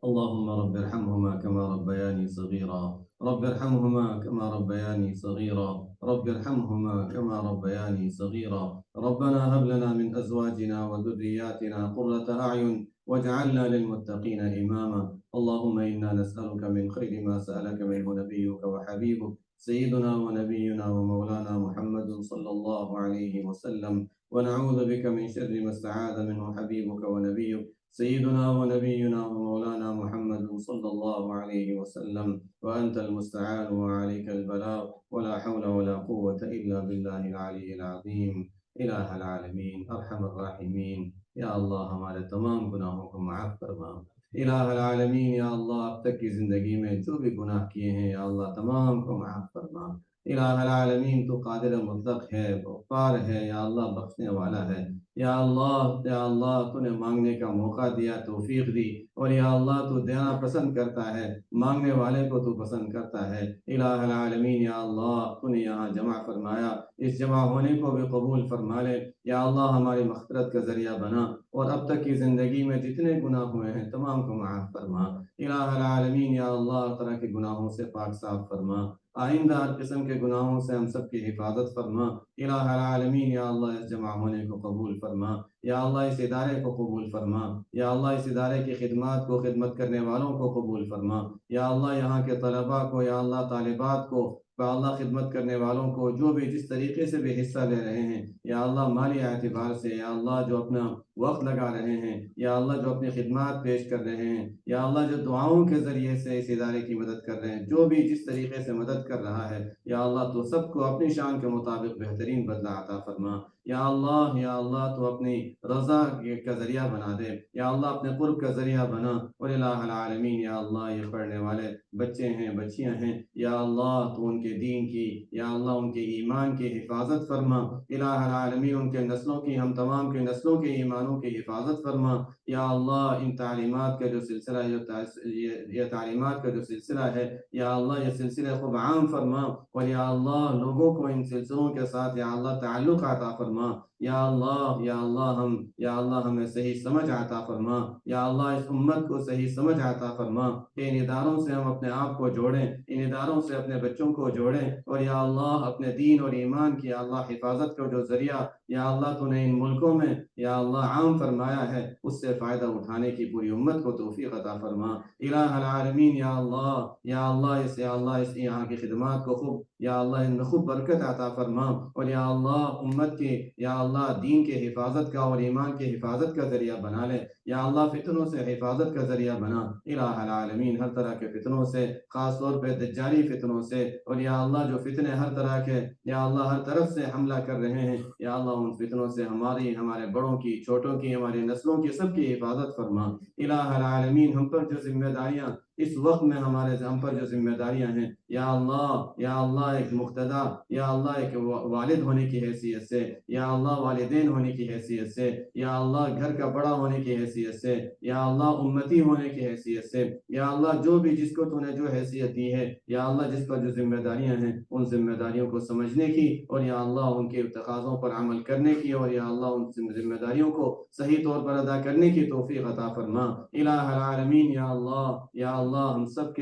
S9: اللهم رب ارحمهما كما ربياني صغيرا. رب ارحمهما كما ربياني صغيرا. رب ارحمهما كما ربياني صغيرا. ربنا هب لنا من أزواجنا وذرياتنا قرة أعين واجعلنا للمتقين إماما. اللهم إنا نسألك من خير ما سألك منه نبيك وحبيبك سيدنا ونبينا ومولانا محمد صلى الله عليه وسلم، ونعوذ بك من شر ما استعاذ منه حبيبك ونبيك سيدنا ونبينا ومولانا محمد صلى الله عليه وسلم. وأنت المستعان وعليك البلاغ ولا حول ولا قوة إلا بالله العلي العظيم. إله العالمين أرحم الراحمين या अल्लाह हमारे तमाम गुनाहों को माफ़ फरमा। इलाह العالمين या अल्लाह अब तक की ज़िंदगी में जो भी गुनाह किए हैं या अल्लाह तमाम को माफ़ फरमा। इलाह العالمين तो कादिर मुतलक है, गफ्फार है, या अल्लाह बख्शने वाला है। या अल्लाह तूने मांगने का मौका दिया, तौफीक दी, और या अल्लाह तू देना पसंद करता है, मांगने वाले को तू पसंद करता है। इलाह العالمين या अल्लाह तूने यहाँ जमा फरमाया, इस जमा होने को भी कबूल फरमा ले। या अल्लाह हमारी मग़फ़िरत का ज़रिया बना और अब तक की ज़िंदगी में जितने गुनाह हुए हैं तमाम को माफ़ फरमा। इलाह العالمين या अल्लाह तरह के गुनाहों से पाक साफ फरमा। आइंदा हर किस्म के गुनाहों से हम सब की हिफाजत फरमा। इलाह العالمين या अल्लाह इस जमा होने को कबूल फरमा। या अल्लाह इस इदारे को कबूल फरमा। या अल्लाह इस इदारे की खिदमत को, खिदमत करने वालों को कबूल फरमा। या अल्लाह यहाँ के तलबा को, या अल्लाह तालिबात को, या अल्लाह खिदमत करने वालों को जो भी जिस तरीके से भी हिस्सा ले रहे हैं, या अल्लाह माली एतबार से, या अल्लाह जो अपना वक्त लगा रहे हैं, या अल्लाह जो अपनी खिदमत पेश कर रहे हैं, या अल्लाह जो दुआओं के ज़रिए से इस इदारे की मदद कर रहे हैं, जो भी जिस तरीके से मदद कर रहा है, या अल्लाह तो सबको अपनी शान के मुताबिक बेहतरीन बदला अता फरमा। या अल्लाह तो अपनी रज़ा का ज़रिया बना दे, या अल्लाह अपने क़ुर्ब का ज़रिया बना। और इलाह العالمين या अल्लाह ये पढ़ने वाले बच्चे हैं, बच्चियां हैं, या अल्लाह तो उनके दीन की, या अल्लाह उनके ईमान की हिफाजत फरमा। इलाह العالمين उनके नस्लों की, हम तमाम के नस्लों के ईमानों की हिफाजत फरमा। या अल्लाह इन तालीमात का जो सिलसिला, ये तालीमात का जो सिलसिला है, या अल्लाह ये सिलसिला खूब आम फरमा। और या अल्लाह लोगों को इन सिलसिलों के साथ या अल्लाह ताल्लुक़ अता फरमा। یا اللہ ہمیں صحیح سمجھ عطا فرما، یا اللہ اس امت کو صحیح سمجھ عطا فرما کہ ان اداروں سے ہم اپنے آپ کو جوڑیں، ان اداروں سے اپنے بچوں کو جوڑیں، اور یا اللہ اپنے دین اور ایمان کی یا اللہ حفاظت کا جو ذریعہ یا اللہ تو نے ان ملکوں میں یا اللہ عام فرمایا ہے اس سے فائدہ اٹھانے کی پوری امت کو توفیق عطا فرما الہ العالمین۔ یا اللہ اس یہاں کی خدمات کو خوب یا اللہ ان میں خوب برکت عطا فرما، اور یا اللہ امت کی یا اللہ دین کے حفاظت کا اور ایمان کے حفاظت کا ذریعہ بنا لے، یا اللہ فتنوں سے حفاظت کا ذریعہ بنا الہ العالمین، ہر طرح کے فتنوں سے، خاص طور پہ دجالی فتنوں سے، اور یا اللہ جو فتنے ہر طرح کے یا اللہ ہر طرف سے حملہ کر رہے ہیں، یا اللہ ان فتنوں سے ہمارے بڑوں کی، چھوٹوں کی، ہماری نسلوں کی سب کی حفاظت فرما الہ العالمین۔ ہم پر جو ذمہ داریاں اس وقت میں ہم پر جو ذمہ داریاں ہیں یا اللہ ایک مقتدا یا اللہ ایک والد ہونے کی حیثیت سے، یا اللہ والدین ہونے کی حیثیت سے، یا اللہ گھر کا بڑا ہونے کی حیثیت سے، یا اللہ امتی ہونے کی حیثیت سے، یا اللہ جو بھی جس کو تو نے جو حیثیت دی ہے یا اللہ جس پر جو ذمہ داریاں ہیں ان ذمہ داریوں کو سمجھنے کی، اور یا اللہ ان کے تقاضوں پر عمل کرنے کی، اور یا اللہ ان ذمہ داریوں کو صحیح طور پر ادا کرنے کی توفیق عطا فرما الہ العالمین۔ یا اللہ ہم سب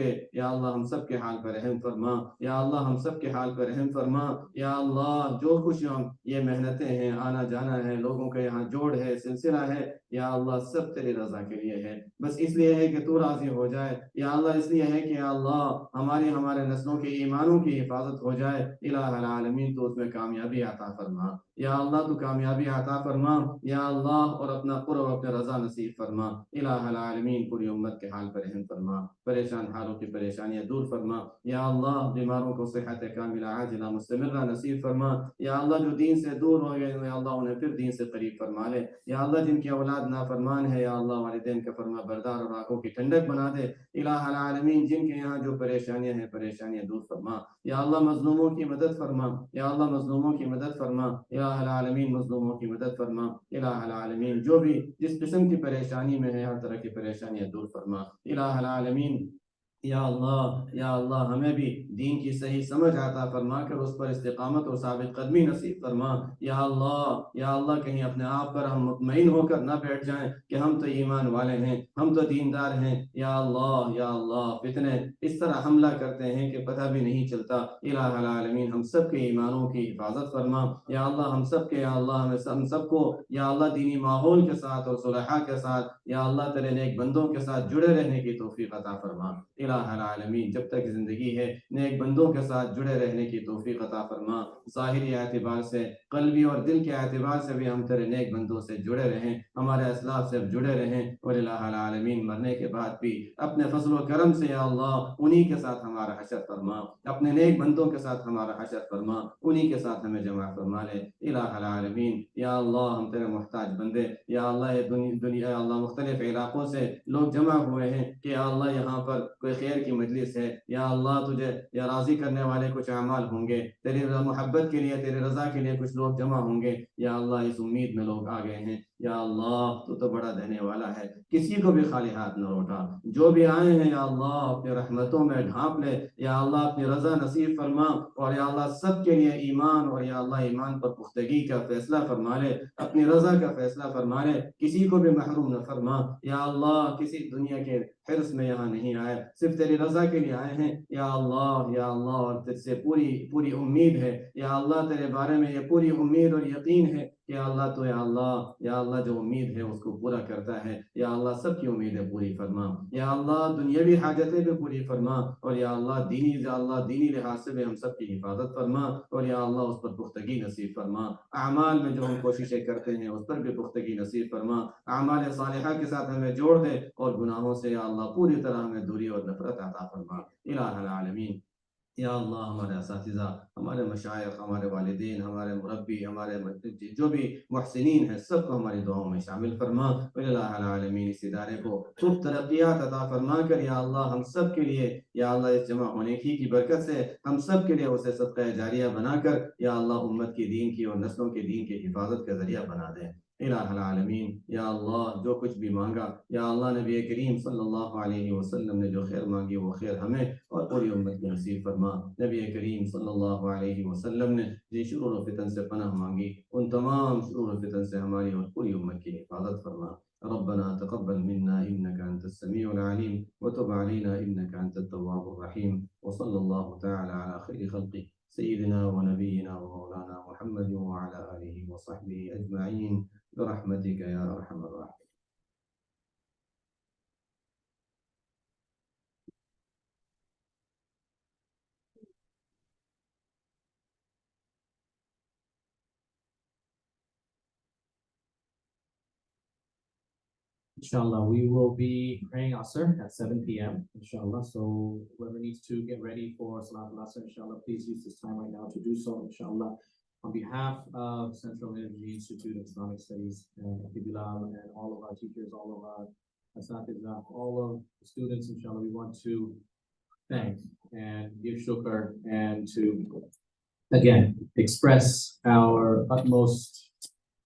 S9: کے حال پر رحم فرما، یا اللہ ہم سب کے حال پر رحم فرما، یا اللہ جو کچھ یہ محنتیں ہیں، آنا جانا ہے، لوگوں کے یہاں جوڑ ہے، سلسلہ ہے، یا اللہ سب تیری رضا کے لیے ہے، بس اس لیے ہے کہ تو راضی ہو جائے، یا اللہ اس لیے ہے کہ یا اللہ ہمارے نسلوں کے ایمانوں کی حفاظت ہو جائے الہ العالمین، تو اس میں کامیابی عطا فرما، یا اللہ تو کامیابی عطا فرما، یا اللہ اور اپنا قرب اور اپنے رضا نصیب فرما الہ العالمین۔ پوری امت کے حال پر رحم فرما، پریشان حالوں کی پریشانیاں دور فرما، یا اللہ بیماروں کو صحت کاملہ عاجلہ مستمرہ نصیب فرما، یا اللہ جو دین سے دور ہو گئے یا اللہ انہیں پھر دین سے قریب فرما لے، یا اللہ جن کی اولاد نافرمان ہے یا اللہ والدین کا فرما بردار اور آنکھوں کی ٹھنڈک بنا دے الہ العالمین، جن کے یہاں جو پریشانیاں ہیں پریشانیاں دور فرما، یا اللہ مظلوموں کی مدد فرما، یا اللہ مظلوموں کی مدد فرما الہ العالمین، مظلوموں کی مدد فرما الہ العالمین، جو بھی جس قسم کی پریشانی میں ہے ہر طرح کی پریشانیاں دور فرما الہ العالمین۔ یا اللہ ہمیں بھی دین کی صحیح سمجھ عطا فرما کر اس پر استقامت اور ثابت قدمی نصیب فرما، یا اللہ کہیں اپنے آپ پر ہم مطمئن ہو کر نہ بیٹھ جائیں کہ ہم تو ایمان والے ہیں، ہم تو دیندار ہیں، یا اللہ فتنے اس طرح حملہ کرتے ہیں کہ پتہ بھی نہیں چلتا الہ العالمین، ہم سب کے ایمانوں کی حفاظت فرما، یا اللہ ہم سب کے ہم سب کو یا اللہ دینی ماحول کے ساتھ اور صلحاء کے ساتھ یا اللہ تیرے نیک بندوں کے ساتھ جڑے رہنے کی توفیق عطا فرما الہ العالمین، جب تک زندگی ہے نیک بندوں کے ساتھ جڑے رہنے کی توفیق عطا فرما، ظاہری اعتبار سے، قلبی اور دل کے اعتبار سے بھی ہم تیرے نیک بندوں سے جڑے رہیں، ہمارے اسلاف سے جڑے رہیں، اور الہ العالمین مرنے کے بعد بھی اپنے فضل و کرم سے یا اللہ انہی کے ساتھ ہمارا حشر فرما، اپنے نیک بندوں کے ساتھ ہمارا حشر فرما، انہی کے ساتھ ہمیں جمع فرما لے الہ العالمین۔ یا اللہ ہم تیرے محتاج بندے، یا اللہ یہ دنیا یا اللہ مختلف علاقوں سے لوگ جمع ہوئے ہیں کہ یا اللہ یہاں پر کوئی خیر کی مجلس ہے، یا اللہ تجھے یا راضی کرنے والے کچھ اعمال ہوں گے، تیری محبت کے لیے تیری رضا کے لیے کچھ لوگ جمع ہوں گے، یا اللہ اس امید میں لوگ آ گئے ہیں، یا اللہ تو بڑا دینے والا ہے، کسی کو بھی خالی ہاتھ نہ لوٹا، جو بھی آئے ہیں یا اللہ اپنی رحمتوں میں ڈھانپ لے، یا اللہ اپنی رضا نصیب فرما، اور یا اللہ سب کے لیے ایمان اور یا اللہ ایمان پر پختگی کا فیصلہ فرما لے، اپنی رضا کا فیصلہ فرما لے، کسی کو بھی محروم نہ فرما، یا اللہ کسی دنیا کے حرص میں یہاں نہیں آئے، صرف تیری رضا کے لیے آئے ہیں، یا اللہ اور تجھ سے پوری امید ہے، یا اللہ تیرے بارے میں یہ پوری امید اور یقین ہے کہ اللہ تو یا اللہ جو امید ہے اس کو پورا کرتا ہے، یا اللہ سب کی امیدیں پوری فرما، یا اللہ دنیاوی حاجتیں بھی پوری فرما، اور یا اللہ دینی لحاظ سے بھی ہم سب کی حفاظت فرما، اور یا اللہ اس پر پختگی نصیب فرما، اعمال میں جو ہم کوششیں کرتے ہیں اس پر بھی پختگی نصیب فرما، اعمال صالحہ کے ساتھ ہمیں جوڑ دے، اور گناہوں سے یا اللہ پوری طرح ہمیں دوری اور نفرت عطا فرما الہ العالمین۔ یا اللہ ہمارے اساتذہ، ہمارے مشائخ، ہمارے والدین، ہمارے مربی، ہمارے جو بھی محسنین ہیں سب کو ہماری دعاؤں میں شامل فرما، الہ العالمین اس ادارے کو خوب ترقیات عطا فرما کر یا اللہ ہم سب کے لیے یا اللہ اس جمع ہونے کی برکت سے ہم سب کے لیے اسے صدقہ جاریہ بنا کر یا اللہ امت کی دین کی اور نسلوں کے دین کی حفاظت کا ذریعہ بنا دے इलाह आलमीन या अल्लाह जो कुछ भी मांगा या अल्लाह नबी करीम सल्लल्लाहु अलैहि वसल्लम ने जो खैर मांगी वो खैर हमें और पूरी उम्मत की नसीब फरमा। नबी करीम सल्लल्लाहु अलैहि वसल्लम ने जिन शुरूर व फितन से पनाह मांगी उन तमाम शुरूर व फितन से हमारी और पूरी उम्मत की हिफाजत फरमा। रब्बना तक़ब्बल मिन्ना इन्नका अंतस समीउल अलीम व तुब अलैना इन्नका अंतत तव्वाबुर रहीम व सल्लल्लाहु तआला अला खैरि खल्क़ि सय्यिदिना व नबियिना व मौलाना मुहम्मद व अला आलिहि व सहबिहि अजमईन برحمتك يا أرحم الراحمين.
S1: Inshallah, we will be praying Asr at 7 p.m. Inshallah. So whoever needs to get ready for Salat al-Asr, inshallah, please use this time right now to do so, inshallah. On behalf of Central Energy Institute of Islamic Studies and Bilal and all of our teachers, all of our asatidza, all of the students, inshallah, we want to thank and give shukr and to, again, express our utmost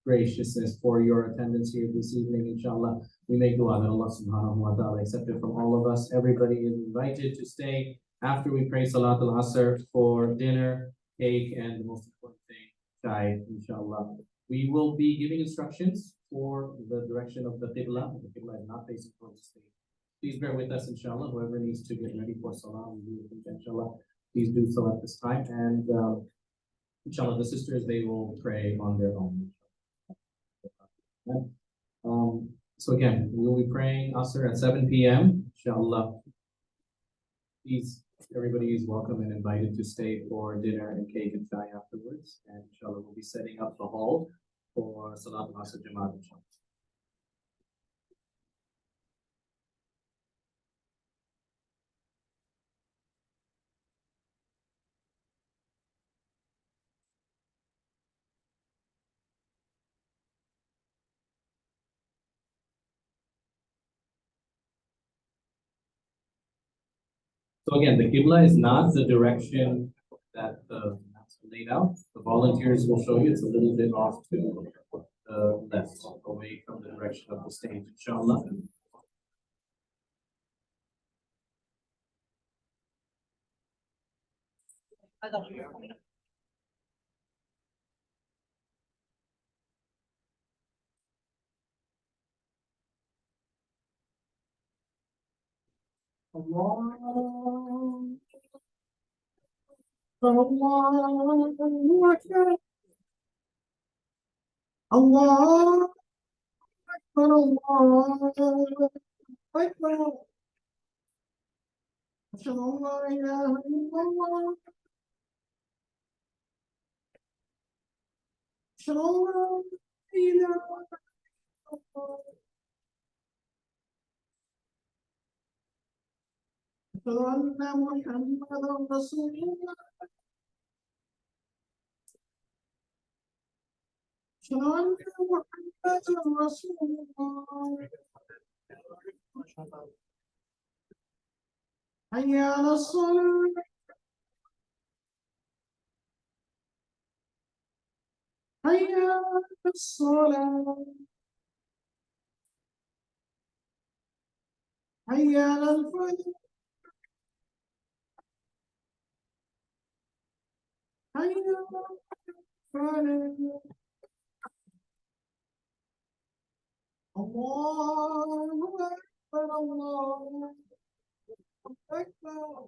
S1: graciousness for your attendance here this evening, inshallah. We make dua that Allah subhanahu wa ta'ala accept it from all of us. Everybody is invited to stay after we pray Salat al-Asr for dinner, cake, and the most important thing, chai, inshallah. We will be giving instructions for the direction of the Qibla. The Qibla is not facing towards the stage. Please bear with us, inshallah. Whoever needs to get ready for Salah, inshallah, please do so at this time. And inshallah, the sisters, they will pray on their own. So again, we will be praying Asr at 7 p.m. Inshallah. Please, everybody is welcome and invited to stay for dinner and cake and chai afterwards. And inshallah, we'll be setting up the hall for Salat al-Asr Jamaat, inshallah. So again, the Qibla is not the direction that the maps are laid out. The volunteers will show you it's a little bit off to the left, away from the direction of the stage, inshallah.
S7: Allah Akbar, Allah Akbar. أشهد أن لا إله إلا الله أشهد أن لا إله إلا الله أشهد أن محمدا رسول الله أشهد أن محمدا رسول الله حي على الصلاة حي على الصلاة حي على الفلاح حي على الفلاح الله أكبر الله أكبر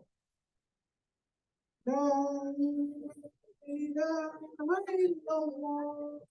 S7: لا إله إلا الله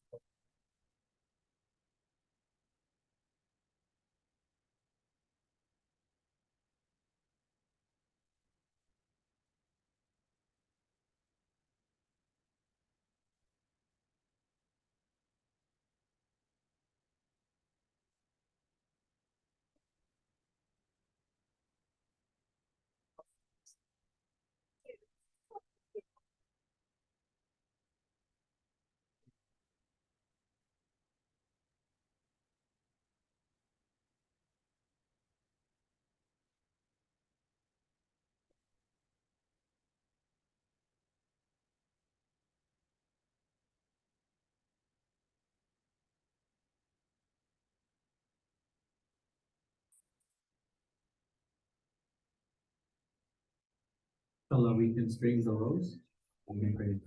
S9: inshallah, we can string the rows and be ready.